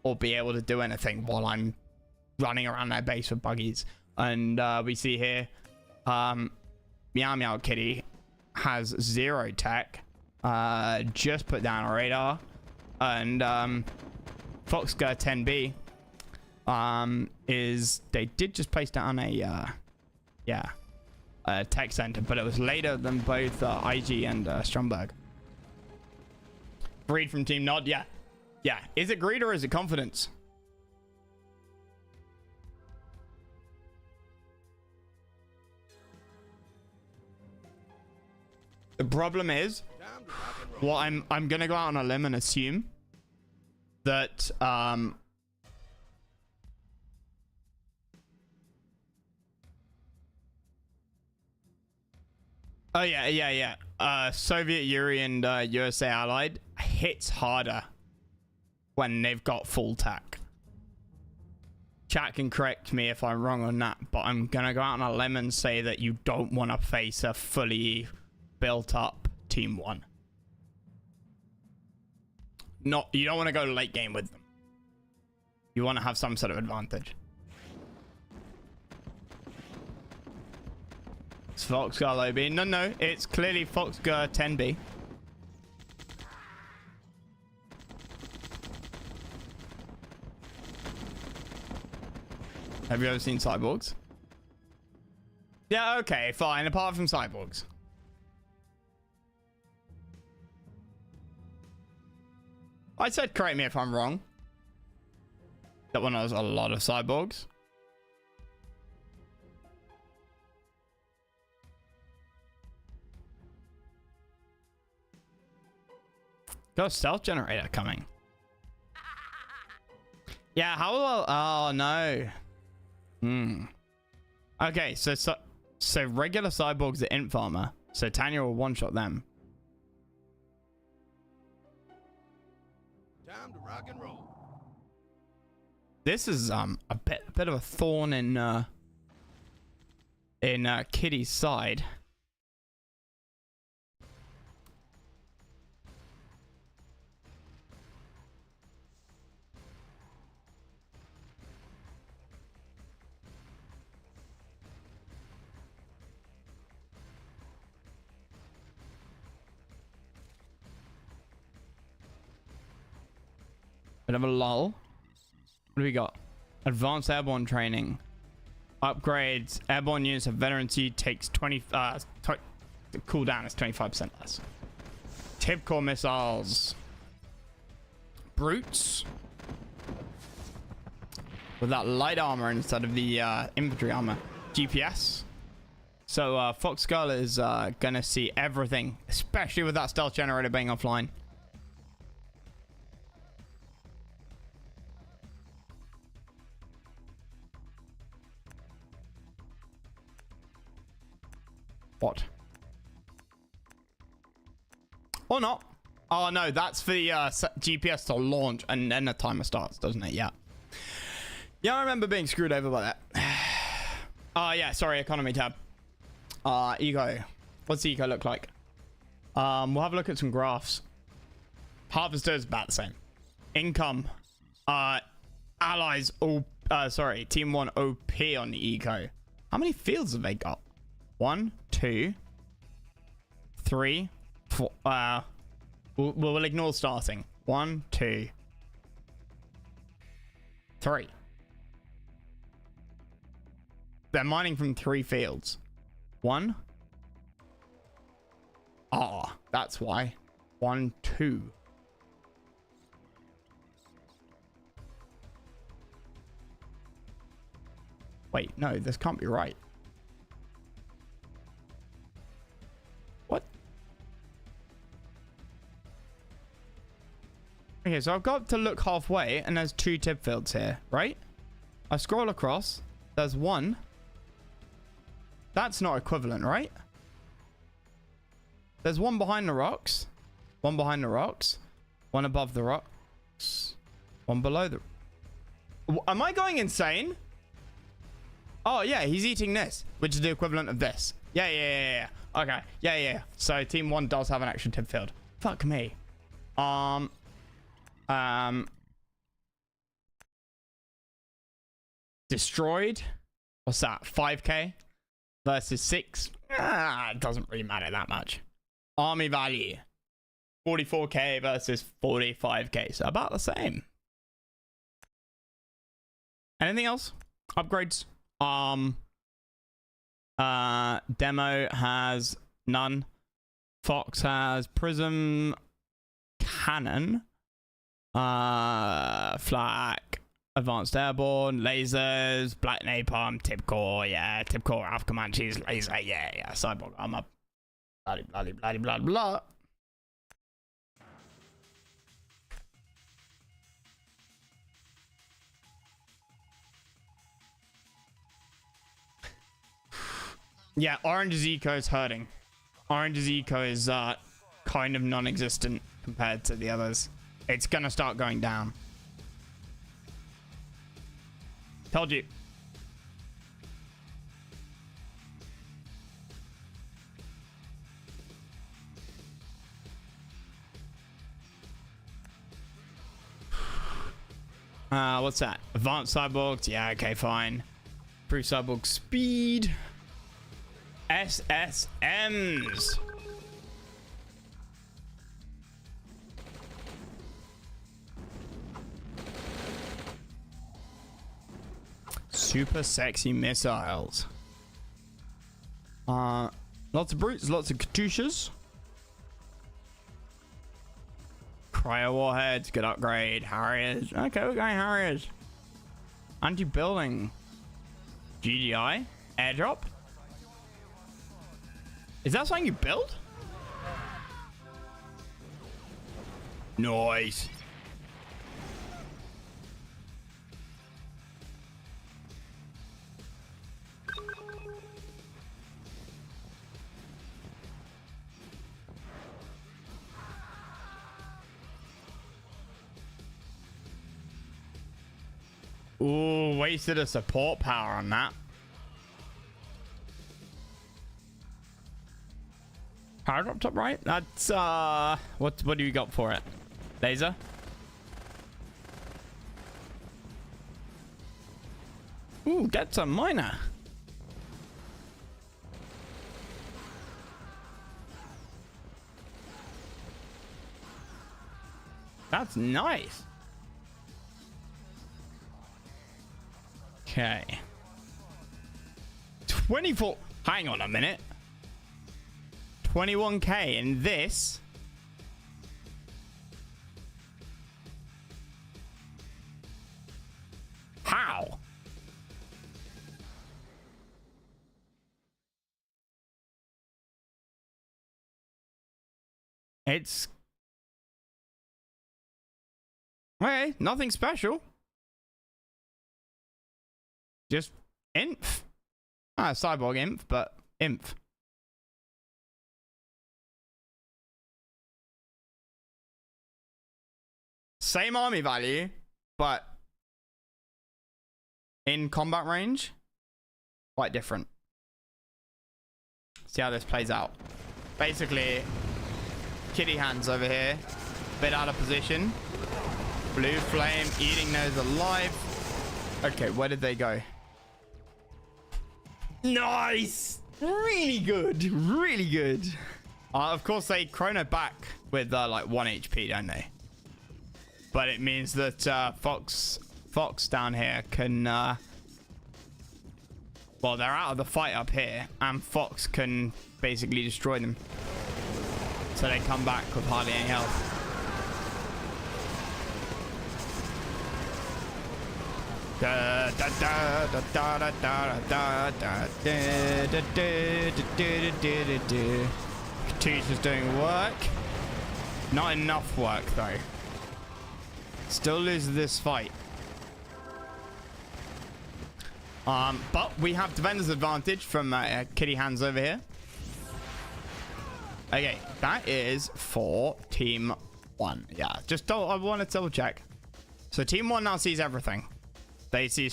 or be able to do anything while I'm running around their base with buggies. And we see here Meow Meow Kitty has 0 tech. Just put down a radar. And Foxgirl 10B they did just place down a tech center, but it was later than both IG and Stromberg. Greed from Team Nod, yeah. Is it greed or is it confidence? The problem is, well, I'm gonna go out on a limb and assume that oh yeah. Soviet Yuri and USA Allied hits harder when they've got full tech. Chat can correct me if I'm wrong on that, but I'm gonna go out on a limb and say that you don't want to face a fully built up Team 1. You don't want to go late game with them. You want to have some sort of advantage. It's Foxgirl OB. No, it's clearly Foxgirl 10B. Have you ever seen Cyborgs? Yeah, okay, fine. Apart from Cyborgs. I said, correct me if I'm wrong, that one has a lot of cyborgs. Got a stealth generator coming. Yeah, how will oh no. Okay, so regular cyborgs are int farmer, so Tanya will one-shot them. Time to rock and roll. This is a bit of a thorn in Kitty's side. Bit of a lull. What do we got? Advanced airborne training. Upgrades. Airborne units of veterancy takes 20. The cooldown is 25% less. Tip core missiles. Brutes. With that light armor instead of the infantry armor. GPS. So Foxgirl is gonna see everything, especially with that stealth generator being offline. What? Or not. Oh no, that's for the GPS to launch and then the timer starts, doesn't it? Yeah. Yeah, I remember being screwed over by that. Yeah, sorry, economy tab. Eco. What's the eco look like? We'll have a look at some graphs. Harvester is about the same. Income. Allies, Team 1 OP on the eco. How many fields have they got? 1, 2, 3, 4. We'll ignore starting. 1, 2, 3. They're mining from 3 fields. 1. That's why. 1, 2. Wait, no, this can't be right. What? Okay, so I've got to look halfway and there's 2 tip fields here, right? I scroll across. There's 1. That's not equivalent, right? There's 1 behind the rocks. 1 behind the rocks. 1 above the rocks. 1 below the... Am I going insane? Oh, yeah, he's eating this, which is the equivalent of this. Yeah. Okay. Yeah. So Team 1 does have an extra tip field. Fuck me. Destroyed. What's that? 5k? versus 6. It doesn't really matter that much. Army value 44k versus 45k, so about the same. Anything else? Upgrades? Demo has none. Fox has prism cannon, flak, advanced airborne, lasers, black napalm, tip core, yeah, tip core, Alpha Comanches, laser, yeah, cyborg armor, blah blah blah blah blah blah. Yeah, Orange's eco is hurting. Orange's eco is kind of non-existent compared to the others. It's gonna start going down. Told you. What's that? Advanced cyborgs? Yeah, okay, fine. Improved cyborg speed. SSMs. Super sexy missiles. Lots of brutes, lots of Katyushas. Cryo warheads, good upgrade. Harriers. Okay, we're going Harriers. Anti-building. GDI. Airdrop. Is that something you build? Nice. Ooh, wasted a support power on that. Power drop top right? That's what do you got for it? Laser? Ooh, get some miner. That's nice. Okay. 24. Hang on a minute. 21k in this. How? It's okay, nothing special. Just inf. Cyborg inf, but inf. Same army value, but in combat range, quite different. See how this plays out. Basically, kitty hands over here, bit out of position. Blue flame eating those alive. Okay, where did they go? Nice! Really good, really good. Of course, they chrono back with like 1 HP, don't they? But it means that Fox down here can well, they're out of the fight up here, and Fox can basically destroy them, so they come back with hardly any health. Katyush is doing work. Not enough work though. Still loses this fight. But we have defender's advantage from kitty hands over here. Okay, that is for team 1. Yeah, just I want to double check. So team 1 now sees everything. They see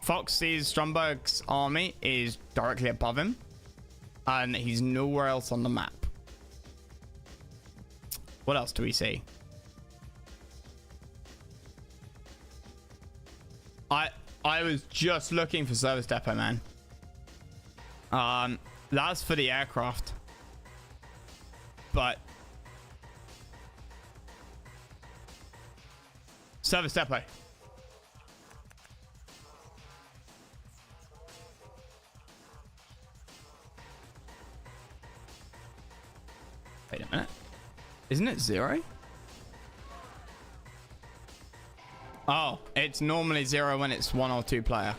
Fox sees Stromberg's army is directly above him, and he's nowhere else on the map. What else do we see? I was just looking for service depot, man. That's for the aircraft. But service depot. Wait a minute. Isn't it 0? Oh, it's normally 0 when it's 1 or 2 player.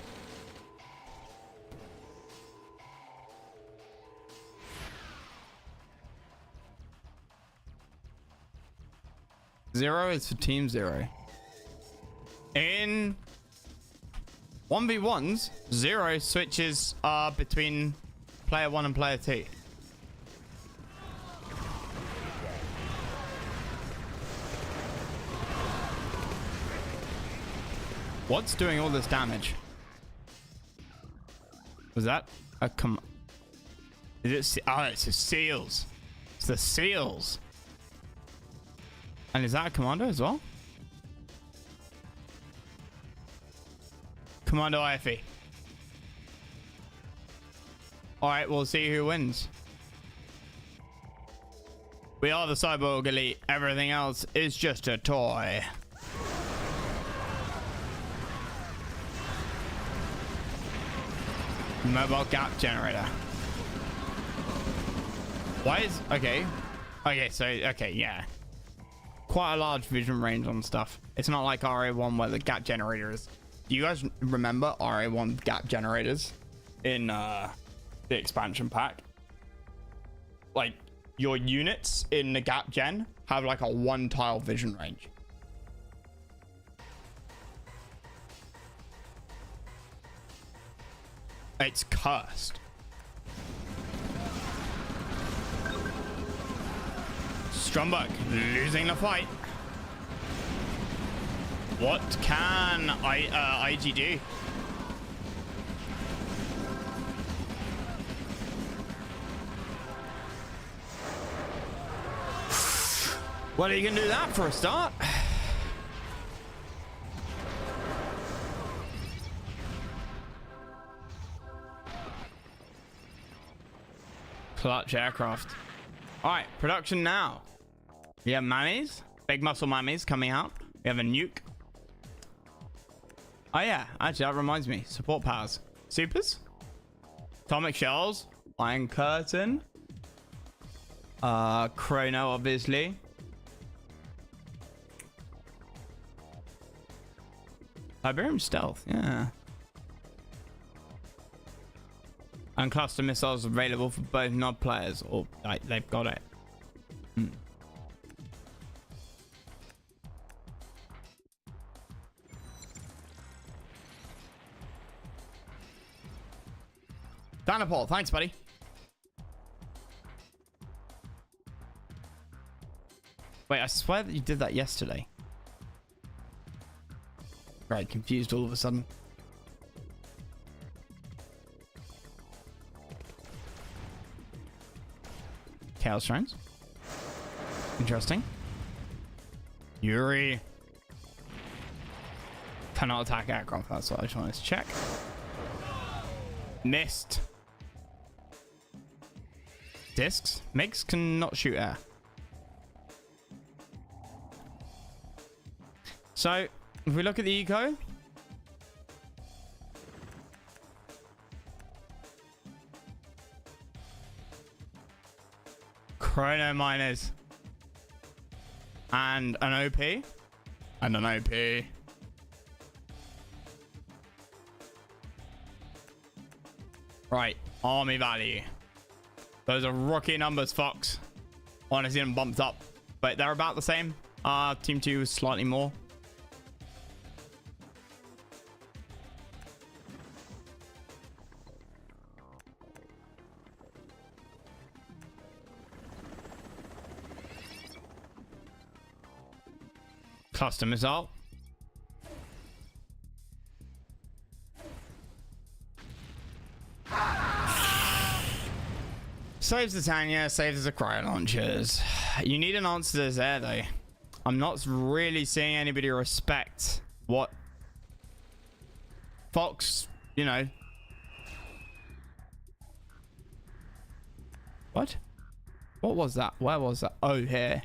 Zero is for team 0. In 1v1s, 0 switches between player 1 and player 2. What's doing all this damage? Was that a Is it? Oh, it's the seals. It's the seals. And is that a commando as well? Commando IFE. Alright, we'll see who wins. We are the Cyborg Elite. Everything else is just a toy. Mobile gap generator. Why is... Okay. Okay, so... Okay, yeah. Quite a large vision range on stuff. It's not like RA1 where the gap generator is. Do you guys remember RA1 gap generators in the expansion pack? Like, your units in the gap gen have like a 1 tile vision range. It's cursed. Stromberg losing the fight. What can IG do? Well, you can do that for a start. Clutch aircraft. All right, production now. We have mammies, big muscle mammies coming out. We have a nuke. Oh yeah, actually that reminds me. Support powers. Supers. Atomic shells. Iron curtain. Chrono, obviously. Tiberium stealth, yeah. And cluster missiles available for both nod players, or like they've got it. Danapol, thanks, buddy. Wait, I swear that you did that yesterday. Right, confused all of a sudden. Chaos Drones. Interesting. Yuri. Cannot attack aircraft, that's what I just wanted to check. Missed. Discs. MiGs cannot shoot air. So, if we look at the eco, Chrono Miners and an OP and an OP. Right, army value. Those are rookie numbers, Fox. Honestly, them bumped up, but they're about the same. Team 2 is slightly more. Cluster missile. Saves the Tanya, saves the cryo launchers. You need an answer to this air though. I'm not really seeing anybody respect what Fox, you know. What? What was that? Where was that? Oh, here.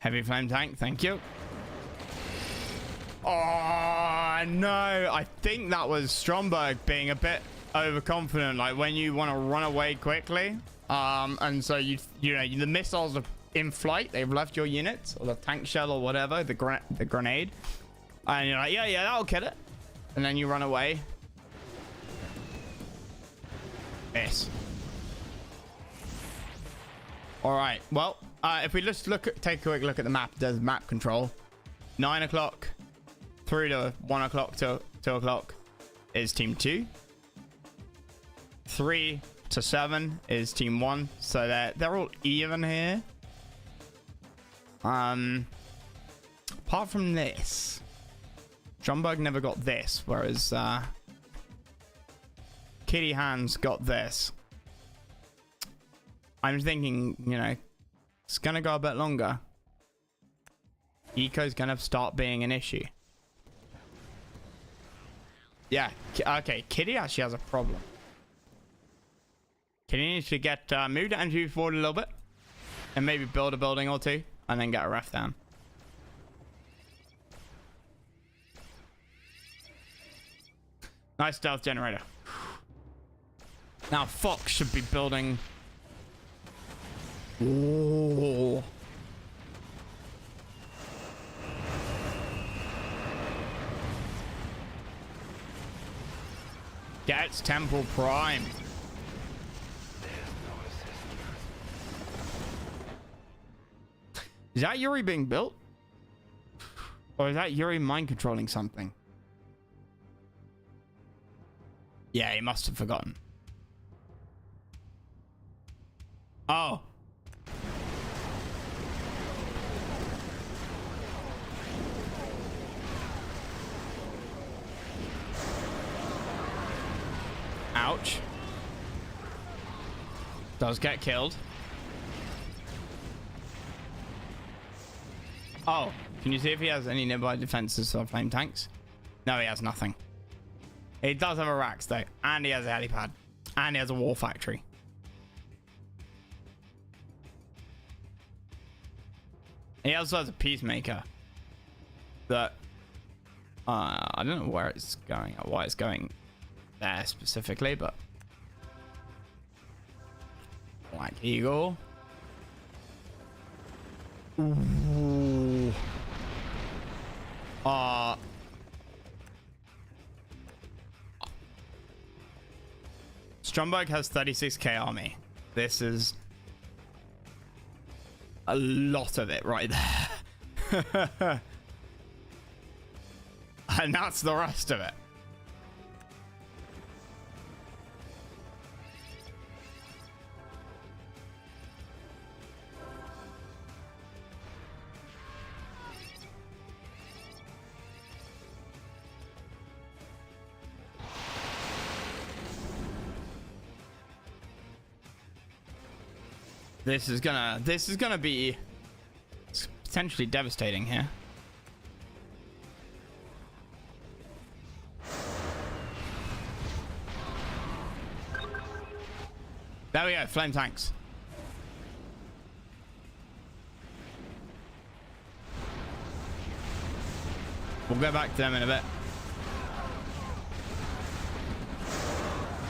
Heavy flame tank, thank you. Oh, no. I think that was Stromberg being a bit overconfident, like when you want to run away quickly. And so you know, the missiles are in flight. They've left your units, or the tank shell or whatever, the grenade. And you're like, yeah, that'll kill it. And then you run away. Yes. All right. Well, if we just take a quick look at the map, there's map control. 9 o'clock through to 1 o'clock to 2 o'clock is team 2. 3 to 7 is team 1. So they're all even here. Apart from this, Stromberg never got this, whereas Kitty Hands got this. I'm thinking, you know, it's gonna go a bit longer. Eco's gonna start being an issue. Yeah, okay, Kitty actually has a problem. Kitty needs to get moved energy forward a little bit, and maybe build a building or two, and then get a ref down. Nice stealth generator. Now Fox should be building. Ooh. Gets Temple Prime. Is that Yuri being built? Or is that Yuri mind controlling something? Yeah, he must have forgotten. Oh. Ouch. Does get killed. Oh, can you see if he has any nearby defenses or flame tanks? No, he has nothing. He does have a Rax though, and he has a helipad, and he has a war factory. He also has a peacemaker that I don't know where it's going or why it's going there specifically, but Black Eagle. Ooh. Stromberg has 36k army. This is a lot of it right there. And that's the rest of it. This is gonna be potentially devastating here. There we go, flame tanks. We'll go back to them in a bit.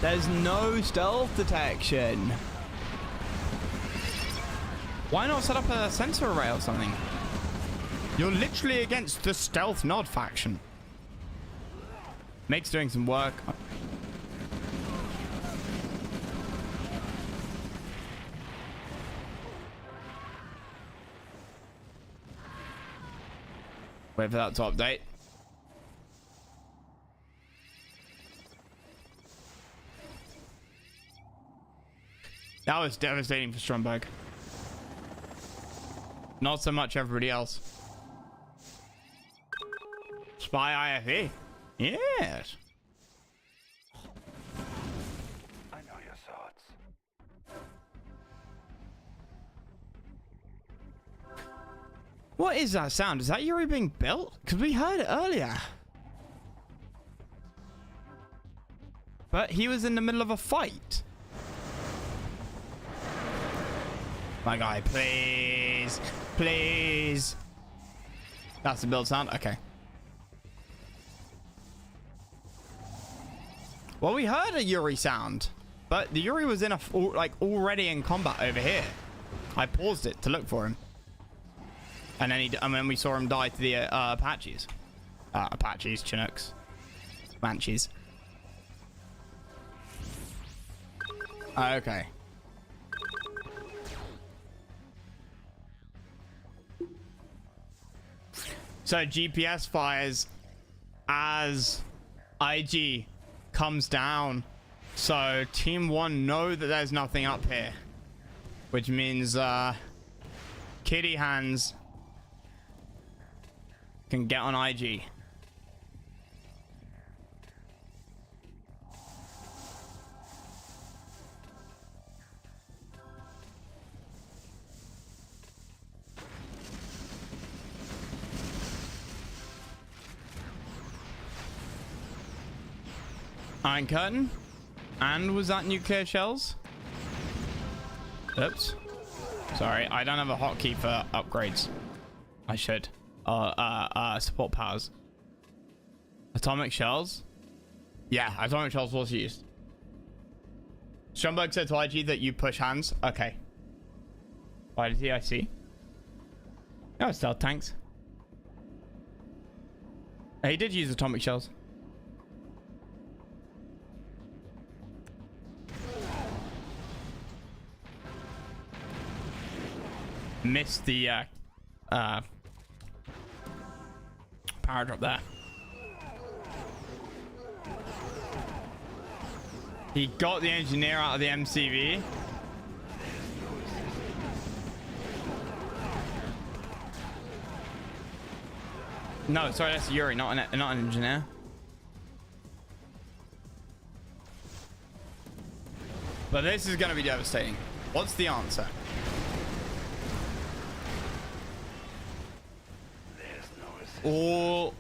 There's no stealth detection. Why not set up a sensor array or something? You're literally against the stealth nod faction. Make's doing some work. Wait for that to update. That was devastating for Stromberg. Not so much everybody else. Spy IFE. Yes. I know your thoughts. What is that sound? Is that Yuri being built? Because we heard it earlier. But he was in the middle of a fight. My guy, please. Please. That's the build sound? Okay. Well, we heard a Yuri sound. But the Yuri was in a already in combat over here. I paused it to look for him. And then we saw him die to the Apaches. Apaches, Chinooks, Banshees. Okay. So GPS fires as IG comes down. So Team 1 know that there's nothing up here. Which means Kitty Hands can get on IG. Iron Curtain? And was that nuclear shells? Oops. Sorry, I don't have a hotkey for upgrades. I should. Support powers. Atomic shells? Yeah, atomic shells was used. Stromberg said to IG that you push hands. Okay. Why did I see? Oh, stealth tanks. He did use atomic shells. Missed the power drop there. He got the engineer out of the MCV. No, sorry, that's Yuri, not an engineer. But this is going to be devastating. What's the answer? All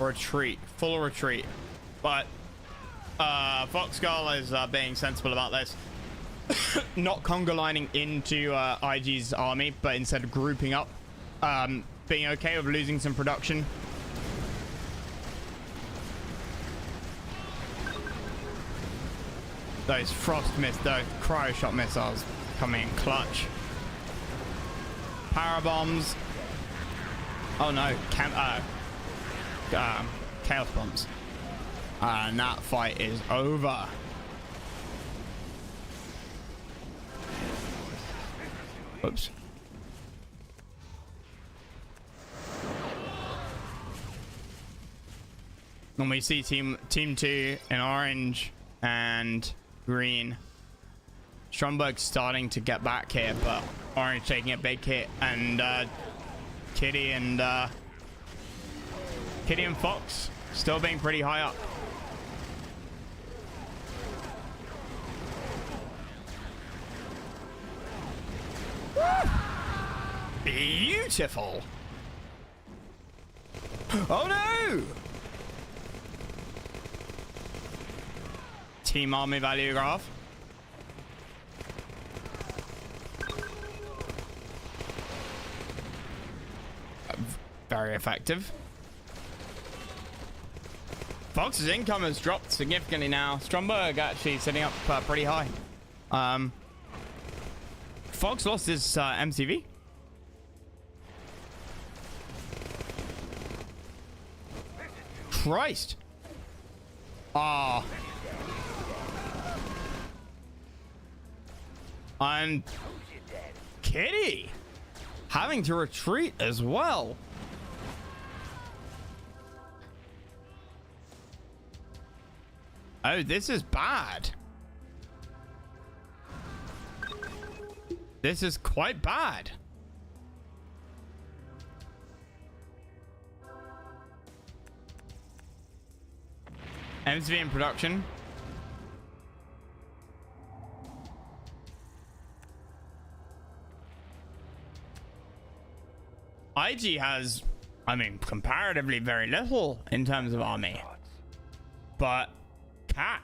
retreat, full retreat. But Fox Girl is being sensible about this. Not conga lining into IG's army, but instead grouping up. Being okay with losing some production. Those frost those cryo shot missiles coming in clutch. Power bombs. Oh no, chaos bombs. And that fight is over. Oops. And we see team 2 in orange and green. Stromberg's starting to get back here, but orange taking a big hit, and Kitty and Fox still being pretty high up. Woo! Beautiful. Oh no! Team army value graph. Very effective. Fox's income has dropped significantly now. Stromberg actually sitting up pretty high. Fox lost his MCV. Christ. Ah. And Kitty having to retreat as well. Oh, this is bad. This is quite bad. MCV in production. IG has, I mean, comparatively very little in terms of army. But Cat,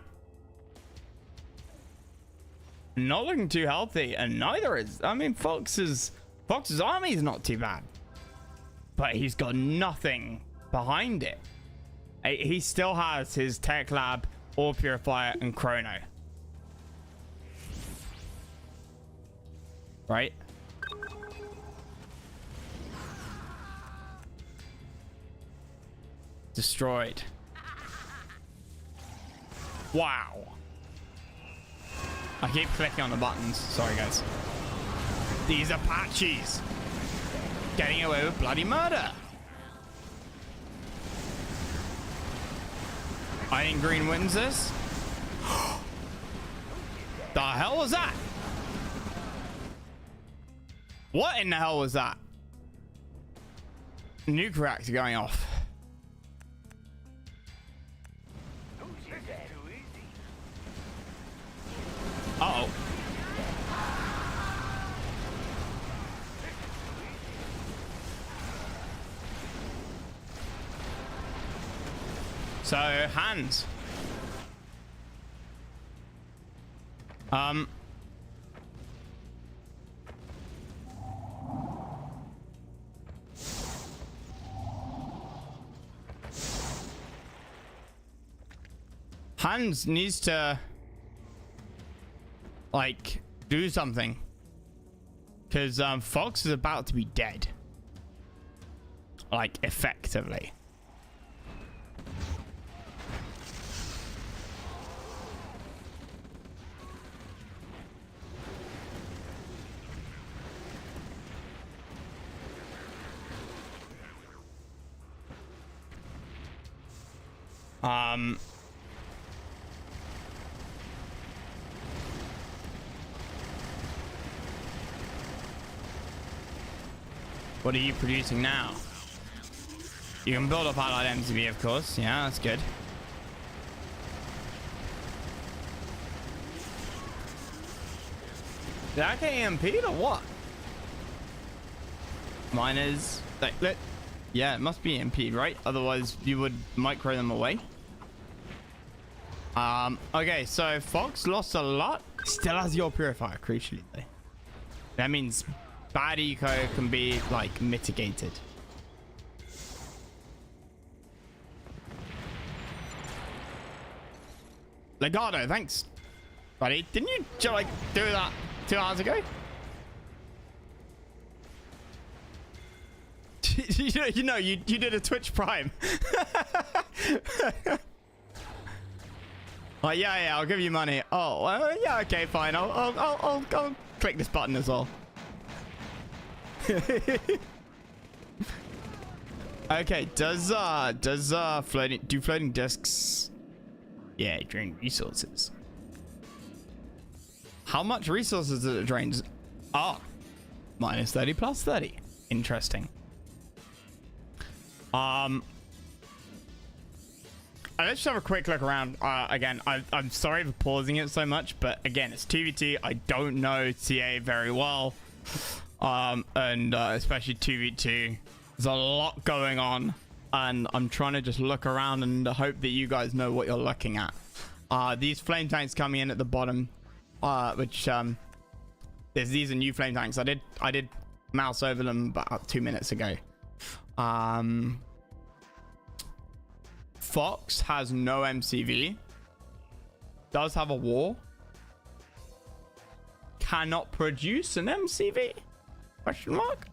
not looking too healthy, and neither is, I mean, Fox's army is not too bad, but he's got nothing behind it. He still has his Tech Lab, Ore Purifier, and Chrono. Right? Destroyed. Wow. I keep clicking on the buttons. Sorry, guys. These Apaches getting away with bloody murder. Iron Green wins this. The hell was that? What in the hell was that? Nuke reactor going off. Uh-oh. So, hands. Hans needs to, like, do something. Because Fox is about to be dead. Like, effectively. What are you producing now? You can build up allied MCV, of course. Yeah, that's good. Did I get EMP'd or what? Mine is... yeah, it must be EMP'd, right? Otherwise, you would micro them away. Okay, so Fox lost a lot. Still has your purifier, crucially, though. That means bad eco can be, like, mitigated. Legato, thanks, buddy. Didn't you, like, do that 2 hours ago? you did a Twitch Prime. Oh, yeah, I'll give you money. Oh, yeah, okay, fine. I'll click this button as well. Okay, does floating discs, yeah, drain resources? How much resources does it drain? Minus 30 plus 30. Interesting. Let's just have a quick look around. Again, I'm sorry for pausing it so much, but again, it's 2v2. I don't know TA very well. And especially 2v2. There's a lot going on, and I'm trying to just look around and hope that you guys know what you're looking at. These flame tanks coming in at the bottom, which these are new flame tanks. I did mouse over them about 2 minutes ago. Fox has no MCV. Does have a war. Cannot produce an MCV? Question mark.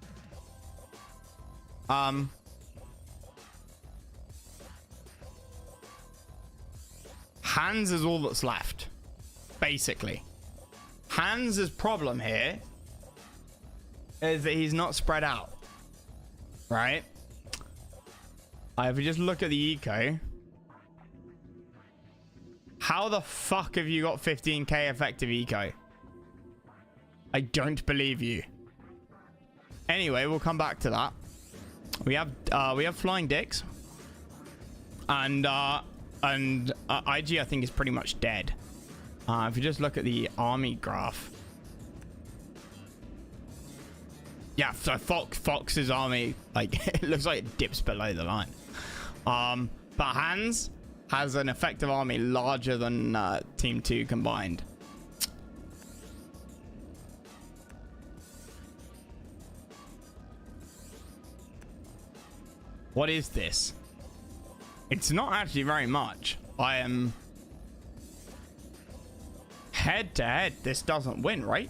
Hans is all that's left, basically. Hans' problem here is that he's not spread out, right? If we just look at the eco, how the fuck have you got 15k effective eco? I don't believe you. Anyway, we'll come back to that. We have flying dicks, and IG I think is pretty much dead. If you just look at the army graph, Yeah, so Fox's army, like, it looks like it dips below the line. But Hans has an effective army larger than Team 2 combined. What is this? It's not actually very much. I am head to head. This doesn't win, right?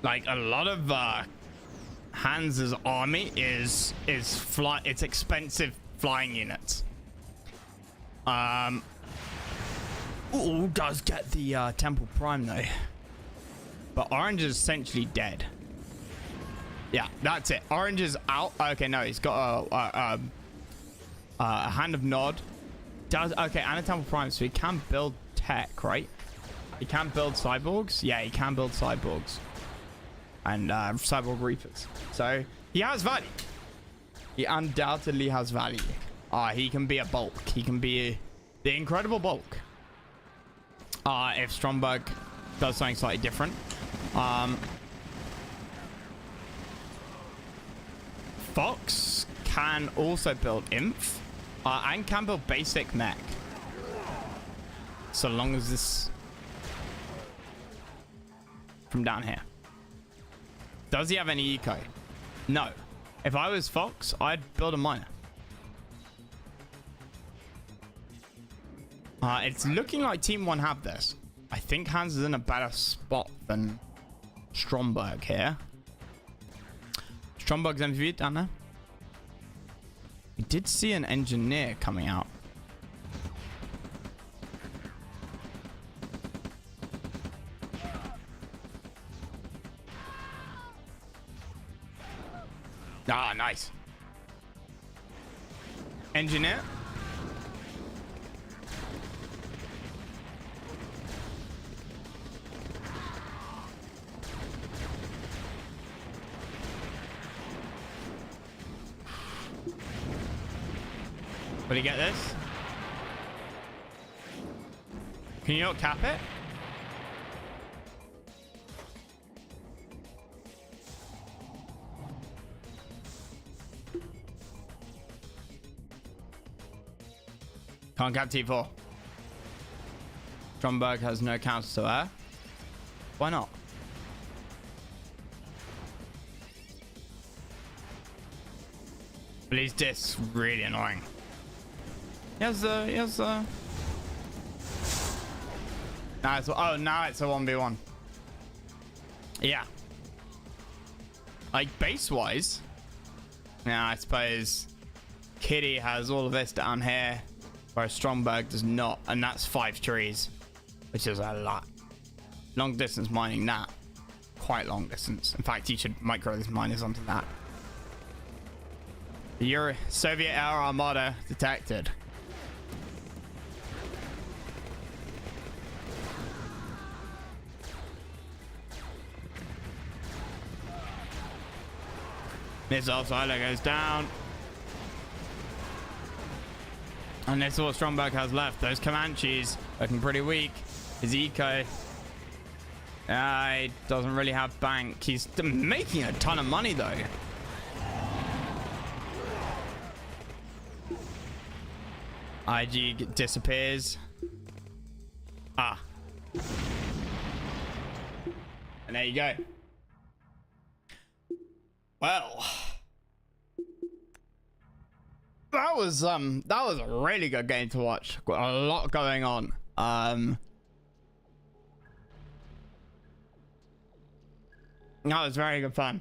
Like a lot of Hans's army is it's expensive flying units. Ooh, does get the Temple Prime though, but Orange is essentially dead. Yeah, that's it. Orange is out. Okay, no, he's got a Hand of Nod. Does okay, and a Temple Prime, so he can build tech, right? He can build cyborgs. Yeah, he can build cyborgs and cyborg reapers. So he has value. He undoubtedly has value. He can be a bulk. He can be the incredible bulk. If Stromberg does something slightly different. Fox can also build Inf and can build basic mech. So long as this from down here. Does he have any eco? No. If I was Fox, I'd build a miner. It's looking like Team 1 have this. I think Hans is in a better spot than Stromberg here. Stromberg's MV down there. We did see an engineer coming out. Ah, nice. Engineer. Will he get this? Can you not cap it? Can't cap T4. Stromberg has no counter to air. Why not? But these discs really annoying. Nah, it's now it's a 1v1. Yeah. Like base wise. Yeah, I suppose Kitty has all of this down here. Whereas Stromberg does not, and that's 5 trees, which is a lot. Long distance mining that. Quite long distance. In fact, you should micro these miners onto that. Your Soviet Air Armada detected. Missile silo goes down. And that's all Stromberg has left. Those Comanches looking pretty weak. His eco. He doesn't really have bank. He's making a ton of money though. IG disappears. Ah. And there you go. Well. That was a really good game to watch. Got a lot going on. That was very good fun.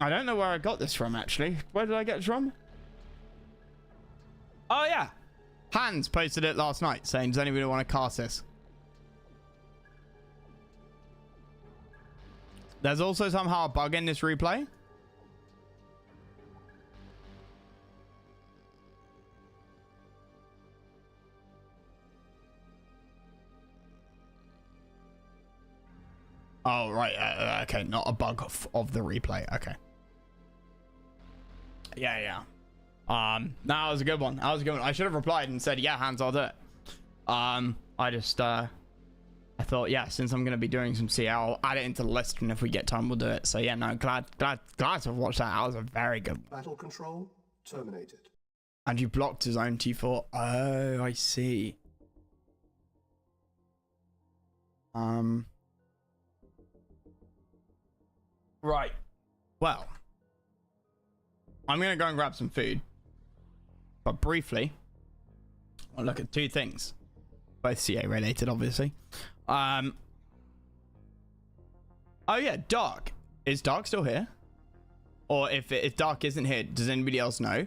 I don't know where I got this from actually. Where did I get it from? Oh yeah. Hans posted it last night saying, does anybody want to cast this? There's also somehow a bug in this replay. Oh, right. Okay, not a bug of the replay. Okay. Yeah. That was a good one. That was a good one. I should have replied and said, yeah, Hans, I'll do it. I just, I thought, yeah, since I'm going to be doing some CA, I'll add it into the list, and if we get time, we'll do it. So, yeah, no, glad to have watched that. That was a very good one. Battle control terminated. And you blocked his own T4. Oh, I see. Right. Well, I'm going to go and grab some food. But briefly, I'll look at two things. Both CA related, obviously. Oh, yeah, Dark. Is Dark still here? Or if Dark isn't here, does anybody else know?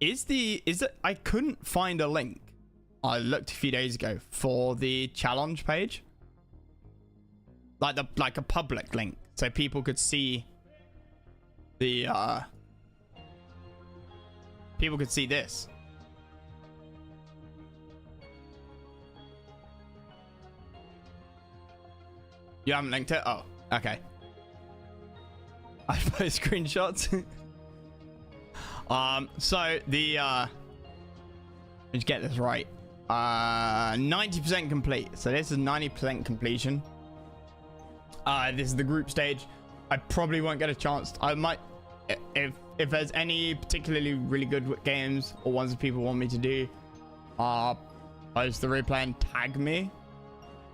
I couldn't find a link. I looked a few days ago for the challenge page. Like a public link. So people could see the people could see this. You haven't linked it? Oh, okay. I post screenshots. So the let's get this right. 90% complete. So this is 90% completion. This is the group stage. I probably won't get a chance. I might, if there's any particularly really good games or ones that people want me to do, post the replay and tag me.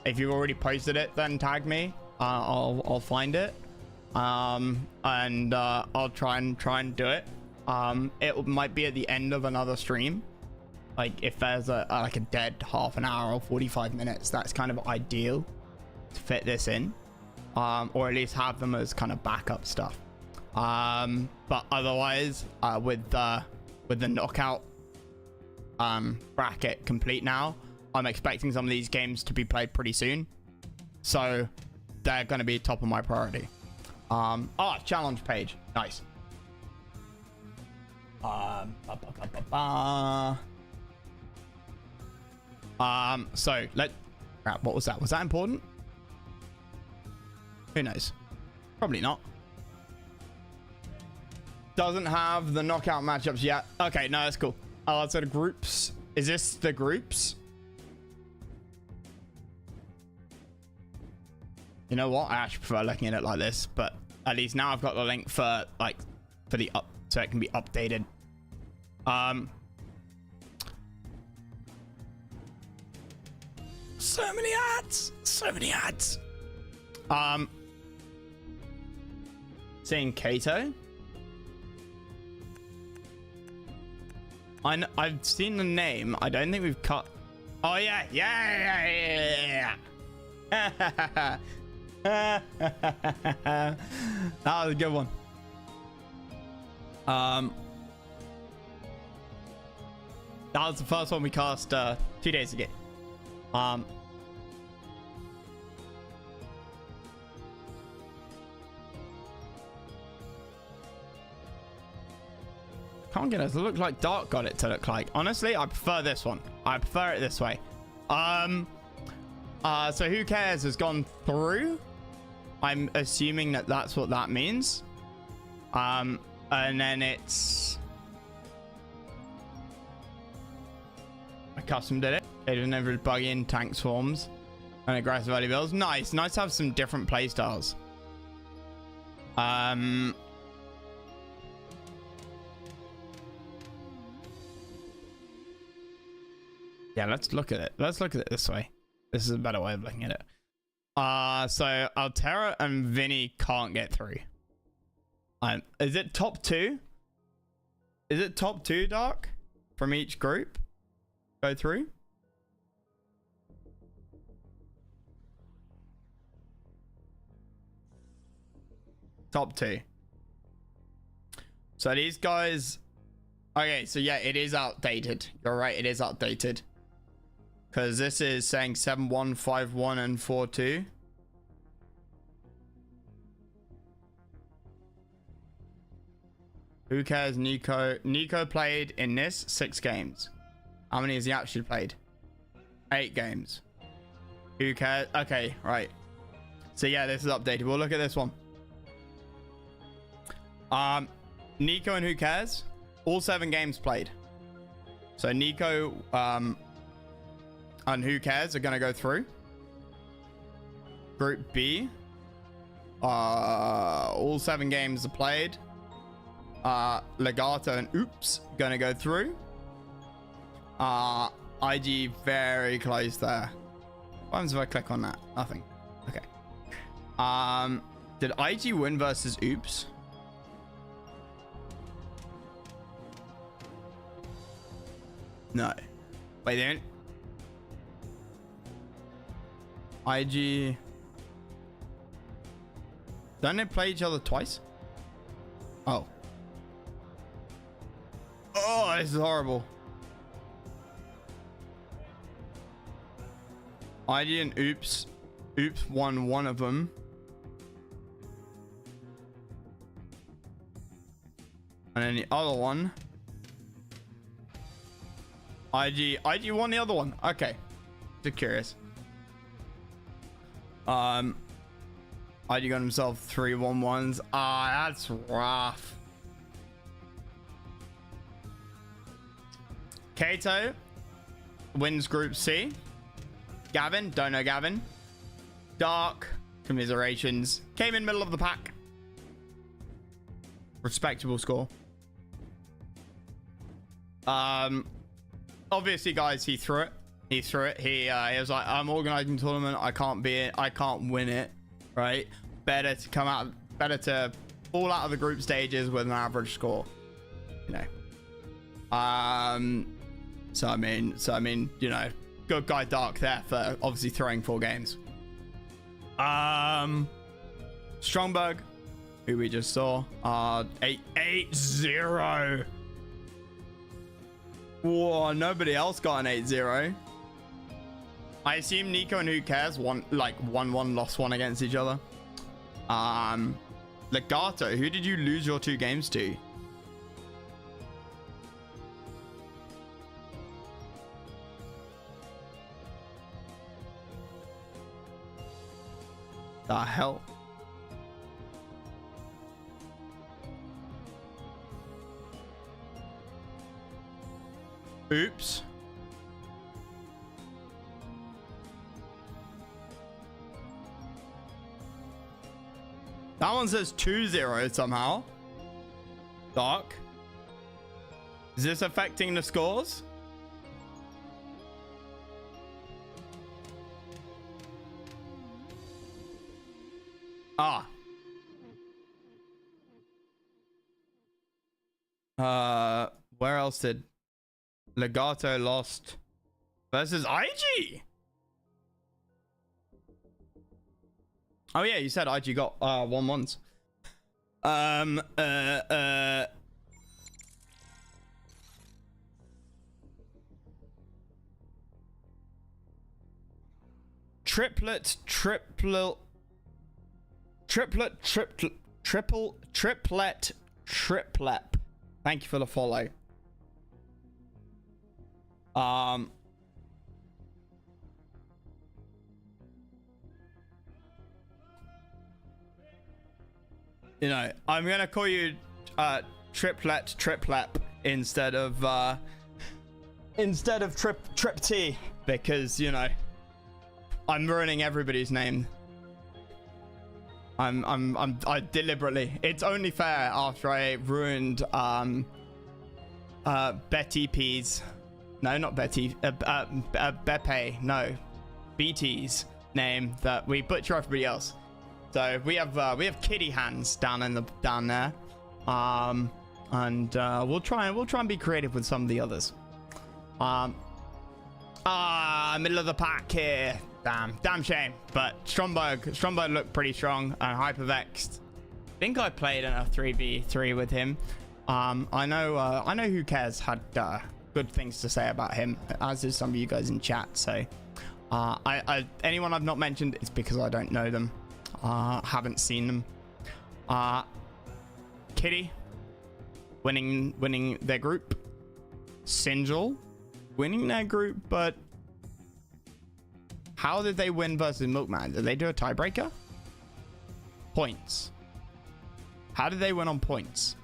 If you've already posted it, then tag me. I'll find it. And I'll try and do it. It might be at the end of another stream. Like if there's like a dead half an hour or 45 minutes, that's kind of ideal to fit this in. Or at least have them as kind of backup stuff. But otherwise, with the knockout bracket complete now, I'm expecting some of these games to be played pretty soon. So they're going to be top of my priority. Challenge page. Nice. So crap, what was that? Was that important? Who knows? Probably not. Doesn't have the knockout matchups yet. Okay, no, that's cool. So the groups. Is this the groups? You know what? I actually prefer looking at it like this, but at least now I've got the link for the up, so it can be updated. So many ads. So many ads. Seeing Kato. I've seen the name. I don't think we've cut. Oh yeah. That was a good one. That was the first one we cast 2 days ago. Can't get it to look like Dark got it to look like. Honestly, I prefer this one. I prefer it this way. So Who Cares has gone through. I'm assuming that that's what that means. And then it's... I custom did it. They didn't ever bug in tank swarms and aggressive early builds. Nice. Nice to have some different playstyles. Yeah, let's look at it. Let's look at it this way. This is a better way of looking at it. So Altera and Vinny can't get through. Is it top two? Is it top two, Dark? From each group? Go through? Top two. So these guys... Okay, so yeah, it is outdated. You're right, it is outdated. Because this is saying 7-1, 5-1, and 4-2. Who Cares? Nico. Nico played in this 6 games. How many has he actually played? 8 games. Who Cares? Okay, right. So yeah, this is updated. We'll look at this one. Nico and Who Cares? All 7 games played. So Nico and Who Cares are going to go through. Group B. All 7 games are played. Legato and Oops going to go through. IG very close there. What happens if I click on that? Nothing. Okay. Did IG win versus Oops? No. Wait, they didn't. IG. Don't they play each other twice? Oh. Oh, this is horrible. IG and Oops. Oops won one of them. And then the other one. IG won the other one. Okay. Just curious. IG got himself 3 1-1s. That's rough. Kato wins Group C. Gavin, don't know Gavin. Dark, commiserations. Came in middle of the pack. Respectable score. Obviously, guys, he threw it. He was like, I'm organizing a tournament. I can't be it. I can't win it. Right? Better to fall out of the group stages with an average score. You know. So I mean, you know, good guy Dark there for obviously throwing 4 games. Strongberg, who we just saw, 8-0. Whoa, nobody else got an 8-0. I assume Nico and Who Cares won 1-1, lost 1 against each other. Legato, who did you lose your 2 games to? The hell? Oops. That one says 2-0 somehow. Dark. Is this affecting the scores? Where else did Legato lost versus IG? Oh yeah, you said IG got 1-1s. Triplet. Thank you for the follow. You know, I'm gonna call you Triplet instead of Trip T, because you know I'm ruining everybody's name. I deliberately. It's only fair after I ruined Betty P's. No, not Betty. Beppe. No, BT's name that we butcher everybody else. So we have kitty hands down there, and we'll try and be creative with some of the others. Middle of the pack here. Damn shame. But Stromberg looked pretty strong, and Hypervexed. I think I played in a 3v3 with him. I know Who Cares had good things to say about him, as is some of you guys in chat. So anyone I've not mentioned, it's because I don't know them. Haven't seen them. Kitty winning their group. Sinjal winning their group, but how did they win versus Milkman? Did they do a tiebreaker? points. How did they win on points?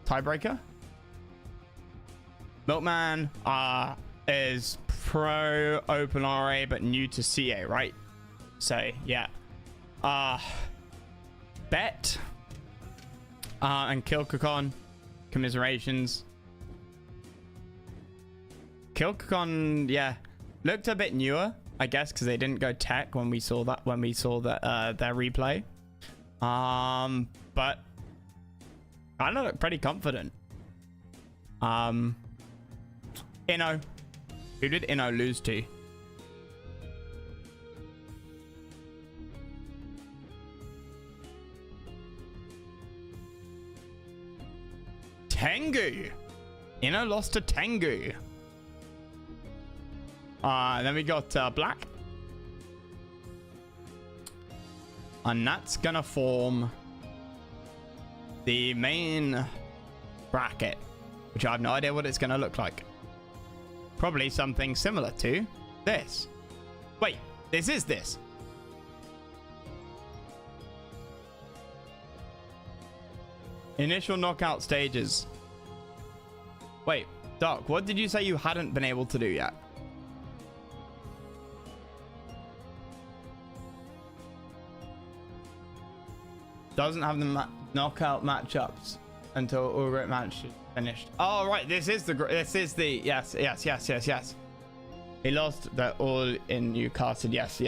Tiebreaker? Milkman is pro open RA but new to CA, right? So yeah. Bet and Kilkakon, commiserations. Kilkakon, yeah, looked a bit newer, I guess, because they didn't go tech when we saw that their replay. But I look pretty confident. Inno, who did Inno lose to? Tengu. Inno lost to Tengu. Then we got Black. And that's gonna form the main bracket, which I have no idea what it's gonna look like. Probably something similar to this. Wait, this is this. Initial knockout stages. Wait, Doc, what did you say you hadn't been able to do yet? Doesn't have the knockout matchups until all group match is finished. Oh, right. This is the yes. He lost the all in Newcastle. Yes.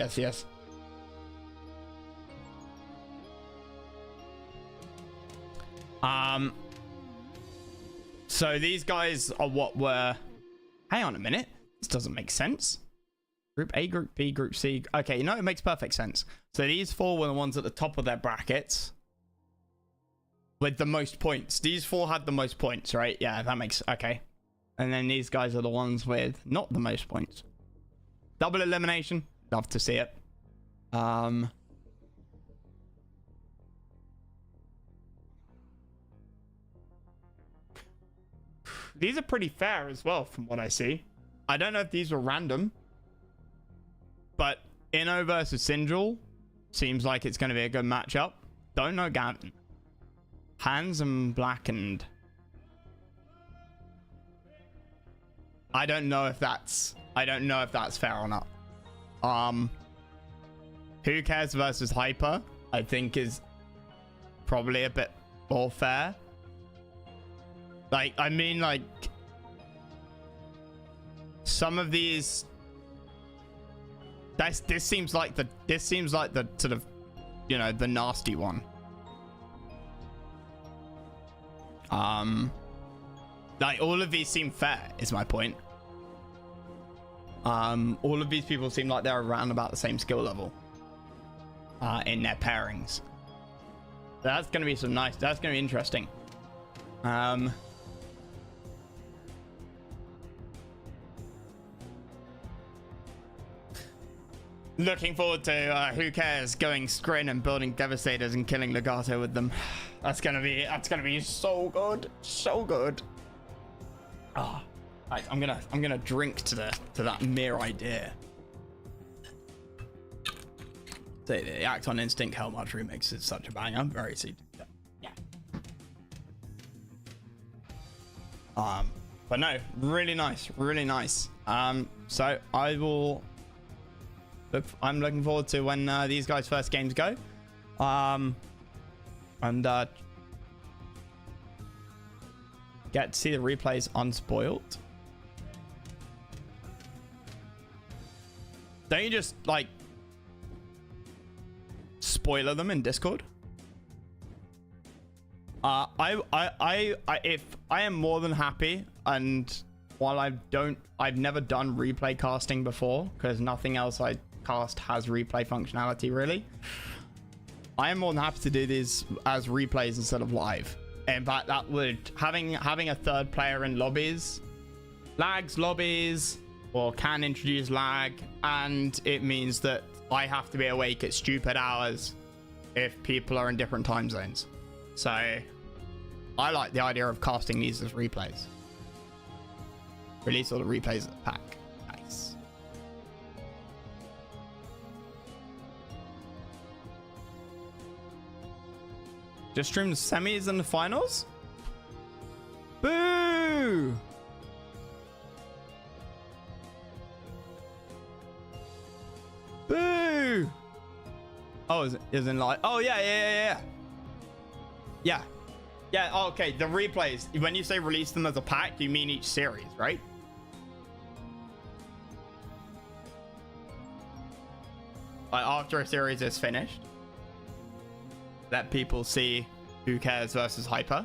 So these guys are what were... Hang on a minute. This doesn't make sense. Group A, Group B, Group C. Okay, it makes perfect sense. So these four were the ones at the top of their brackets with the most points. These four had the most points, right? Yeah, that makes... Okay. And then these guys are the ones with not the most points. Double elimination. Love to see it. These are pretty fair as well, from what I see. I don't know if these were random, but Inno versus Sinjul seems like it's going to be a good matchup. Don't know Gavin. Hands and Blackened. I don't know if that's fair or not. Who Cares versus Hyper, I think is probably a bit more fair. Like, I mean, like, some of these, this seems like the sort of, you know, the nasty one. Like, all of these seem fair, is my point. All of these people seem like they're around about the same skill level in their pairings. That's gonna be that's gonna be interesting. Looking forward to Who Cares going Scrin and building Devastators and killing Legato with them. That's gonna be so good, so good. Ah, right, I'm gonna drink to that mere idea. The Act on Instinct Hellmarch remix is such a banger. I'm very excited. Yeah. But no, really nice, really nice. So I will. I'm looking forward to when these guys' first games go, and get to see the replays unspoiled. Don't you just like spoiler them in Discord? If I am more than happy, and while I've never done replay casting before because nothing else I cast has replay functionality really. I am more than happy to do these as replays instead of live. In fact, that would having a third player in lobbies lags lobbies or can introduce lag, and it means that I have to be awake at stupid hours if people are in different time zones. So I like the idea of casting these as replays. Release all the replays at the pack. Nice. Just stream the semis and the finals? Boo! Boo! Oh, is in live? Oh, yeah. Yeah, oh, okay, the replays. When you say release them as a pack, you mean each series, right? Like after a series is finished, let people see Who Cares versus Hyper.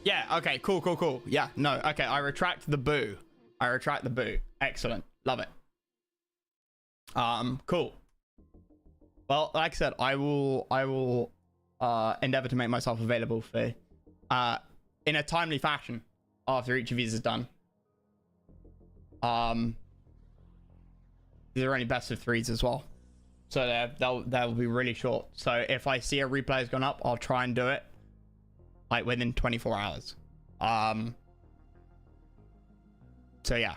Yeah, okay, cool. Yeah, no, okay, I retract the boo. Excellent. Love it. Cool. Well, like I said, I will endeavor to make myself available for in a timely fashion after each of these is done. These are only best of threes as well, so they'll be really short. So if I see a replay has gone up, I'll try and do it like within 24 hours. So yeah,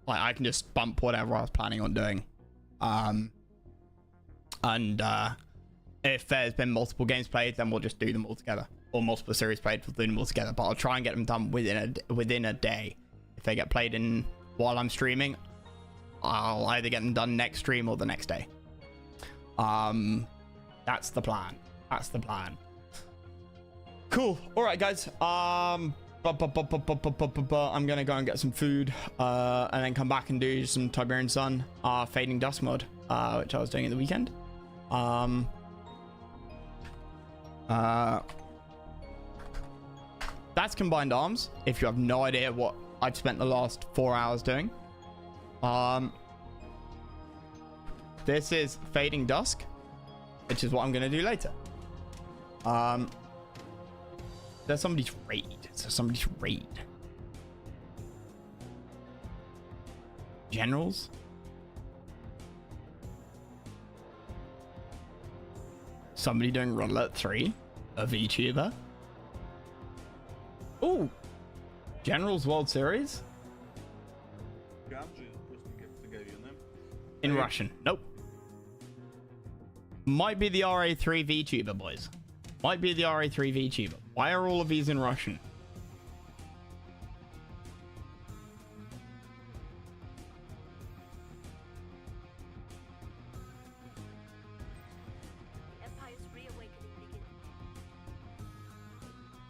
like I can just bump whatever I was planning on doing. If there's been multiple games played, then we'll just do them all together, or multiple series played, we'll do them all together. But I'll try and get them done within a day. If they get played in while I'm streaming, I'll either get them done next stream or the next day. That's the plan. Cool. All right, guys. I'm gonna go and get some food, and then come back and do some Tiberian Sun, Fading Dust mod, which I was doing at the weekend. That's Combined Arms. If you have no idea what I've spent the last 4 hours doing, this is Fading Dusk, which is what I'm gonna do later. There's somebody's raid. Generals. Somebody doing Run Alert 3, a VTuber. Oh, Generals World Series in Russian. Nope. Might be the RA3 VTuber, boys. Might be the RA3 VTuber. Why are all of these in Russian?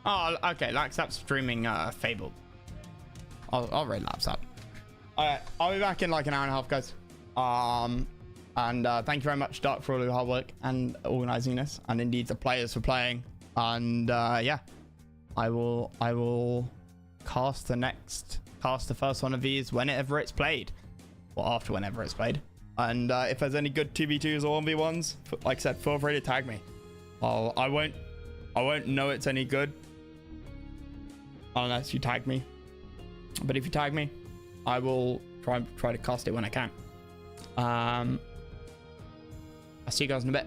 Oh, okay. Laxap's streaming Fable. I'll raid Lapsap. Alright, I'll be back in like an hour and a half, guys. Thank you very much, Dark, for all your hard work and organizing this, and indeed the players for playing. And yeah, I will cast the first one of these whenever it's played, or after whenever it's played. And if there's any good 2v2s or 1v1s, like I said, feel free to tag me. I won't know it's any good unless you tag me. But if you tag me, I will try to cast it when I can. I'll see you guys in a bit.